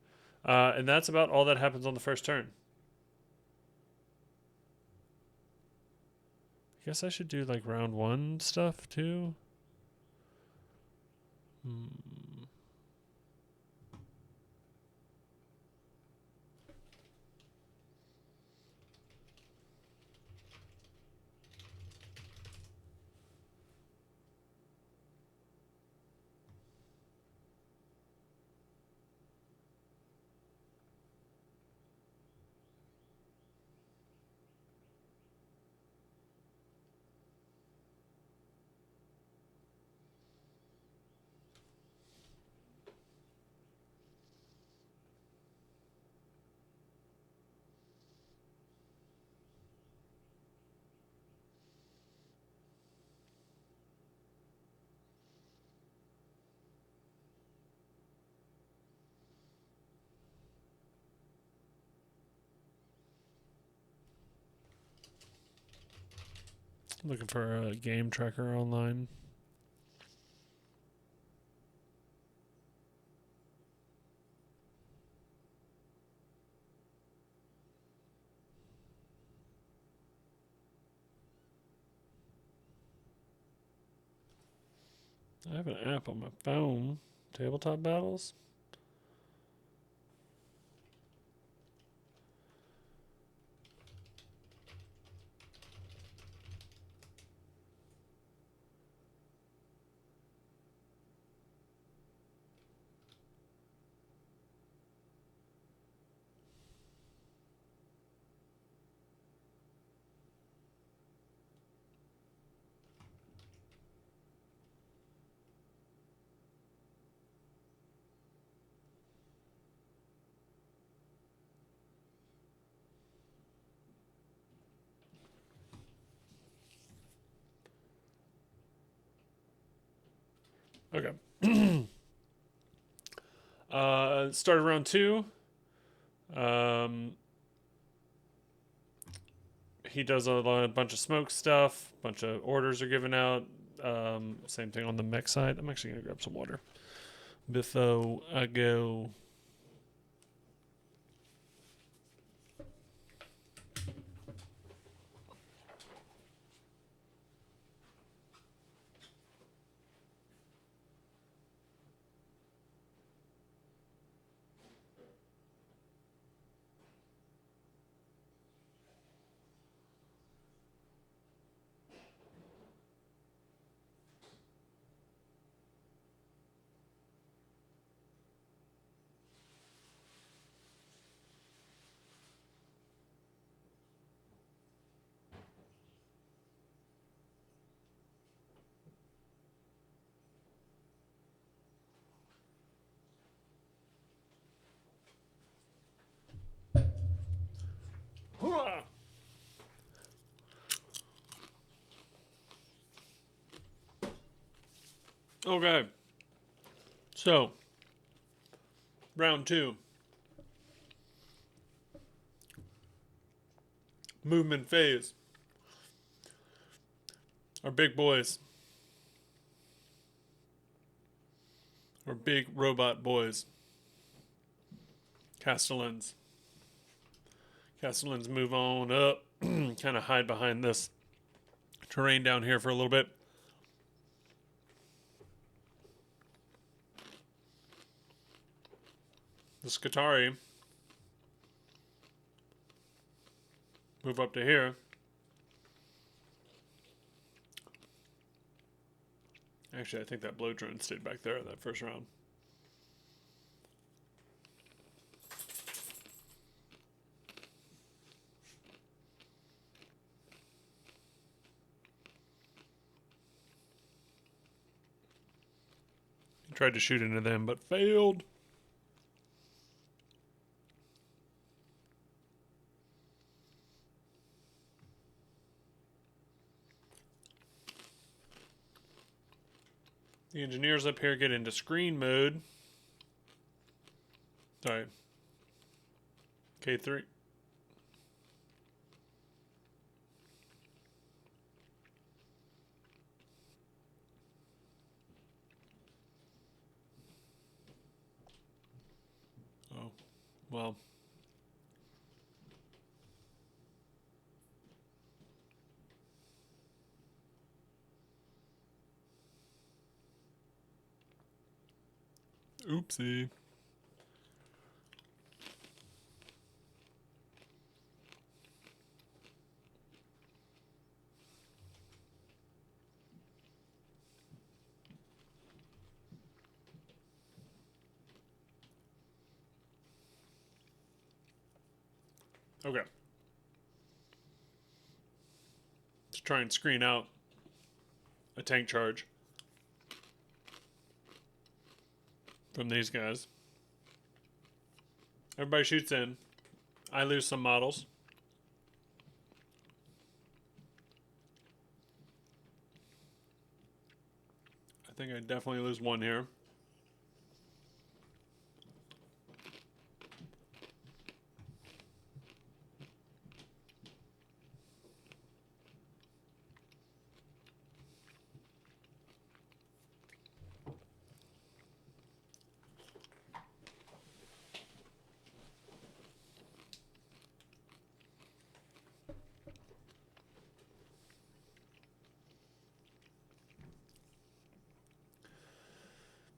And that's about all that happens on the first turn. I guess I should do like round 1 stuff too. Looking for a game tracker online. I have an app on my phone. Tabletop Battles. Okay. Start of round 2. He does a bunch of smoke stuff. A bunch of orders are given out. Same thing on the mech side. I'm actually going to grab some water before I go. Okay. So, round 2. Movement phase. Our big boys. Our big robot boys. Castellans. Castellans move on up. Kind of hide behind this terrain down here for a little bit. The Skitarii move up to here. Actually, I think that blow drone stayed back there in that first round. Tried to shoot into them, but failed. The engineers up here get into screen mode. Sorry. K3. Oh, well. Oopsie. Okay. Let's try and screen out a tank charge from these guys. Everybody shoots in. I lose some models. I think I definitely lose one here.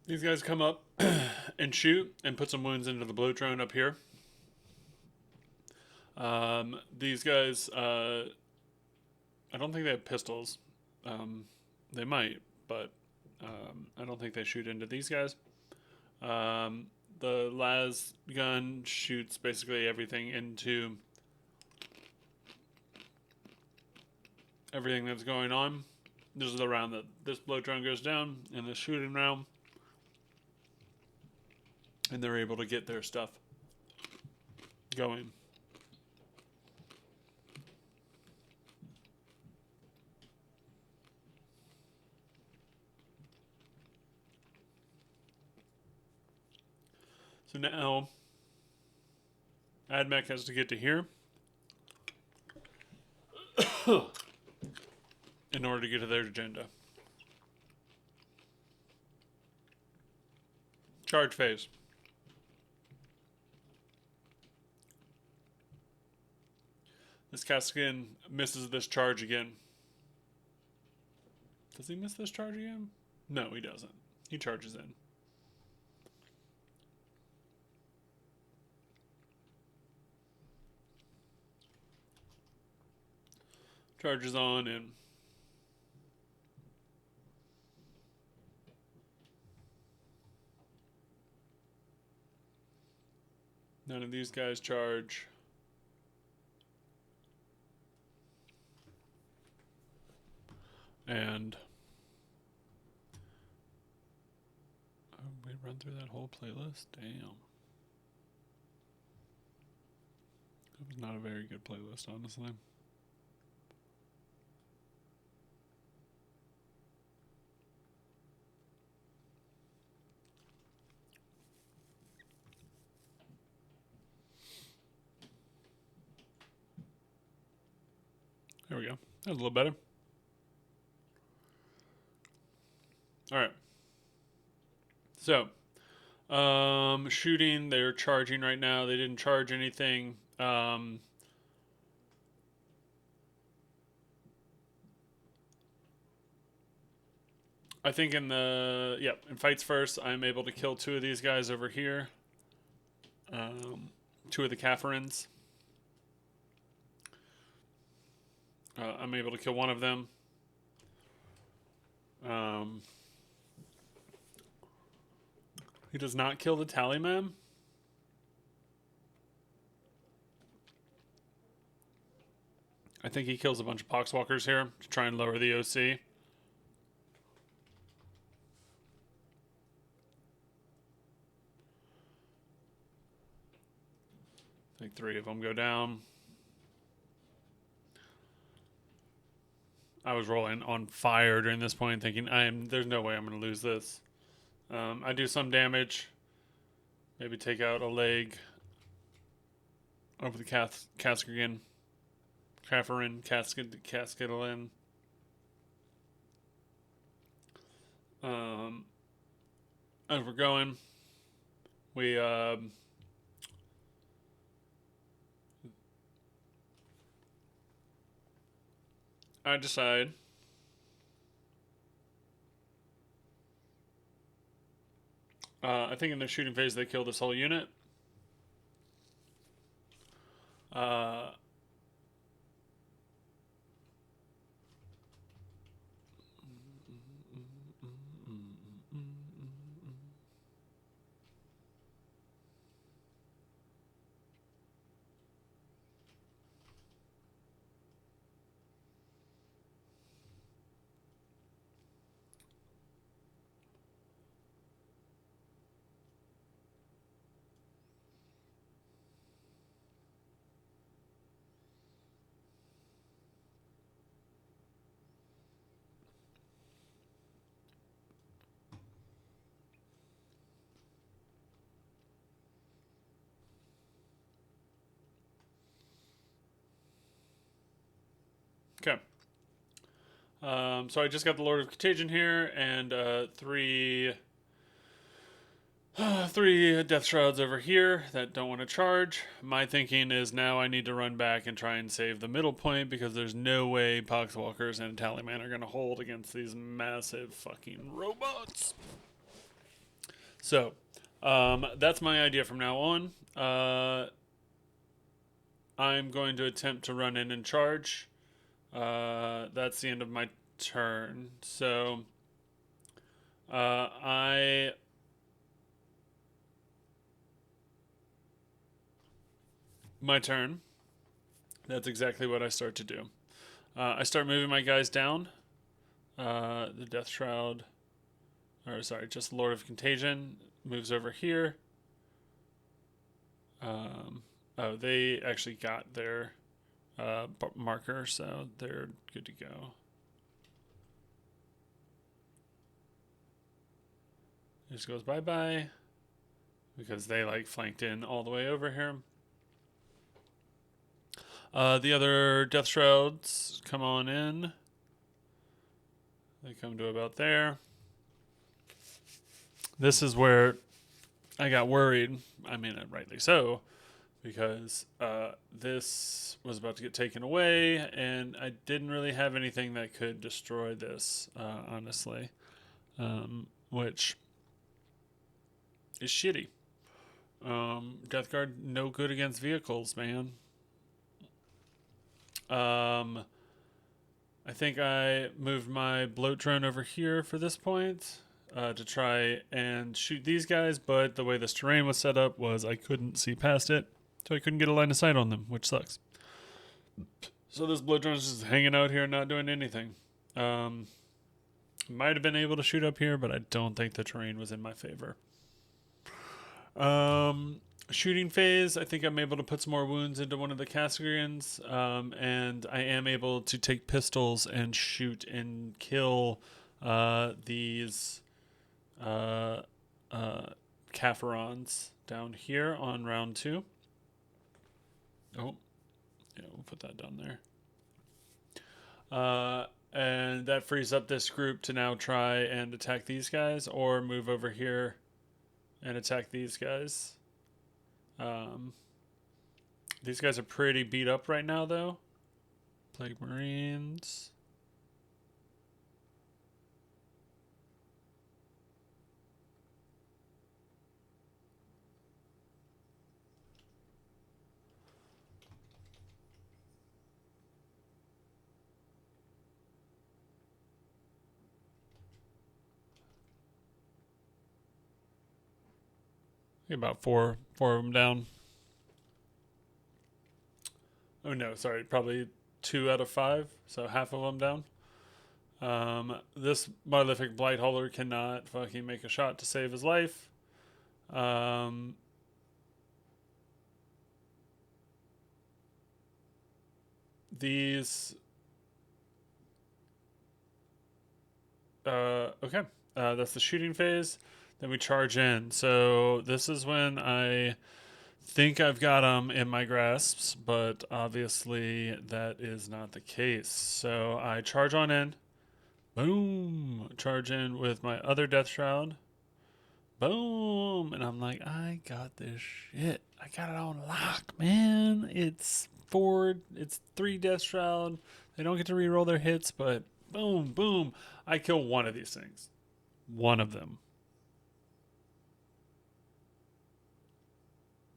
These guys come up and shoot and put some wounds into the blow drone up here. These guys, I don't think they have pistols. They might, but I don't think they shoot into these guys. The las gun shoots basically everything into everything that's going on. This is the round that this blow drone goes down in the shooting round. And they're able to get their stuff going. So now Admech has to get to here in order to get to their agenda. Charge phase. This Castigan misses this charge again. Does he miss this charge again? No, he doesn't. He charges in. Charges on in. None of these guys charge. And we run through that whole playlist? Damn. It was not a very good playlist, honestly. There we go. That was a little better. All right. So, shooting, they're charging right now. They didn't charge anything. I think in fights first, I'm able to kill 2 of these guys over here. 2 of the Kaffirins. I'm able to kill 1 of them. He does not kill the Tallyman. I think he kills a bunch of Poxwalkers here to try and lower the OC. I think 3 of them go down. I was rolling on fire during this point, thinking there's no way I'm going to lose this. I do some damage. Maybe take out a leg over the Castigan. Kaffirin, Cascadalin. As we're going, we I decide I think in the shooting phase they kill this whole unit. Okay. So I just got the Lord of Contagion here and 3 Death Shrouds over here that don't want to charge. My thinking is now I need to run back and try and save the middle point because there's no way Poxwalkers and Tallyman are going to hold against these massive fucking robots. So, that's my idea from now on. I'm going to attempt to run in and charge. That's the end of my turn. So, my turn. That's exactly what I start to do. I start moving my guys down. The Death Shroud, just Lord of Contagion moves over here. They actually got their marker, so they're good to go. Just goes bye-bye. because they like flanked in all the way over here. The other Death Shrouds come on in. They come to about there. This is where I got worried. I mean, rightly so, because this was about to get taken away, and I didn't really have anything that could destroy this, honestly, which is shitty. Death Guard, no good against vehicles, man. I think I moved my bloat drone over here for this point to try and shoot these guys, but the way this terrain was set up was I couldn't see past it, so I couldn't get a line of sight on them, which sucks. So this bloat drone is just hanging out here, not doing anything. Might have been able to shoot up here, but I don't think the terrain was in my favor. Shooting phase, I think I'm able to put some more wounds into one of the Castrians, and I am able to take pistols and shoot and kill these Kaphirons down here on round 2. Oh, yeah, we'll put that down there. And that frees up this group to now try and attack these guys or move over here and attack these guys. These guys are pretty beat up right now, though. Plague Marines. About four of them down. Oh no, sorry, probably 2 out of 5, so half of them down. This monolithic blight hauler cannot fucking make a shot to save his life. These. Okay, that's the shooting phase. Then we charge in. So this is when I think I've got them in my grasps, but obviously that is not the case. So I charge on in. Boom. Charge in with my other Death Shroud. Boom. And I'm like, I got this shit. I got it on lock, man. It's 3 Death Shroud. They don't get to reroll their hits, but boom, boom. I kill one of these things. One of them.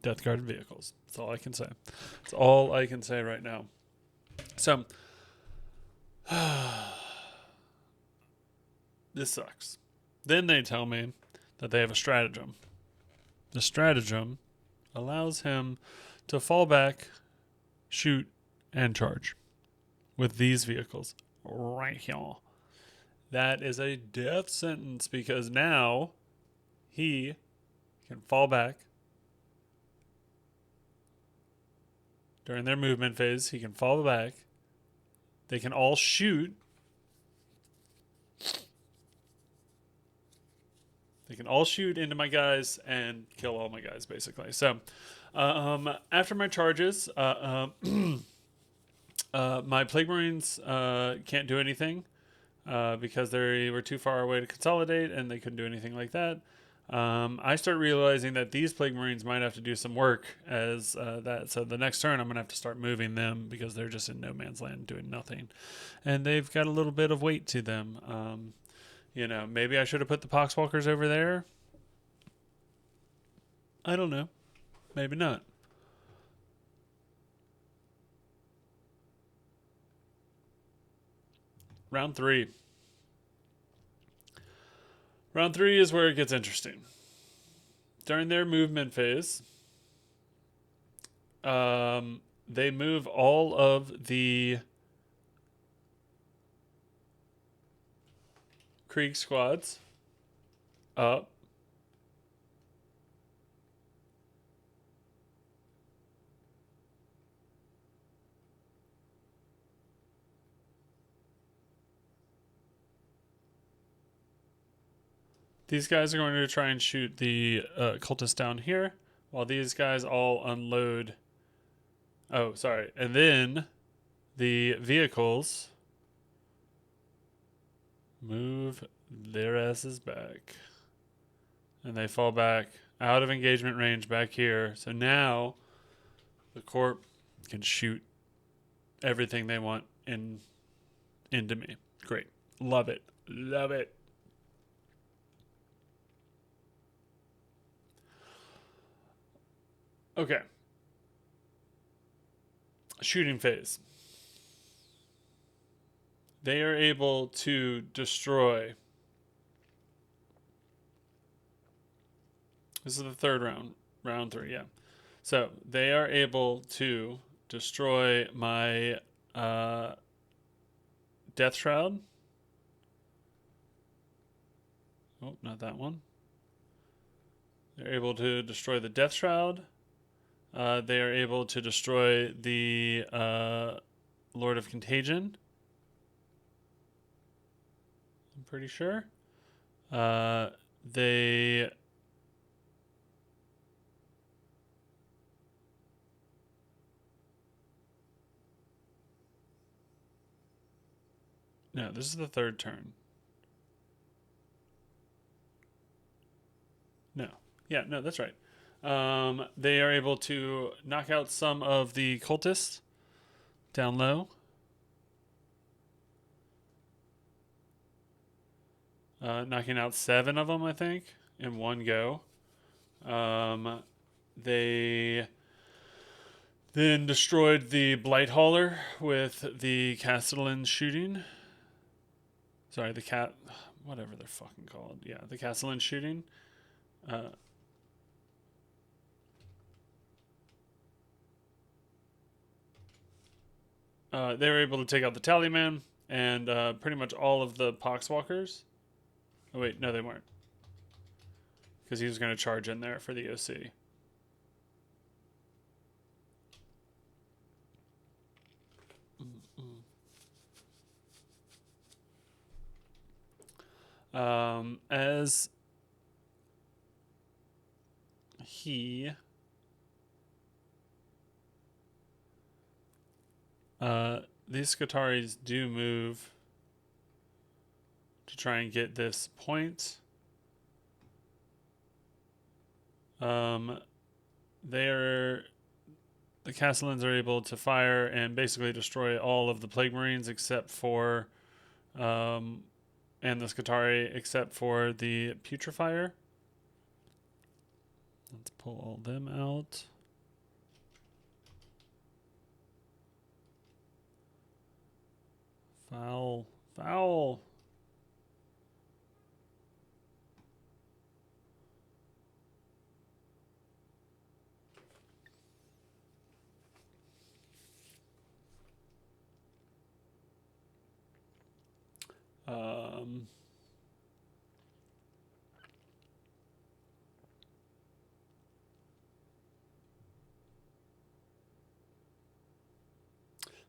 Death Guard vehicles. That's all I can say. That's all I can say right now. So, this sucks. Then they tell me that they have a stratagem. The stratagem allows him to fall back, shoot, and charge with these vehicles right here. That is a death sentence because now he can fall back. During their movement phase, he can fall back. They can all shoot. They can all shoot into my guys and kill all my guys, basically. So, after my charges, my Plague Marines can't do anything because they were too far away to consolidate, and they couldn't do anything like that. I start realizing that these Plague Marines might have to do some work as that. So the next turn, I'm going to have to start moving them because they're just in no man's land doing nothing. And they've got a little bit of weight to them. Maybe I should have put the Poxwalkers over there. I don't know. Maybe not. Round 3. Round 3 is where it gets interesting. During their movement phase, they move all of the Krieg squads up. These guys are going to try and shoot the cultists down here, while these guys all unload. Oh, sorry. And then the vehicles move their asses back. And they fall back out of engagement range back here. So now the Corp can shoot everything they want into me. Great. Love it. Love it. Okay. Shooting phase. They are able to destroy. This is the third round. Round 3, yeah. So they are able to destroy my Death Shroud. Oh, not that one. They're able to destroy the Death Shroud. They are able to destroy the Lord of Contagion. I'm pretty sure. They... No, this is the third turn. No. Yeah, no, that's right. They are able to knock out some of the cultists down low. Knocking out 7 of them, I think, in one go. They then destroyed the Blight Hauler with the Castellan shooting. Sorry, the cat... Whatever they're fucking called. Yeah, the Castellan shooting. They were able to take out the Tallyman and pretty much all of the Poxwalkers. Oh, wait, no, they weren't. Because he was going to charge in there for the OC. As he... these Skitaris do move to try and get this point. The Castellans are able to fire and basically destroy all of the Plague Marines except for, and the Skitari except for the Putrefier. Let's pull all them out. Foul. Foul.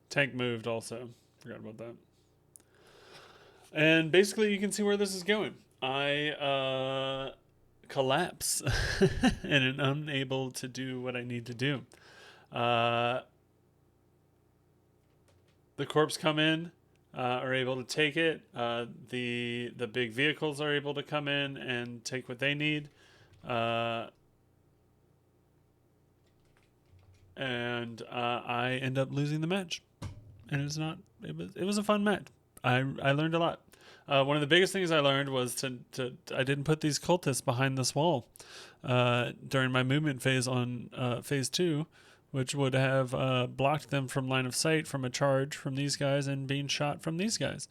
Tank moved also. Forgot about that. And basically you can see where this is going. I collapse and am unable to do what I need to do. The corps come in, are able to take it. The big vehicles are able to come in and take what they need. And I end up losing the match. And it was a fun match. I learned a lot. One of the biggest things I learned was I didn't put these cultists behind this wall during my movement phase on phase 2, which would have blocked them from line of sight from a charge from these guys and being shot from these guys,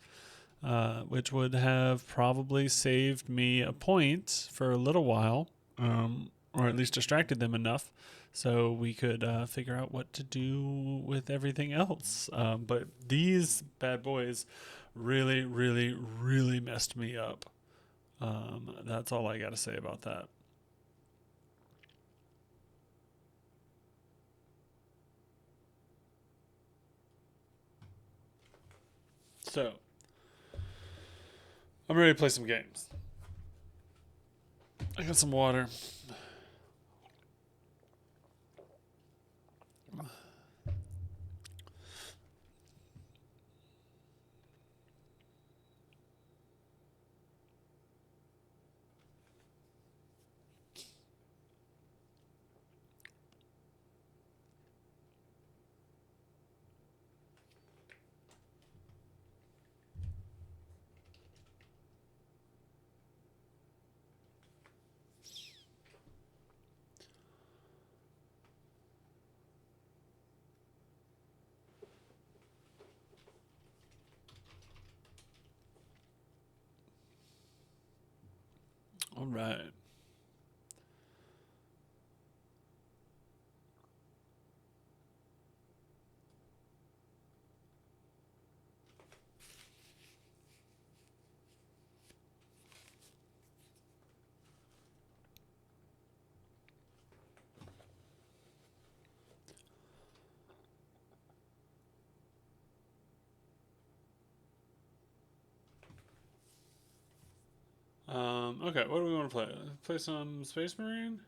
which would have probably saved me a point for a little while, or at least distracted them enough so we could figure out what to do with everything else. But these bad boys really, really, really messed me up. That's all I got to say about that. So, I'm ready to play some games. I got some water. All right. Okay, what do we want to play? Play some Space Marine?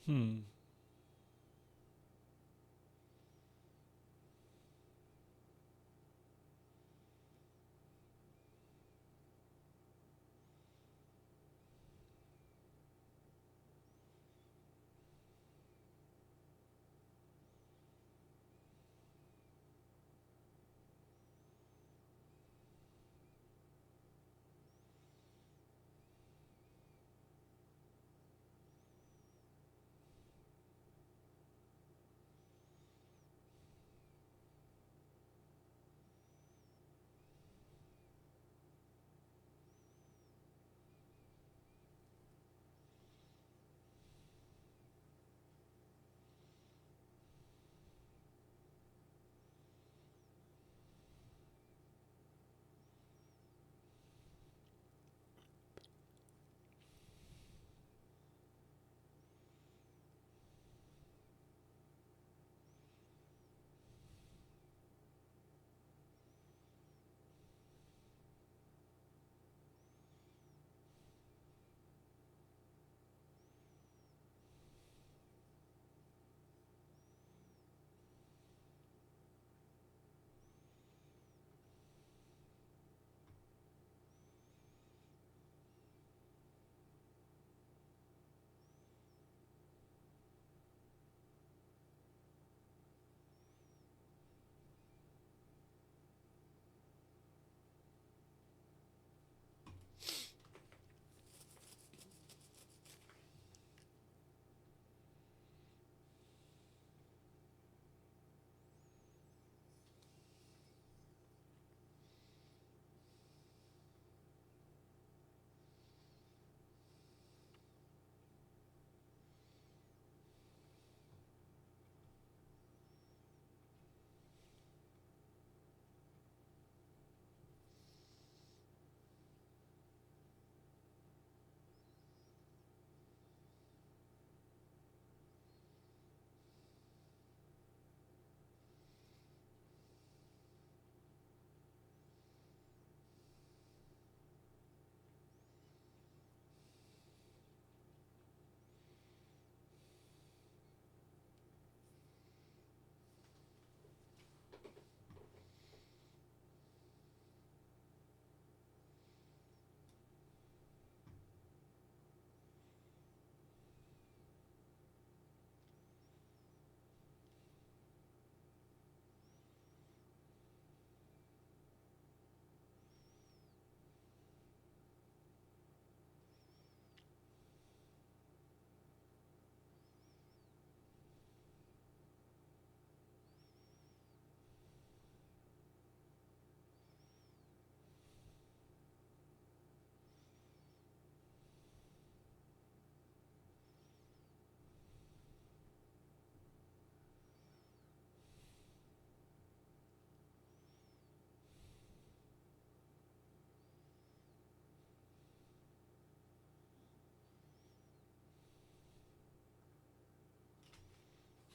Hmm.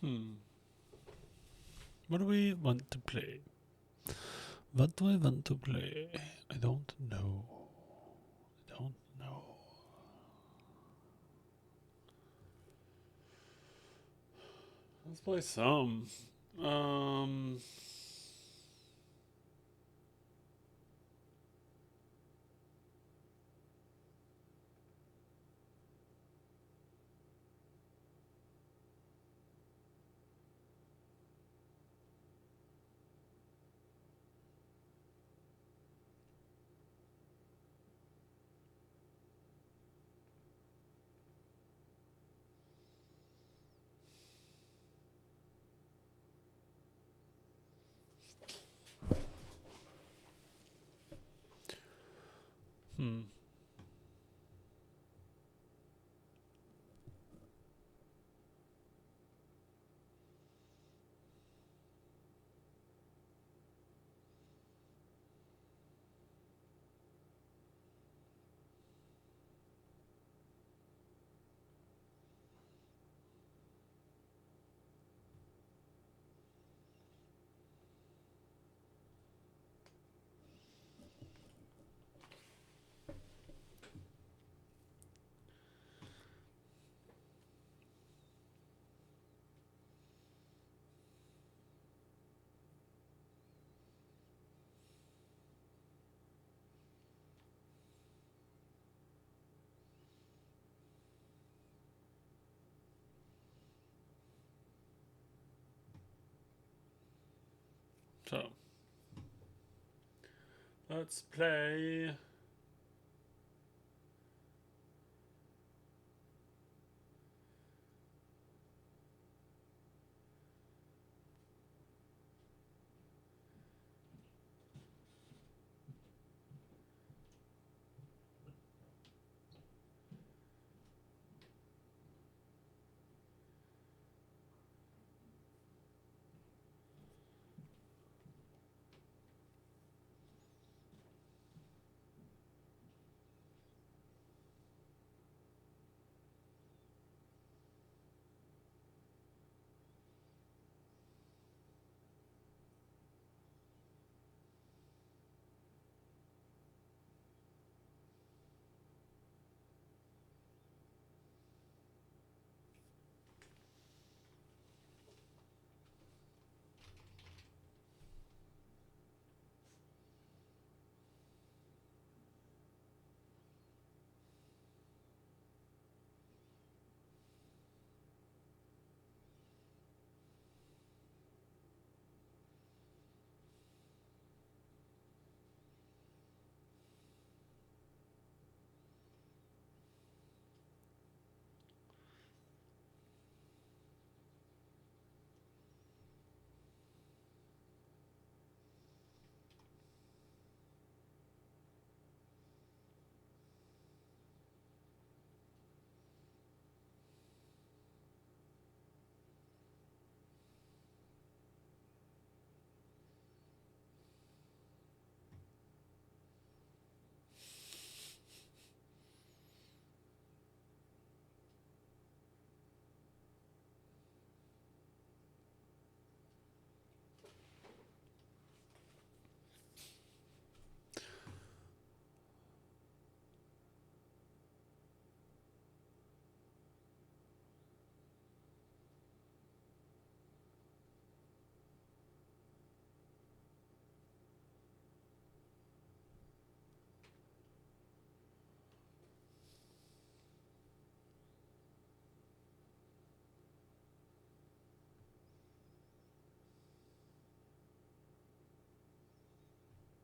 Hmm. What do we want to play? What do I want to play? I don't know. I don't know. Let's play some. Um. Hmm. So let's play.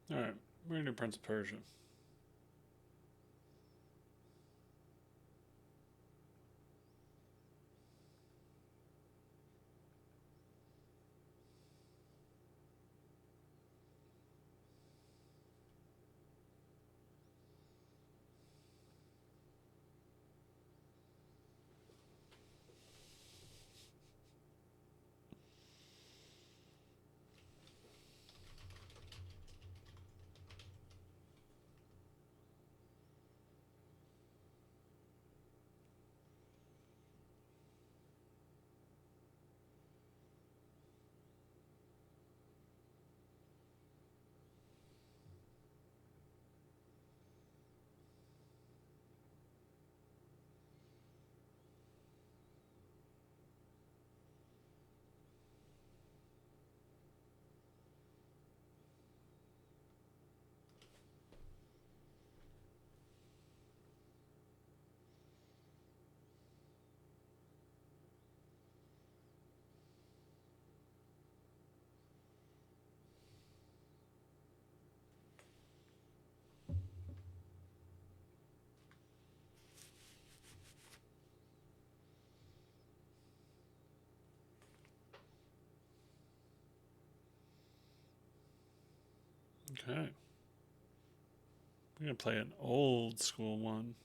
All right, we're gonna do Prince of Persia. Okay. I'm going to play an old school one.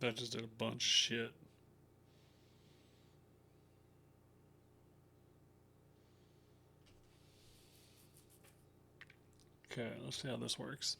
That just did a bunch of shit. Okay, let's see how this works.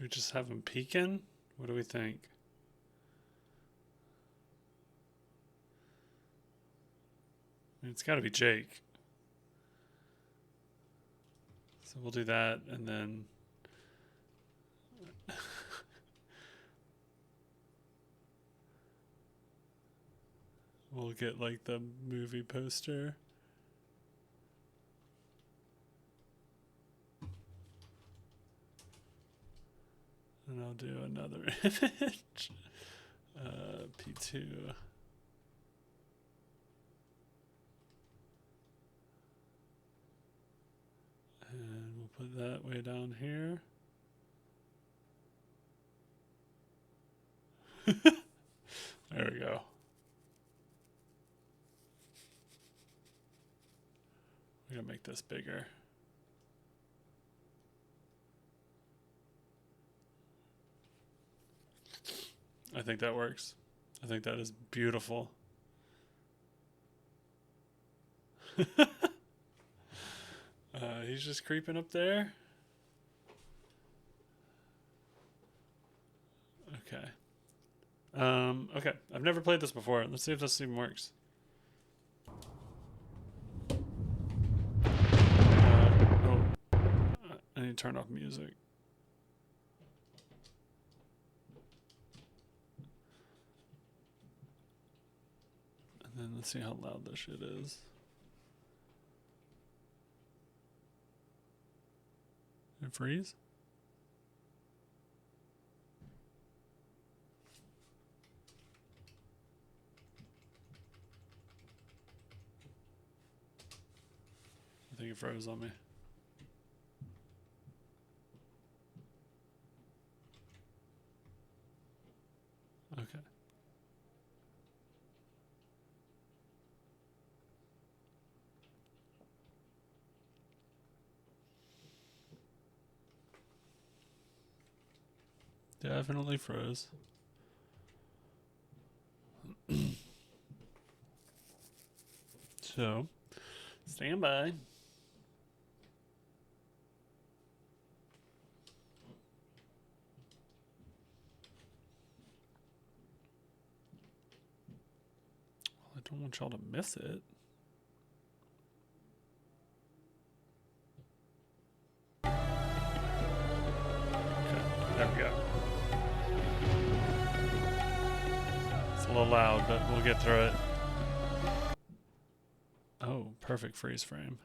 Do we just have him peeking? What do we think? It's got to be Jake. So we'll do that, and then we'll get like the movie poster. And I'll do another image. P2. And we'll put that way down here. There we go. We're going to make this bigger. I think that works. I think that is beautiful. He's just creeping up there. Okay. Okay. I've never played this before. Let's see if this even works. I need to turn off music. And then let's see how loud this shit is. It freeze? I think it froze on me. Okay. Definitely froze. So, stand by. Well, I don't want y'all to miss it. Okay, there we go. It's a little loud, but we'll get through it. Oh, perfect freeze frame.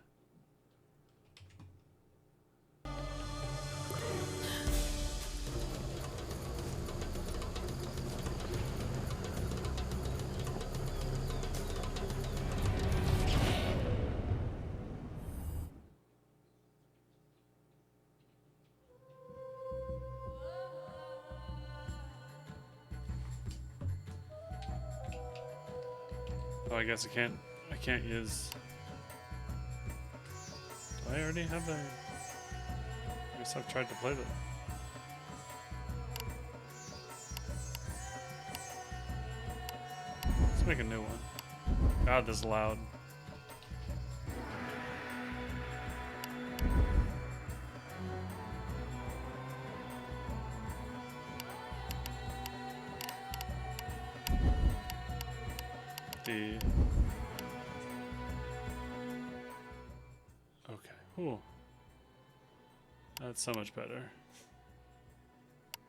Oh, I guess I can't use. Do I already have a? I guess I've tried to play that. Let's make a new one. God, this is loud. Okay. Ooh. That's so much better.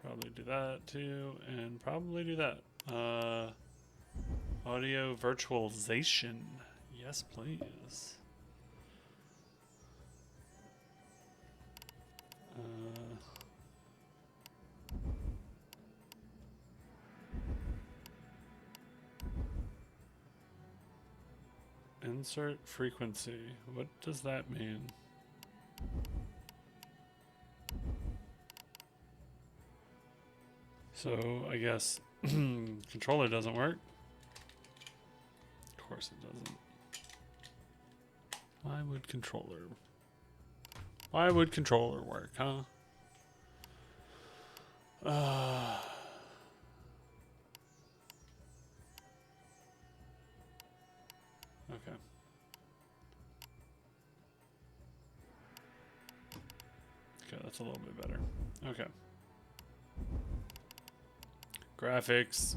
Probably do that too, and probably do that. Audio virtualization. Yes, please. Insert frequency. What does that mean? So I guess controller doesn't work. Of course it doesn't. Why would controller work, huh? Okay. Okay, that's a little bit better. Okay. Graphics.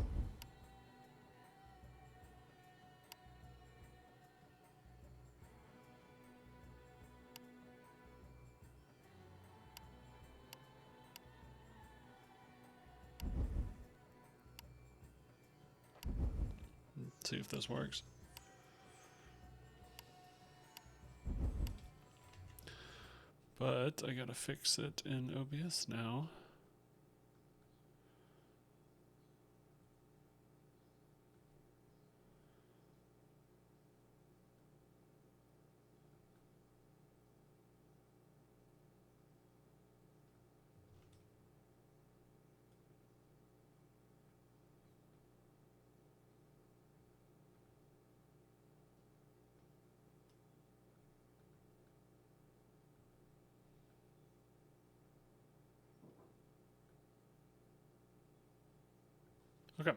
see if this works. But I gotta fix it in OBS now. Okay.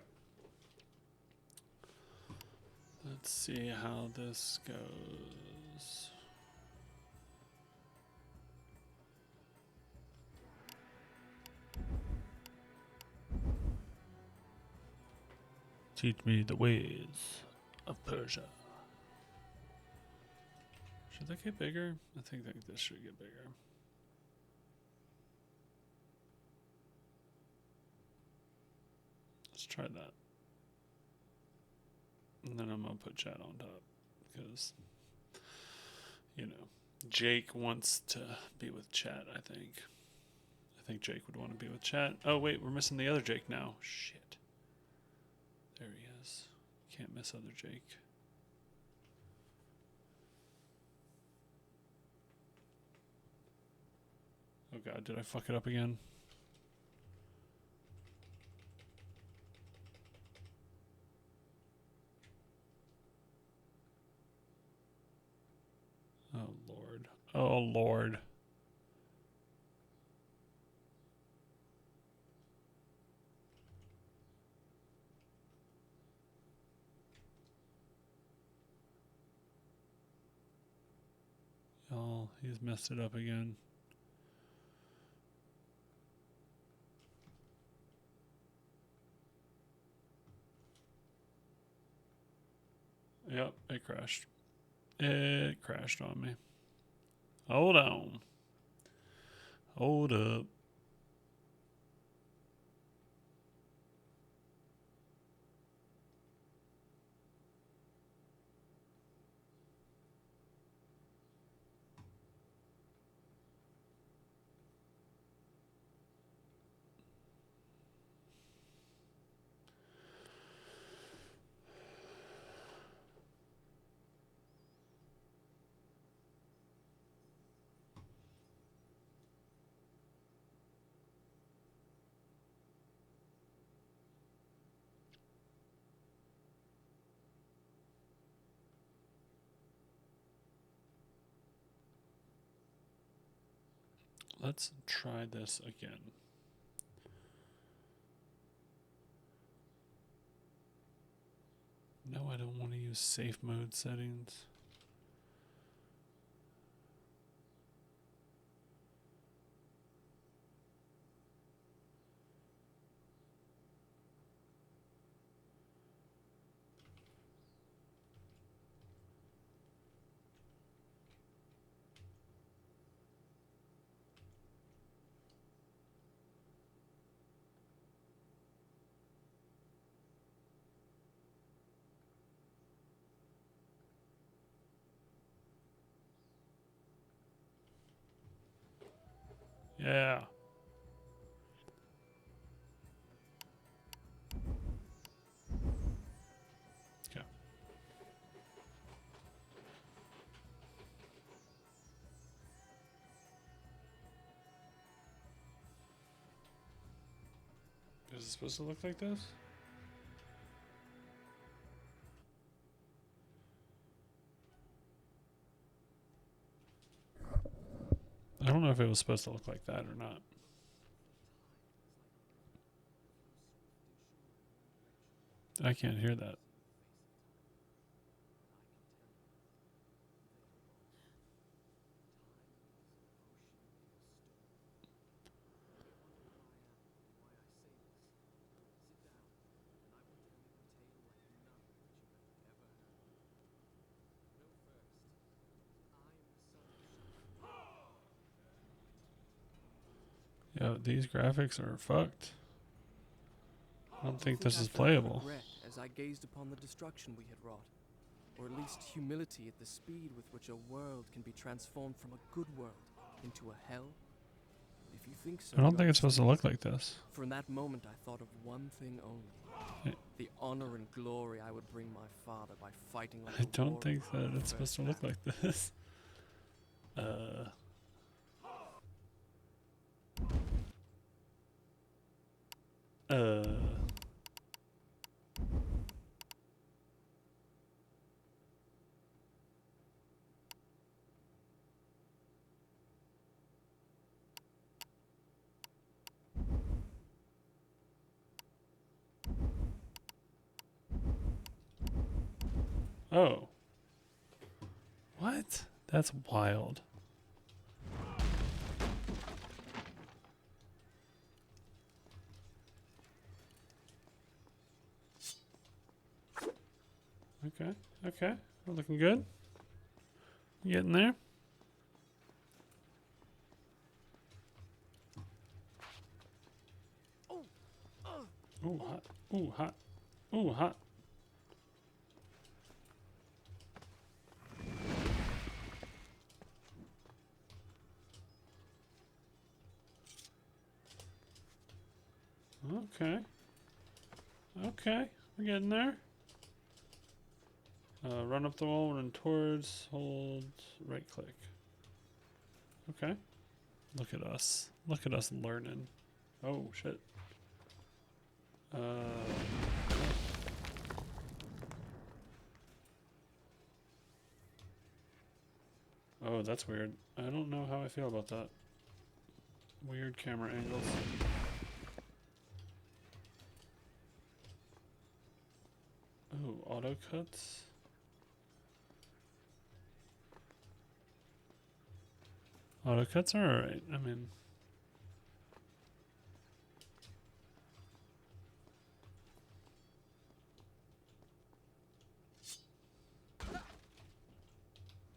Let's see how this goes. Teach me the ways of Persia. Should that get bigger? I think that this should get bigger. Let's try that. And then I'm going to put chat on top. Because, you know, Jake wants to be with chat, I think. I think Jake would want to be with chat. Oh, wait, we're missing the other Jake now. Shit. There he is. Can't miss other Jake. Oh god, did I fuck it up again? Oh lord. Oh lord. Oh, he's messed it up again. Yep, it crashed. It crashed on me. Hold on. Hold up. Let's try this again. No, I don't want to use safe mode settings. Yeah. Okay. Is it supposed to look like this? I don't know if it was supposed to look like that or not. I can't hear that. Yo, these graphics are fucked. I don't think this is playable. as I gazed upon the destruction we had wrought, or at least humility at the speed with which a world can be transformed from a good world into a hell. If you think so, I don't you think it's supposed to understand. look like this. For in that moment I thought of one thing only. The honor and glory I would bring my father by fighting like I a don't think warrior that in it's the supposed first to look battle. like this. Oh. What? That's wild. Okay, okay. We're looking good. Getting there. Ooh, hot. Ooh, hot. Ooh, hot. Okay. Okay, we're getting there. Run up the wall, run towards, hold, right click. Okay. Look at us. Look at us learning. Oh, shit. Oh, that's weird. I don't know how I feel about that. Weird camera angles. Oh, auto cuts. Auto cuts are alright. I mean,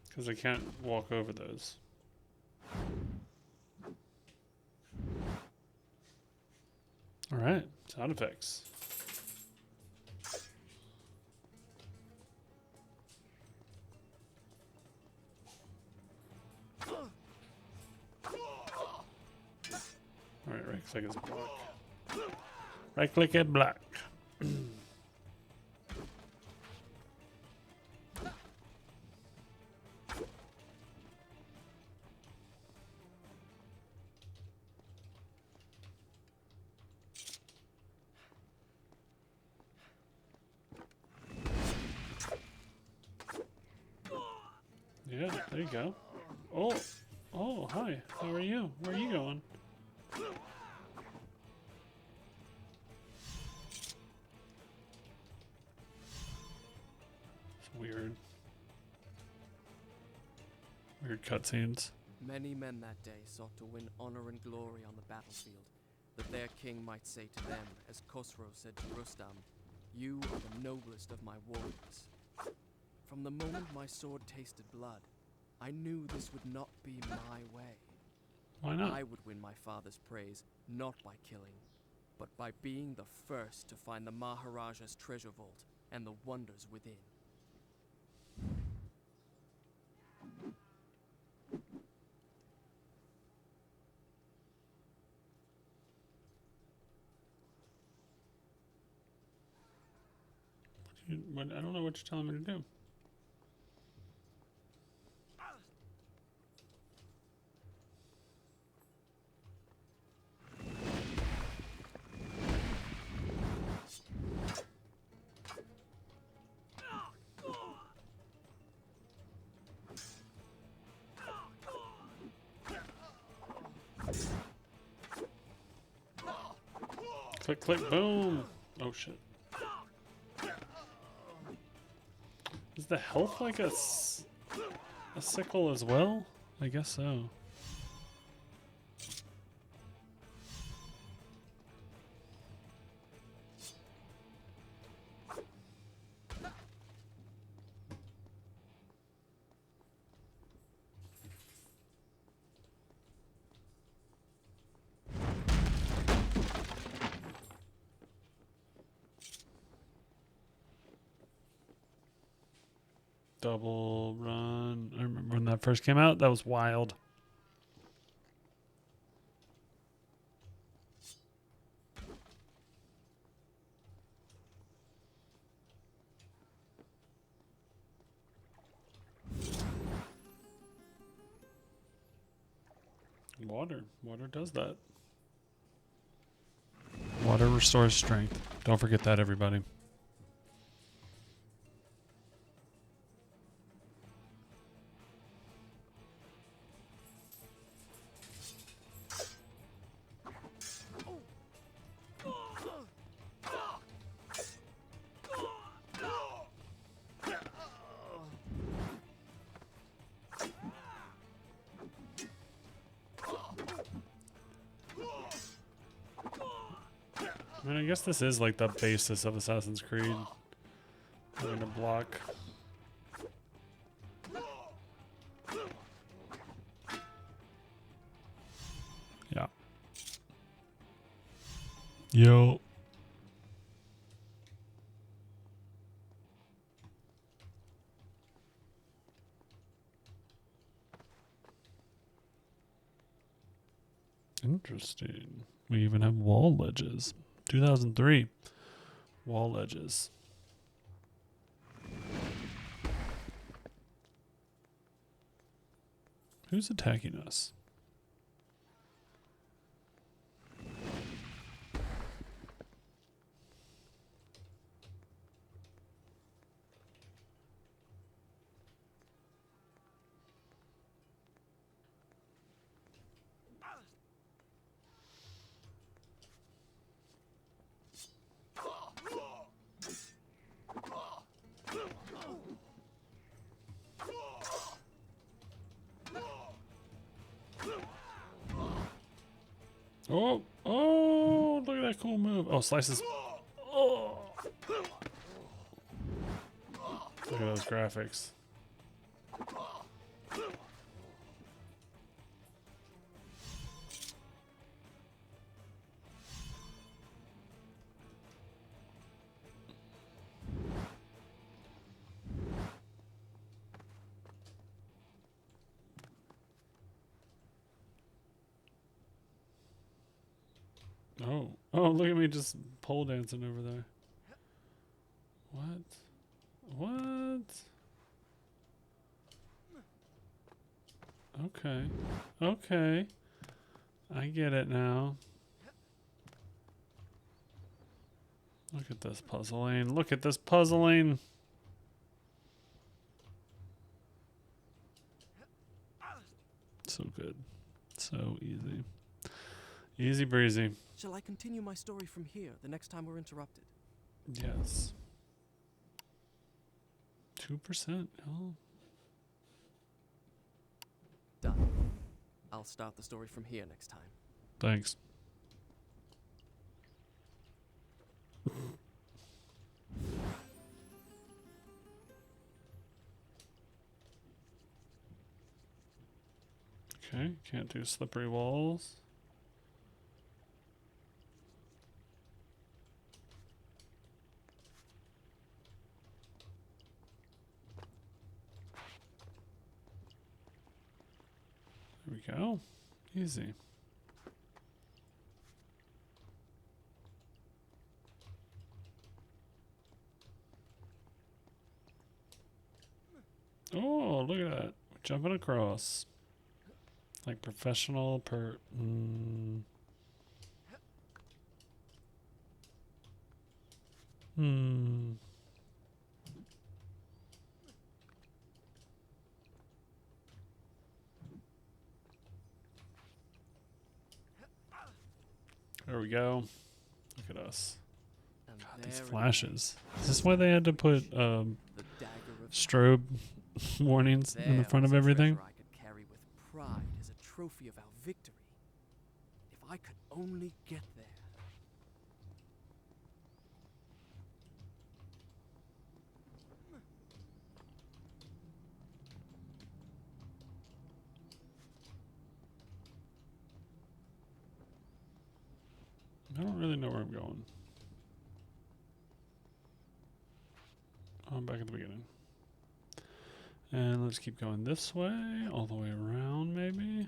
because I can't walk over those. Alright, sound effects. Alright, right click is block. Right click and block. Yeah, there you go. Oh, oh, hi. How are you? Where are you going? It's weird. Weird cutscenes. Many men that day sought to win honor and glory on the battlefield, that their king might say to them, as Khosrow said to Rustam, "You are the noblest of my warriors." From the moment my sword tasted blood, I knew this would not be my way. Why not? I would win my father's praise, not by killing, but by being the first to find the Maharaja's treasure vault and the wonders within. I don't know what you're telling me to do. Click, click, boom. Oh, shit. Is the health like a sickle as well? I guess so. double run. I remember when that first came out. That was wild. Water. Water does that. Water restores strength. Don't forget that, everybody. I mean, I guess this is like the basis of Assassin's Creed. Having to block. Yeah. Yo. Interesting. We even have wall ledges. 2003. Wall ledges. Who's attacking us? Oh, oh, look at that cool move. Oh, slices. Oh. Look at those graphics. Oh, oh, look at me just pole dancing over there. What? What? Okay. Okay. I get it now. Look at this puzzling. Look at this puzzling. So good. So easy. Easy breezy. Shall I continue my story from here the next time we're interrupted? Yes. 2%. Oh. Done. I'll start the story from here next time. Thanks. Okay, can't do slippery walls. There we go. Easy. Oh, look at that. Jumping across. Like professional There we go. Look at us. And God, these there it flashes. Is this why they had to put the dagger of strobe warnings in the front of was a everything? treasure I could carry with pride as a trophy of our victory. If I could only get there. I don't really know where I'm going. Oh, I'm back at the beginning. And let's keep going this way, all the way around maybe.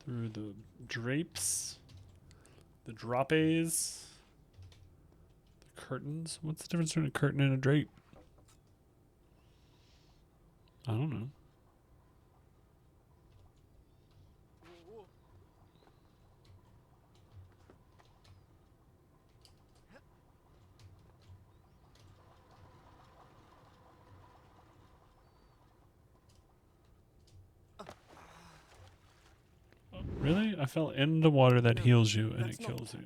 Through the drapes, the drapes, the curtains. What's the difference between a curtain and a drape? I don't know. Really? I fell into water that heals you and it kills you.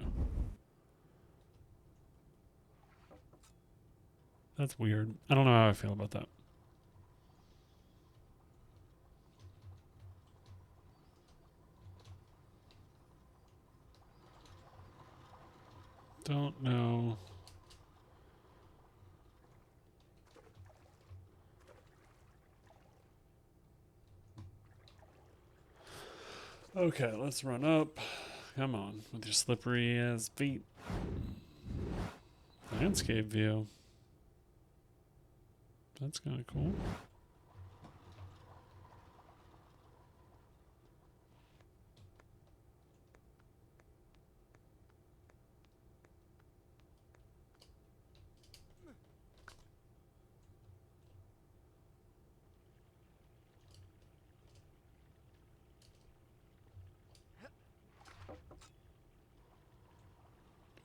That's weird. I don't know how I feel about that. Don't know. Okay, let's run up. Come on, with your slippery ass feet. Landscape view. That's kind of cool.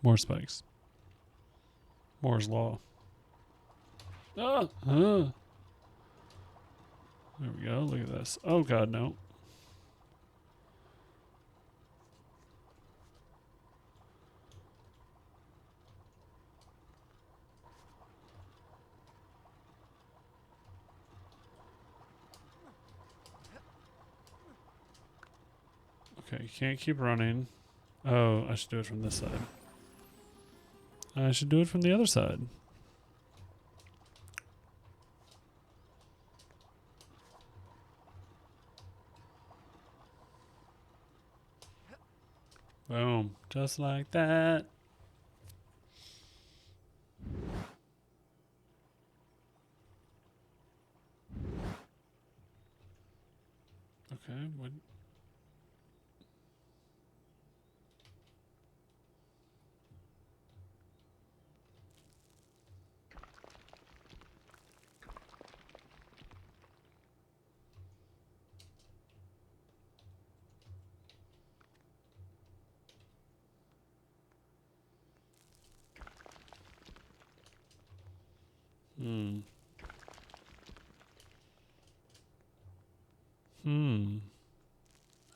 More spikes. Moore's Law. Ah! There we go. Look at this. Oh, God, no. Okay, you can't keep running. Oh, I should do it from this side. I should do it from the other side. Boom. Just like that. Okay, what?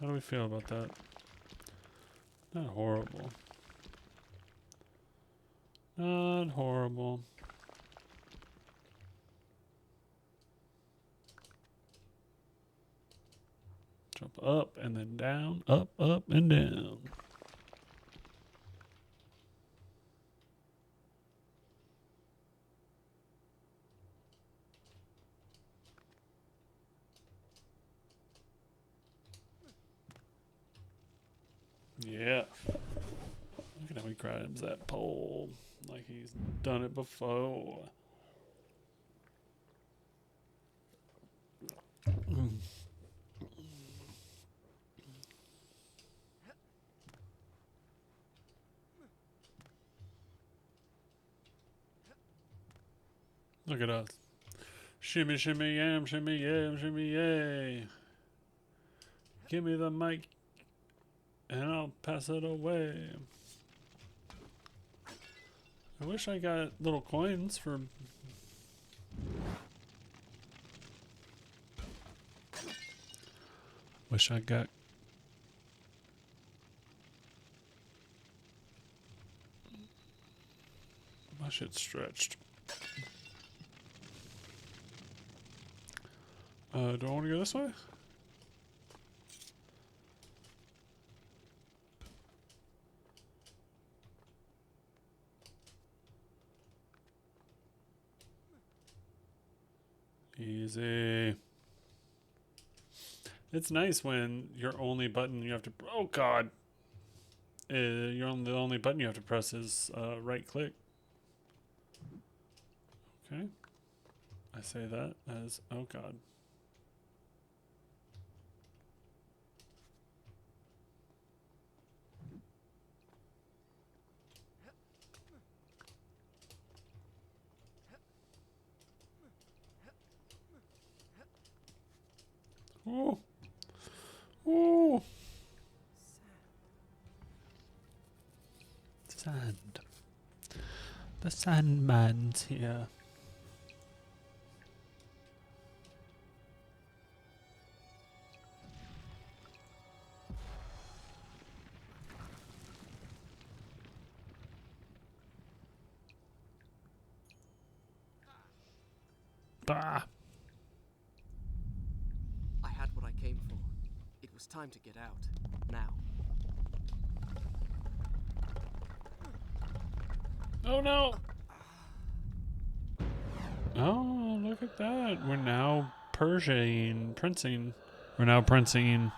How do we feel about that? Not horrible. Not horrible. Jump up and then down, up, and down. Yeah. Look at how he grabs that pole like he's done it before. Look at us. Shimmy, shimmy, yam, shimmy, yay. Give me the mic and I'll pass it away. I wish I got little coins for... Wish I got... My shit's stretched. Do I want to go this way? Easy. It's nice when your only button you have to... Oh, God. The only button you have to press is right click. Okay. I say that as, oh god. Oh. Oh. Sand. The Sandman's here. Bah. I had what I came for. It was time to get out. Now. Oh no! Oh, look at that. We're now Princing. We're now Princing.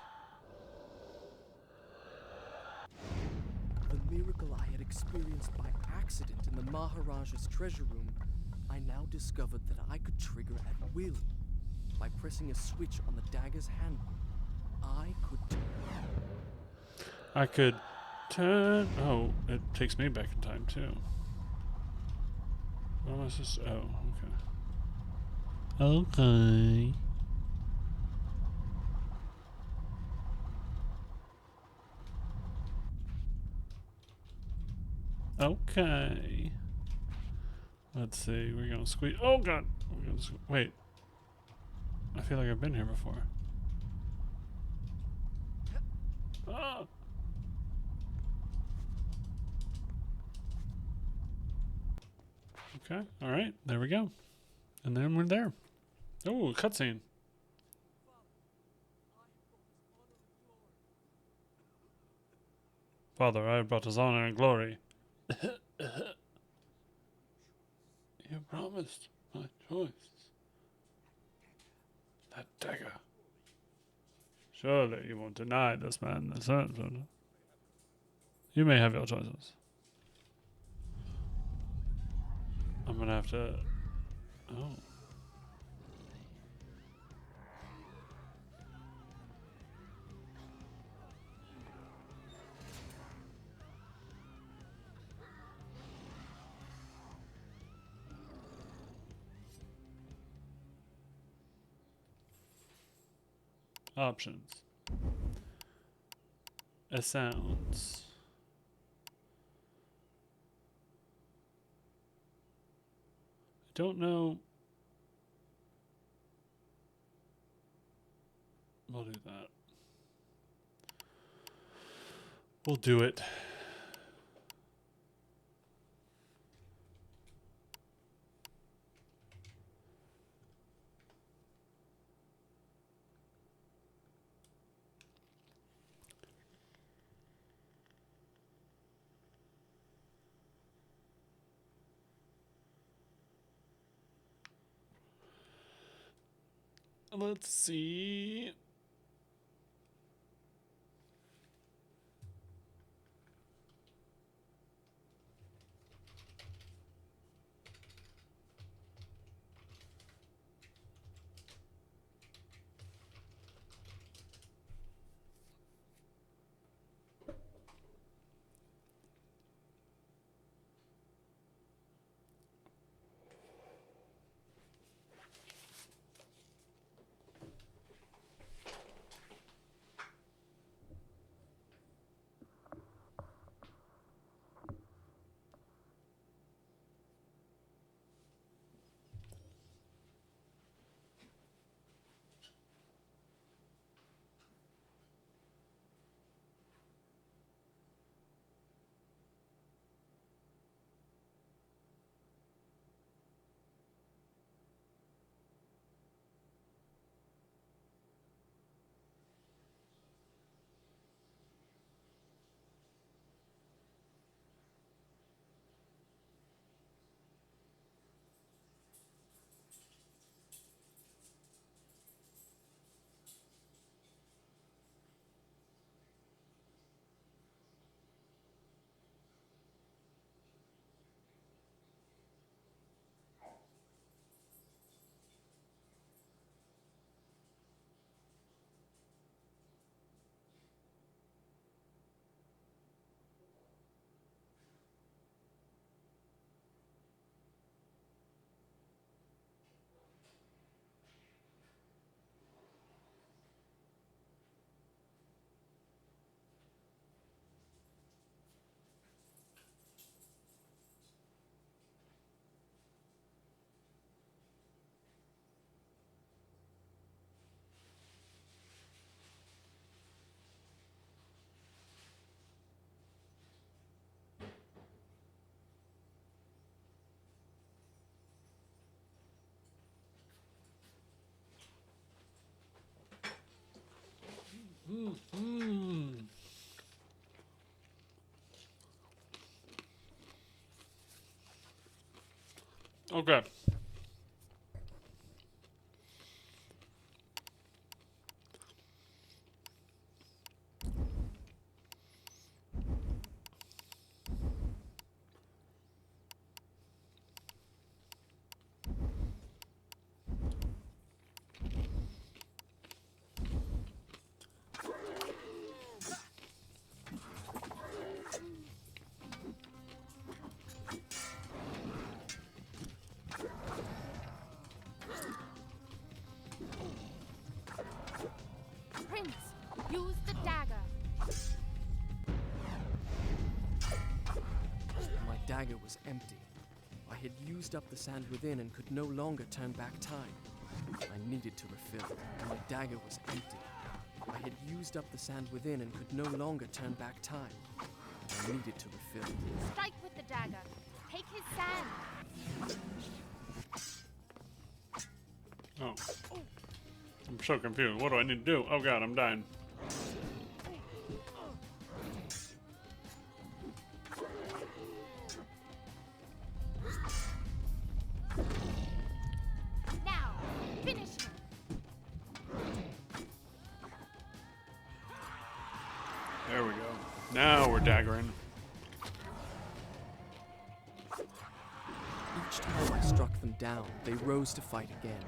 The miracle I had experienced by accident in the Maharaja's treasure room, I now discovered that I could trigger at will. By pressing a switch on the dagger's handle, I could turn. Oh, it takes me back in time too. What was this? Oh, okay. Okay. Let's see. We're gonna squeeze. Oh god. Wait. I feel like I've been here before. Ah. Okay. All right. There we go. And then we're there. Oh, cutscene. Father, I have brought us honor and glory. You promised my choice. That dagger. Surely you won't deny this man the service. You may have your choices. I'm gonna have to. Oh. Options. Sounds. I don't know. We'll do that. We'll do it. Let's see. Okay. Prince, use the dagger. My dagger was empty. I had used up the sand within and could no longer turn back time. I needed to refill. My dagger was empty. I had used up the sand within and could no longer turn back time. I needed to refill. Strike with the dagger. Take his sand. Oh. I'm so confused. What do I need to do? Oh god, I'm dying. Now, finish him. There we go. Now we're daggering. Each time I struck them down, they rose to fight again.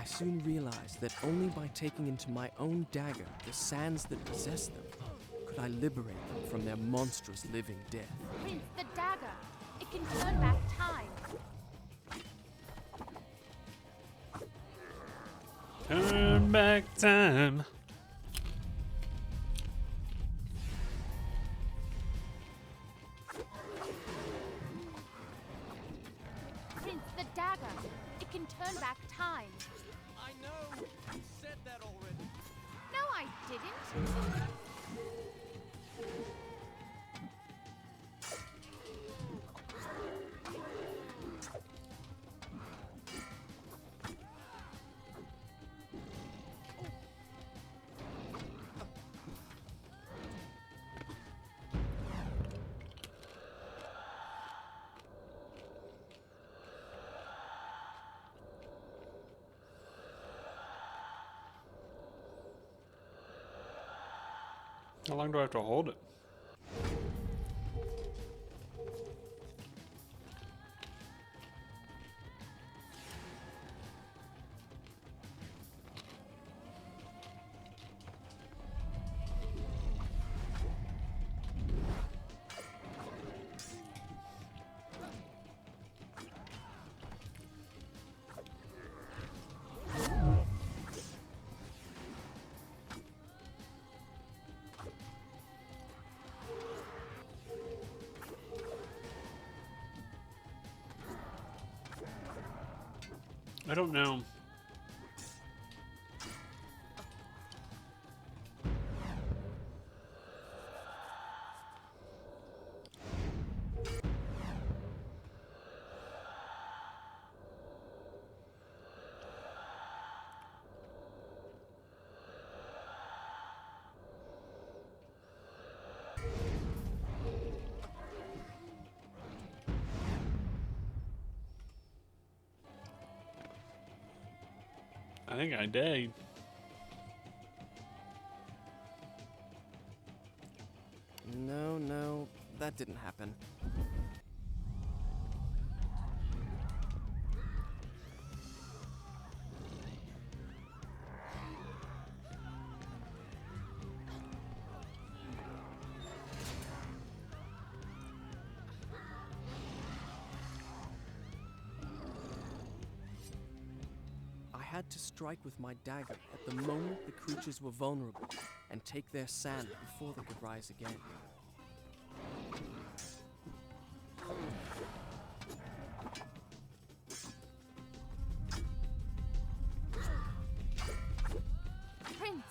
I soon realized that only by taking into my own dagger the sands that possess them could I liberate them from their monstrous living death. Prince, the dagger. It can turn back time. Turn back time. Prince, the dagger. It can turn back time. I know! You said that already! No, I didn't. How long do I have to hold it? I don't know. I think I did. No, that didn't happen. I had to strike with my dagger at the moment the creatures were vulnerable and take their sand before they could rise again. Prince,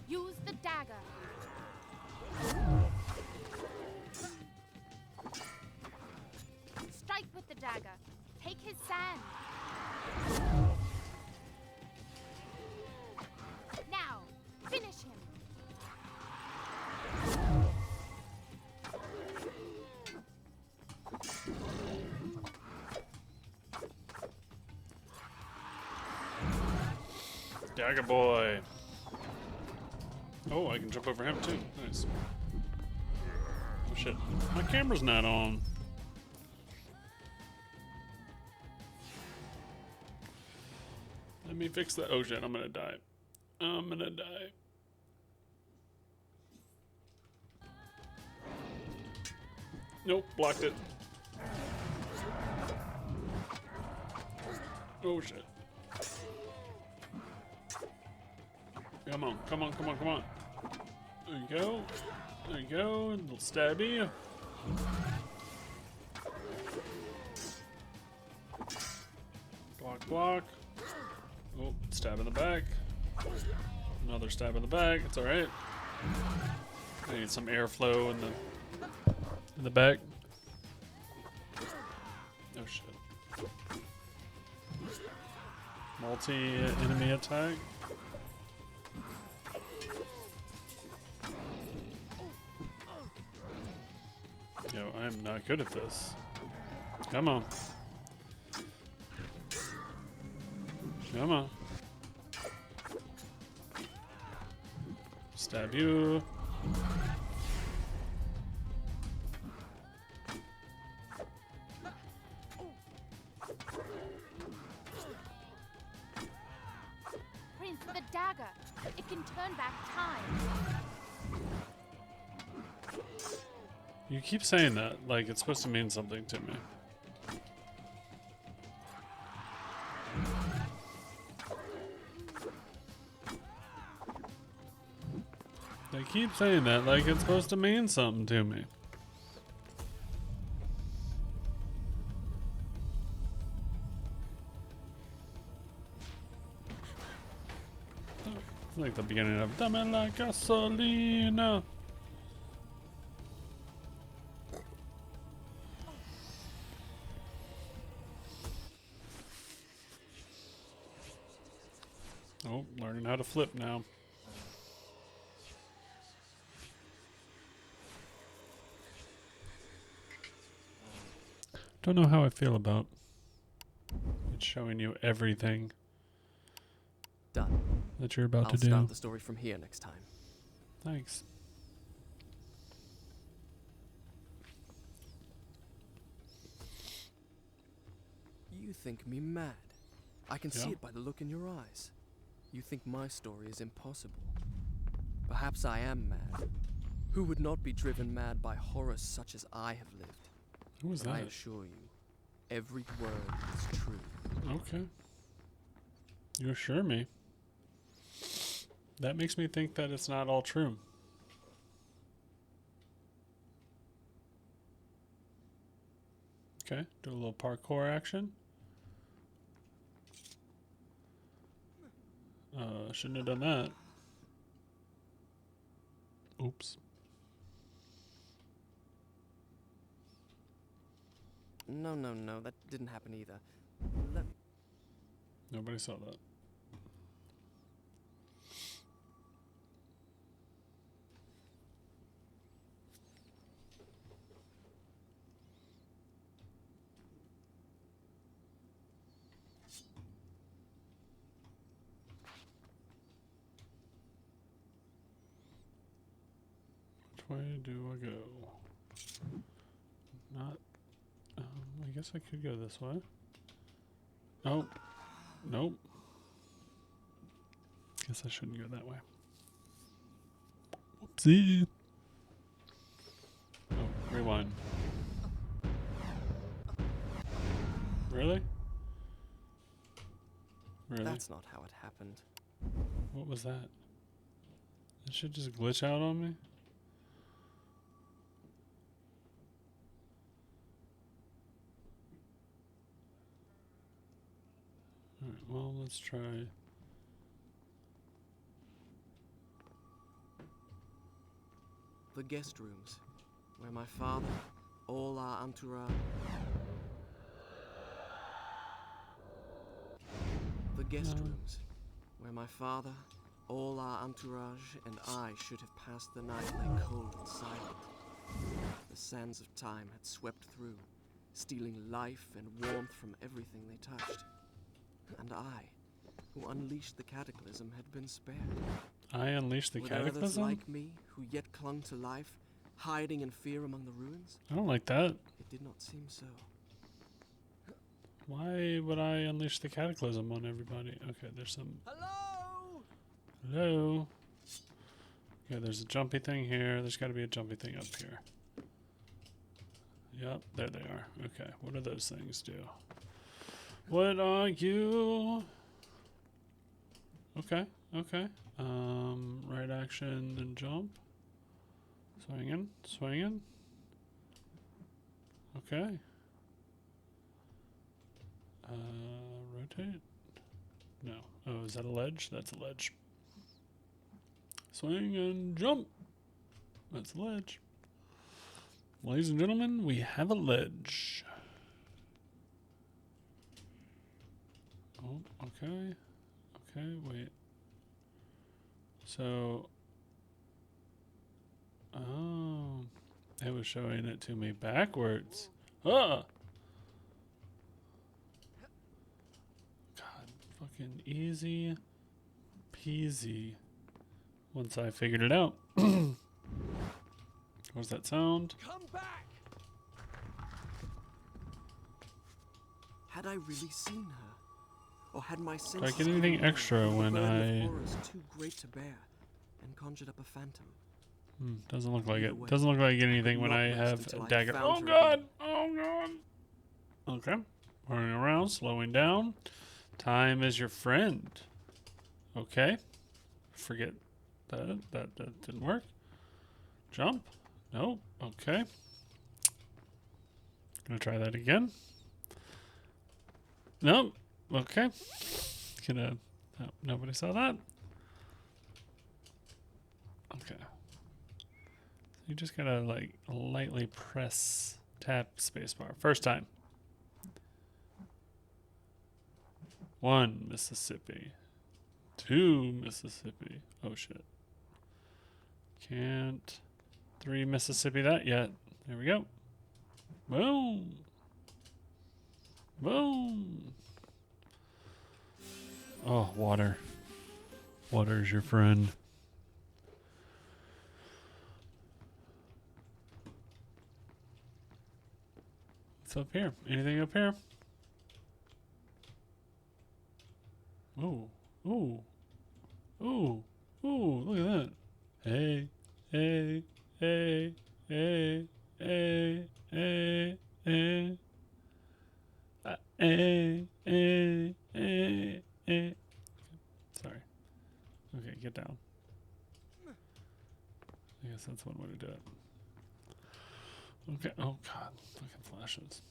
use the dagger. Strike with the dagger. Take his sand. Now, finish him. Dagger boy. Oh, I can jump over him too. Nice. Oh shit. My camera's not on. Let me fix that. Oh shit, I'm gonna die. I'm gonna die. Nope, blocked it. Oh shit. Come on, come on, come on, come on. There you go. There you go. A little stabby. Block, block. Oh, stab in the back. Another stab in the back. It's alright. I need some airflow in the back. Oh shit. Multi-enemy attack. Yo, I'm not good at this. Come on. Come on. Stab you. Prince, the dagger. It can turn back time. You keep saying that like it's supposed to mean something to me. They keep saying that like it's supposed to mean something to me. It's like the beginning of Dame la gasolina. Oh, learning how to flip now. Don't know how I feel about it showing you everything Done. that you're about I'll to do. start the story from here next time. Thanks. You think me mad. I can see Yeah. it by the look in your eyes. You think my story is impossible. Perhaps I am mad. Who would not be driven mad by horrors such as I have lived? Who was But I that? assure you, every word is true. Okay. You assure me. That makes me think that it's not all true. Okay, do a little parkour action. Shouldn't have done that. Oops. No, no, no, that didn't happen either. Let me... Nobody saw that. Which way do I go? Not. I guess I could go this way. Oh. Nope. Guess I shouldn't go that way. Whoopsie. Oh, rewind. Really? Really? That's not how it happened. What was that? That shit just glitch out on me? Alright, well, let's try. The guest rooms, where my father, all our entourage... The guest No. rooms, where my father, all our entourage, and I should have passed the night lay cold and silent. The sands of time had swept through, stealing life and warmth from everything they touched. And I, who unleashed the cataclysm had been spared. I unleashed the Were there others cataclysm? like me who yet clung to life, hiding in fear among the ruins? I don't like that. It did not seem so. Why would I unleash the cataclysm on everybody? Okay, there's some... Hello? Hello? Okay, there's a jumpy thing here. There's got to be a jumpy thing up here. Yep, there they are. Okay, what do those things do? What are you? Okay, okay. Right action and jump. Swinging, swinging. Okay. Rotate? No. Oh, is that a ledge? That's a ledge. Swing and jump. That's a ledge. Ladies and gentlemen, we have a ledge. Oh, okay. Okay, wait. So... Oh. It was showing it to me backwards. Ah! God, fucking easy peasy. Once I figured it out. What's that sound? Come back! Had I really seen her? Or had my senses... Do I get anything given way, extra and the when burden I... of horrors too great to bear, and conjured up a phantom? doesn't look like Either it. way, Doesn't look like I get anything could when not I rest have until a I dagger. found Oh her god! again. Oh god! Okay. Running around, slowing down. Time is your friend. Okay. Forget that. That didn't work. Jump. Nope. Okay. Gonna try that again. Nope. Okay. Gonna... Oh, nobody saw that. Okay. You just gotta like lightly press, tap spacebar. First time. 1 Mississippi. 2 Mississippi. Oh shit. Can't 3 Mississippi that yet. There we go. Boom. Boom. Oh, water. Water's your friend. What's up here? Anything up here? Ooh. Ooh. Ooh. Ooh. Look at that. Hey. Hey. Hey. Hey. Hey. Hey. Hey. Hey. Hey. Hey. Hey. Sorry. Okay, get down. I guess that's one way to do it. Okay. Oh god, fucking flashes.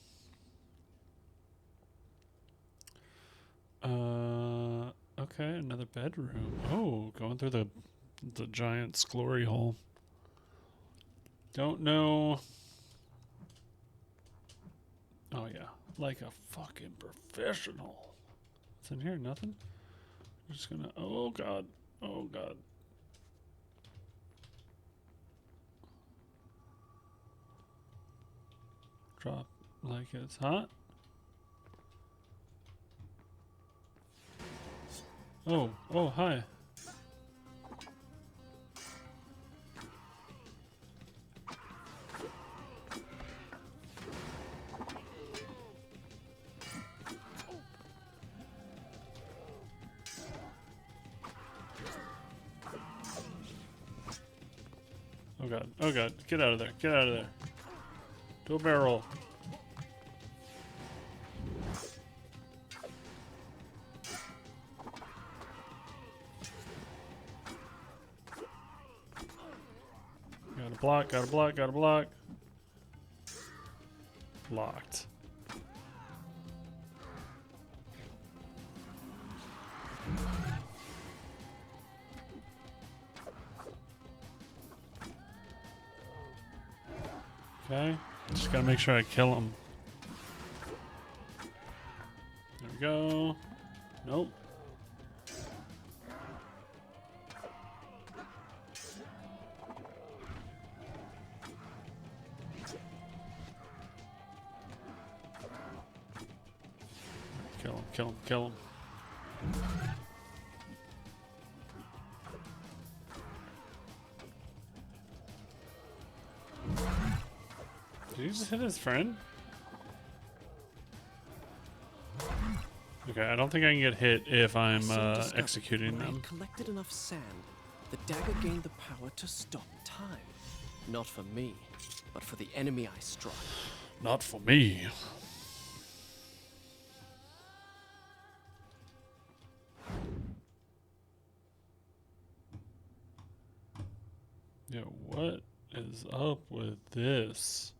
Okay, another bedroom. Oh, going through the giant's glory hole. Don't know. Oh yeah, like a fucking professional. What's in here? Nothing. I'm just gonna. Oh god. Oh god. Drop like it's hot. Oh, oh, hi. Oh god, get out of there, get out of there. Do a barrel. Gotta block, gotta block, gotta block. Locked. Okay, just gotta make sure I kill him. There we go. Nope. Kill him, kill him, kill him. Did he just hit his friend? Okay, I don't think I can get hit if I'm executing when I them. had collected enough sand, the dagger gained the power to stop time. Not for me, but for the enemy I struck. Not for me. Yeah, what is up with this?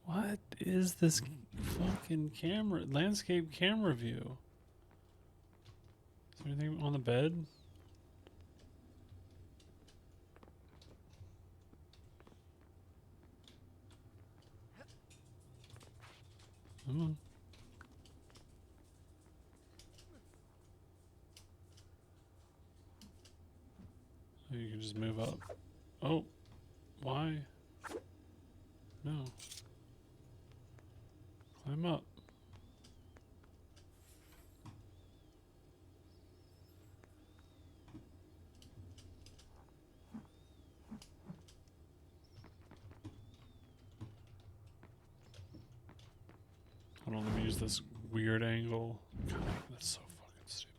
What is this fucking landscape camera view? Is there anything on the bed? Oh. You can just move up. Oh, why? No. Climb up. Hold on, let me use this weird angle. God, that's so fucking stupid.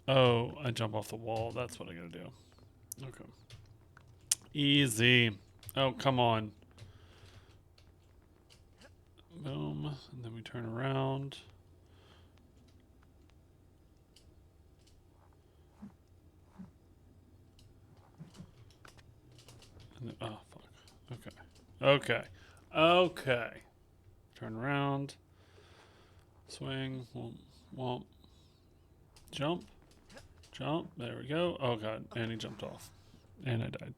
Oh, I jump off the wall. That's what I gotta do. Okay. Easy. Oh, come on. Boom. And then we turn around. And then, oh, fuck. Okay. Okay. Okay. Turn around. Swing. Womp. Womp. Jump. Jump. There we go. Oh, God. And he jumped off. And I died.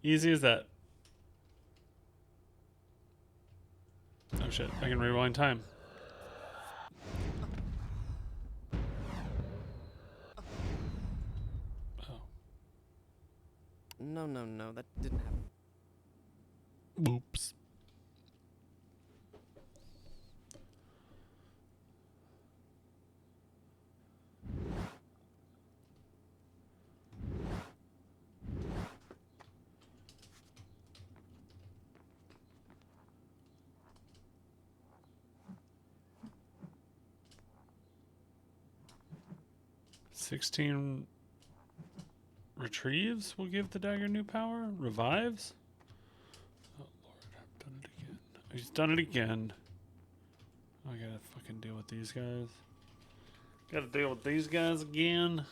Easy as that. Oh, shit. I can rewind time. Oh. No, no, no, that didn't happen. Oops. "16 retrieves will give the dagger new power? Revives? Oh, Lord, I've done it again. He's done it again. I gotta fucking deal with these guys. Gotta deal with these guys again.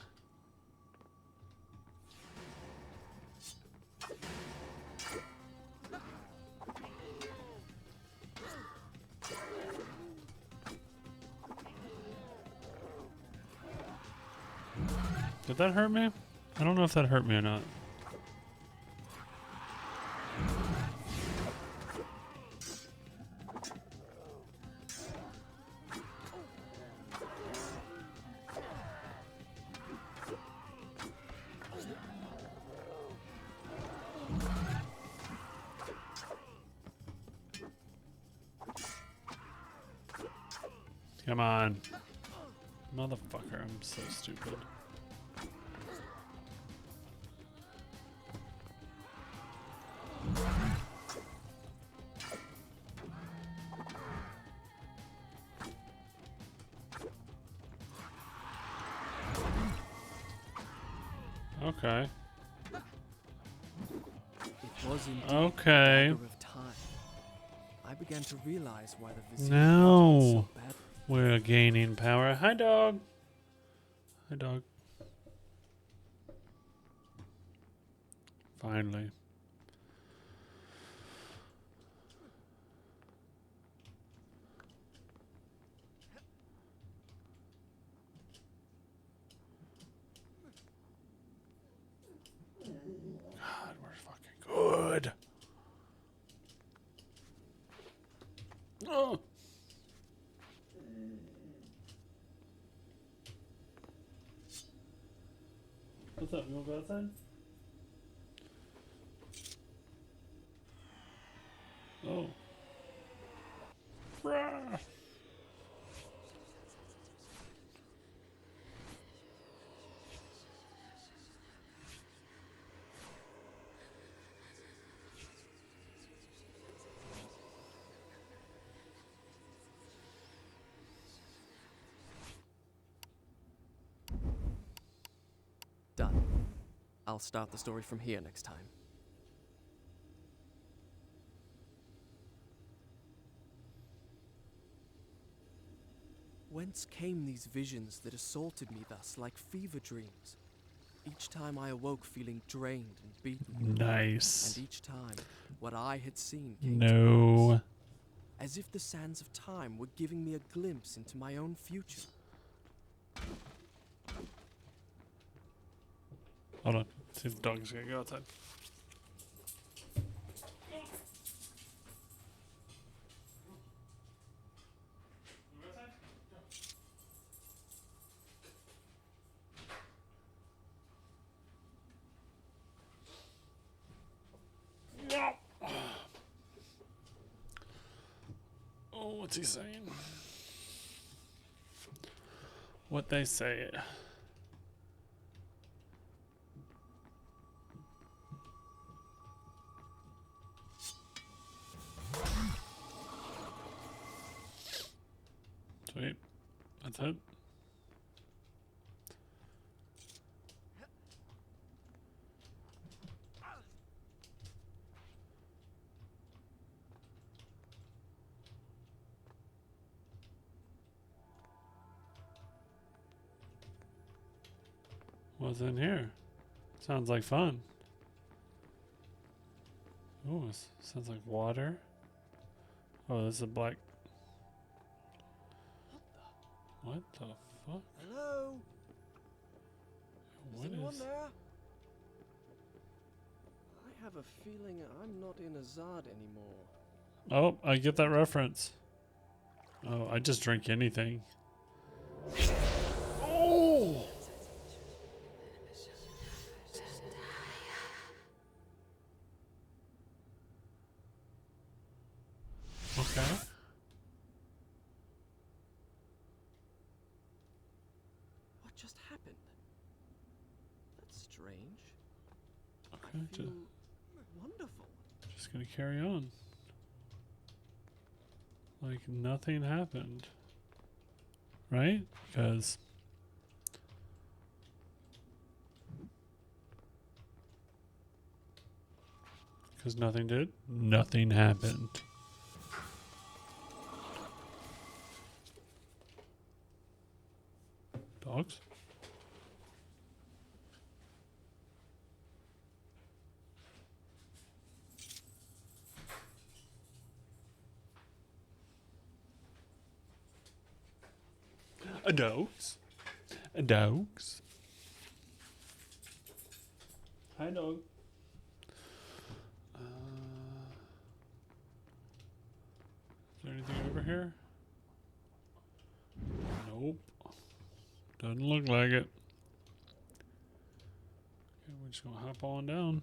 Did that hurt me? I don't know if that hurt me or not. Come on. Motherfucker, I'm so stupid. Okay. It was indeed Okay. the dagger of time. I began to realize why the vizier No. wanted it so badly. We're gaining power. Hi, dog. Hi, dog. Finally. God, we're fucking good. Oh. What's up? You wanna go outside? I'll start the story from here next time. Whence came these visions that assaulted me thus like fever dreams? Each time I awoke feeling drained and beaten. Nice. And each time, what I had seen came to No. pass. As if the sands of time were giving me a glimpse into my own future. Hold on. See if the dog is gonna go outside. Oh, what's he saying? What they say. Sweet. That's it. What's in here? Sounds like fun. Ooh, sounds like water. Oh, this is a black. What the fuck? Hello? What is? there? I have a feeling I'm not in Azad anymore. Oh, I get that reference. Oh, I just drink anything. Oh! Okay. What just happened? That's strange. Okay, I feel wonderful. just gonna carry on. Like nothing happened. Right? Because nothing did. Nothing happened. Dogs? Dogs? Dogs? Hi, dog. Is there anything over here? Nope. Doesn't look like it. Okay, we're just gonna hop on down.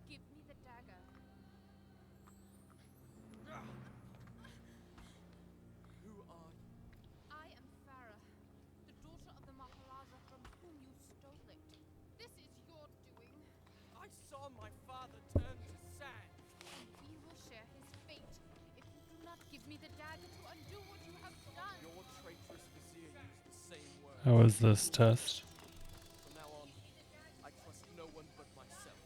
Give me the dagger. Who are you? I am Farah, the daughter of the Maharaja from whom you stole it. This is your doing, I saw my father turn to sand. and we will share his fate if you do not give me the dagger to undo what you have done. Your traitorous vizier used the same word. How is this test? From now on, I trust no one but myself.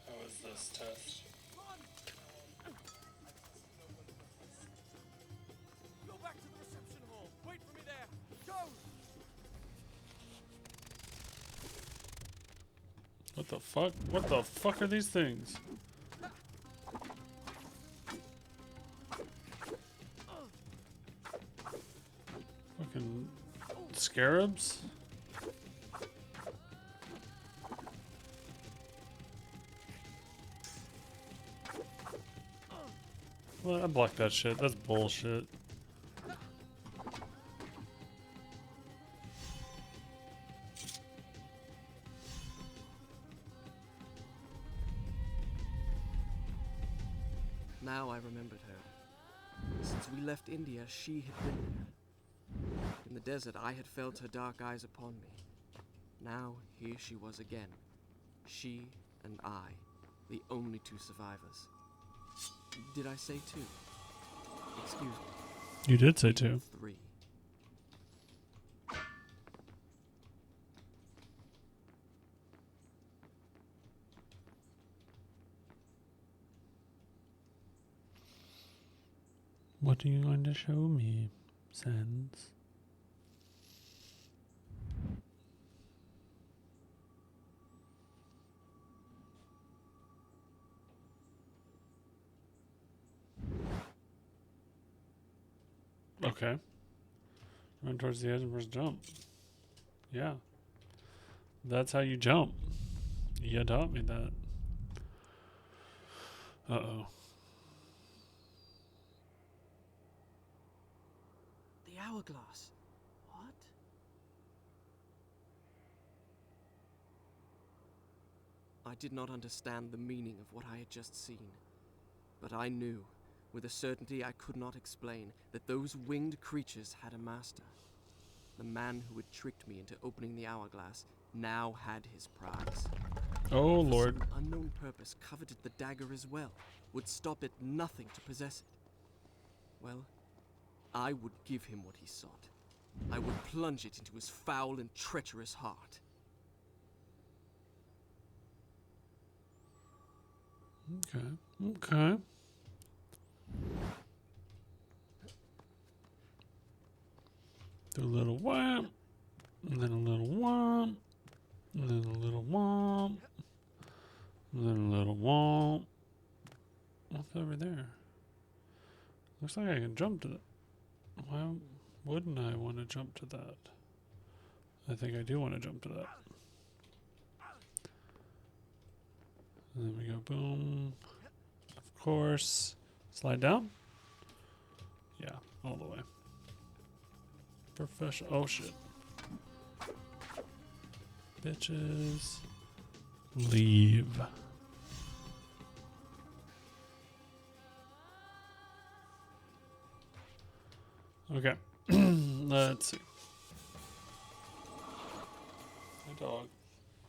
How is this test? Run! Go back to the reception hall. Wait for me there. Go! What the fuck? What the fuck are these things? Fucking scarabs? Well, I blocked that shit. That's bullshit. Now I remembered her. Since we left India, she had been there. In the desert, I had felt her dark eyes upon me. Now, here she was again. She and I. the only two survivors. Did I say two? Excuse me. You did say two. Three. What are you going to show me, Sans? Okay. Run towards the edge and first jump. Yeah. That's how you jump. You taught me that. Uh-oh. The hourglass. What? I did not understand the meaning of what I had just seen, but I knew, with a certainty I could not explain, that those winged creatures had a master. The man who had tricked me into opening the hourglass now had his prize. Oh, For Lord. some unknown purpose coveted the dagger as well, would stop at nothing to possess it. Well, I would give him what he sought. I would plunge it into his foul and treacherous heart. Okay. Okay. Do a little wham, and then a little whomp, and then a little whomp, and then a little whomp. What's over there? Looks like I can jump to that. Why wouldn't I want to jump to that? I think I do want to jump to that. And then we go boom. Of course. Slide down? Yeah, all the way. Professional. Oh shit. Bitches. Leave. Okay. Let's see. My dog.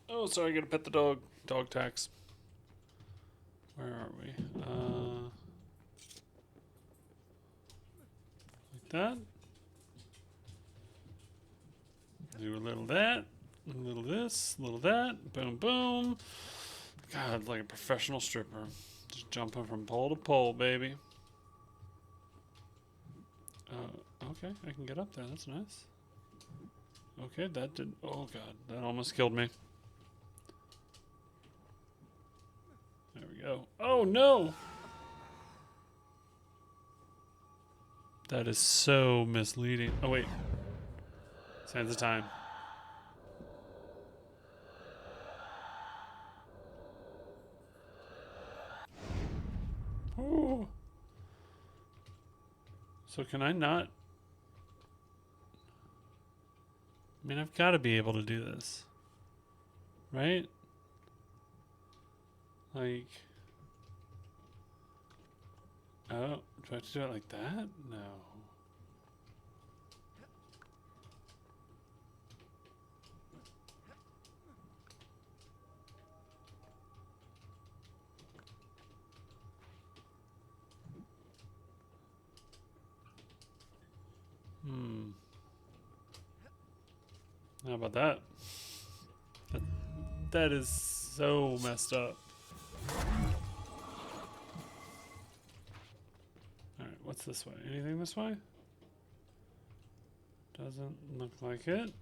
Oh, sorry, I gotta pet the dog. Dog tax. Where are we? Like that. Do a little that, a little this, a little that. Boom, boom. God, like a professional stripper. Just jumping from pole to pole, baby. Okay, I can get up there. That's nice. Okay, that did... Oh, God. That almost killed me. There we go. Oh, no! That is so misleading. Oh, wait. Sands of time. Oh. So can I not... I mean, I've got to be able to do this. Right? Like... Oh, do I have to do it like that? No. How about that? That is so messed up. Alright, what's this way? Anything this way? Doesn't look like it.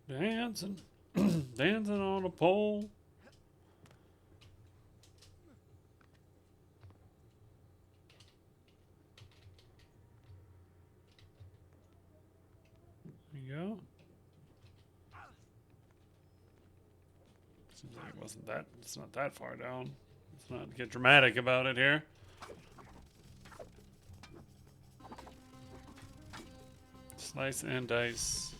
Dancing. Dancing on a pole. There you go. Seems like it wasn't that. It's not that far down. Let's not get dramatic about it here. Slice and dice.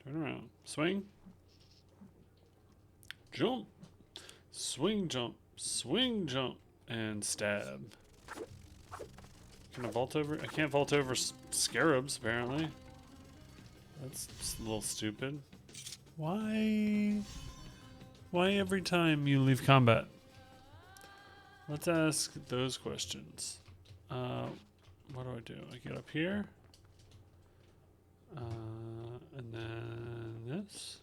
Turn around. Swing. Jump. Swing, jump. Swing, jump, and stab. Can I vault over? I can't vault over scarabs, apparently. That's just a little stupid. Why? Why every time you leave combat? Let's ask those questions. What do? I get up here. And then this.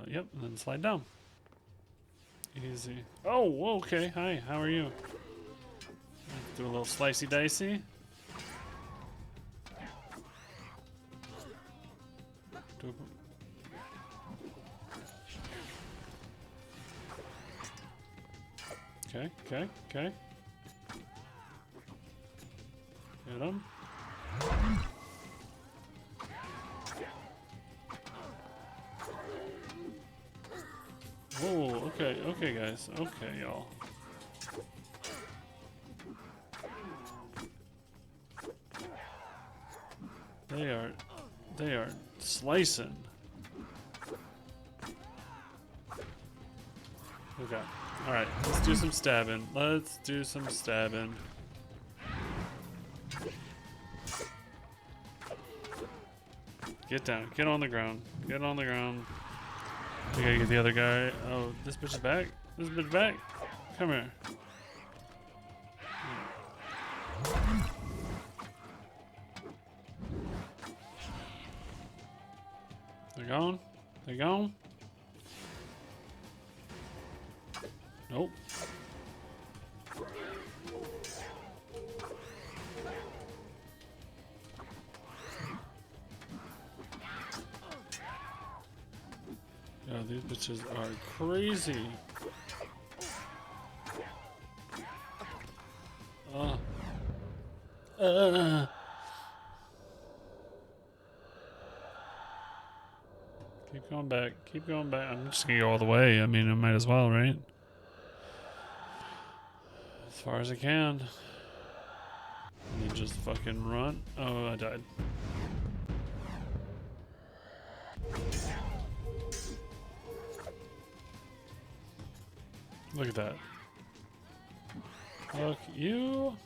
Yep, and then slide down. Easy. Oh, okay. Hi, how are you? Do a little slicey dicey. Okay. Get him. Oh, okay, guys. Okay, y'all. They are slicing. Okay. Alright, let's do some stabbing. Get down. Get on the ground. We gotta get the other guy. Oh, this bitch is back? Come here. They're gone? Nope. Yeah, these bitches are crazy. Keep going back. I'm just gonna go all the way. I mean, I might as well, right? As far as I can. And then just fucking run. Oh, I died. Look at that. Look, you.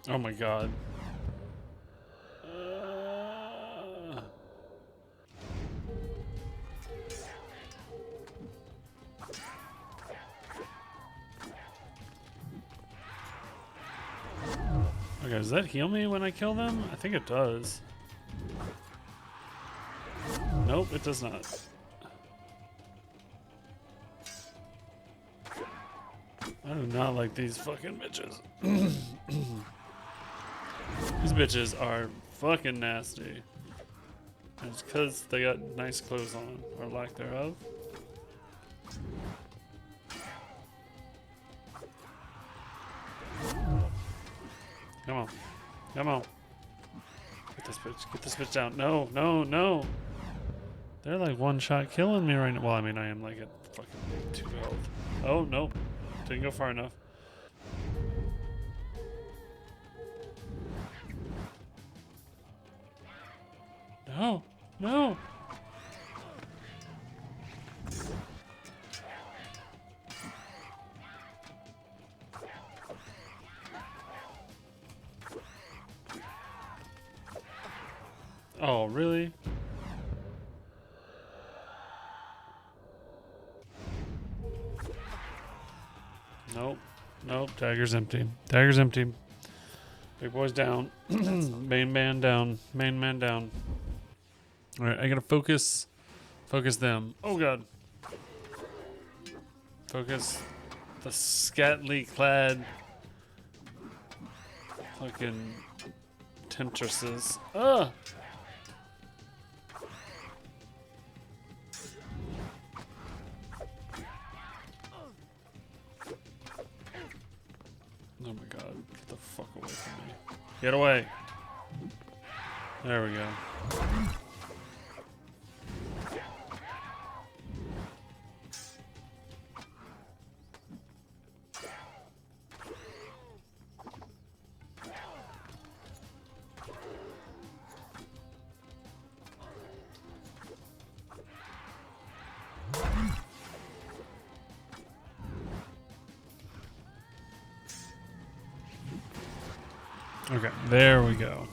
Oh my god. Okay, does that heal me when I kill them? I think it does. Nope, it does not. I do not like these fucking bitches. These bitches are fucking nasty. And it's because they got nice clothes on, or lack thereof. Come on. Get this bitch down. No. They're like one-shot killing me right now. Well, I mean, I am like at fucking 2 health. Oh, nope. Didn't go far enough. No. Oh, really? Nope. Dagger's empty. Big boy's down. Main man down. Alright, I gotta focus them. Oh god. Focus the scantily clad fucking temptresses. Ah! Oh my god, get the fuck away from me. Get away! There we go. Okay, there we go.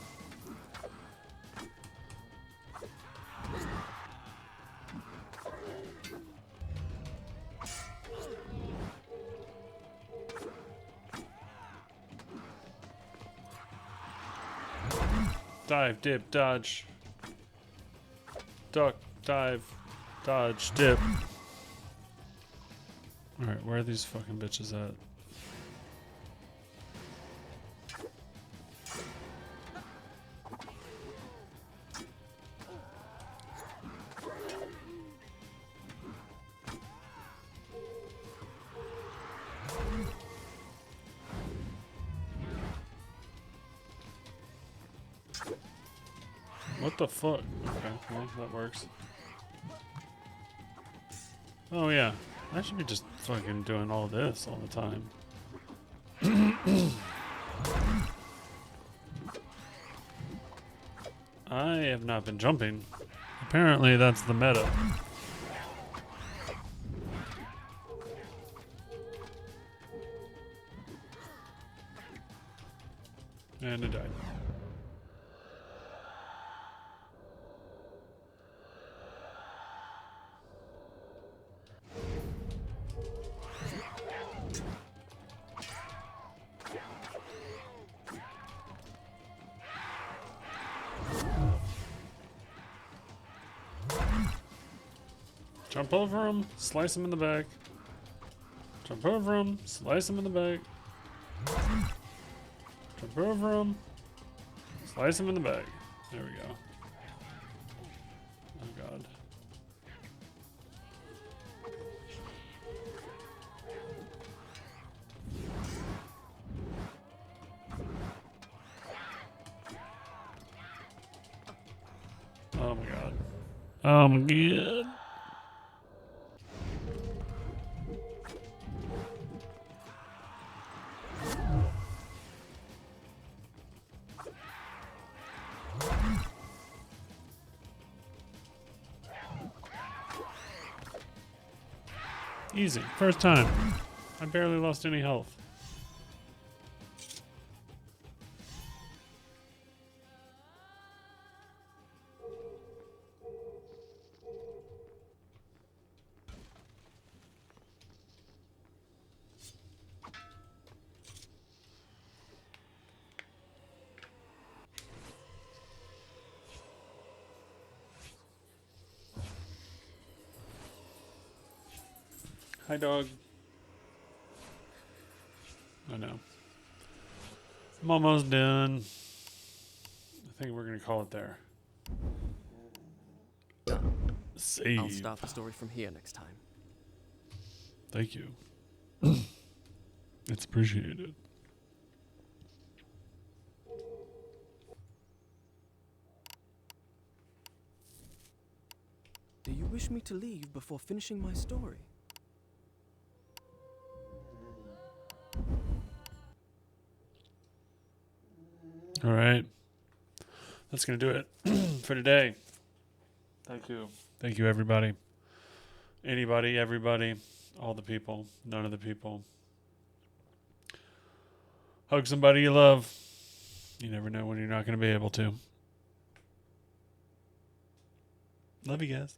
Dive, dip, dodge. Duck, dive, dodge, dip. Alright, where are these fucking bitches at? What the fuck? Okay, well, that works. Oh yeah, I should be just fucking doing all this all the time. I have not been jumping. Apparently that's the meta. And it died. Jump over him, slice him in the back. Jump over him, slice him in the back. Jump over him, slice him in the back. There we go. Oh god. Oh my god. Oh my god. Easy. First time. I barely lost any health. Hi, dog. I know. I'm almost done. I think we're going to call it there. Save. I'll start the story from here next time. Thank you. It's appreciated. Do you wish me to leave before finishing my story? All right. That's going to do it for today. Thank you. Thank you, everybody. Anybody, everybody, all the people, none of the people. Hug somebody you love. You never know when you're not going to be able to. Love you guys.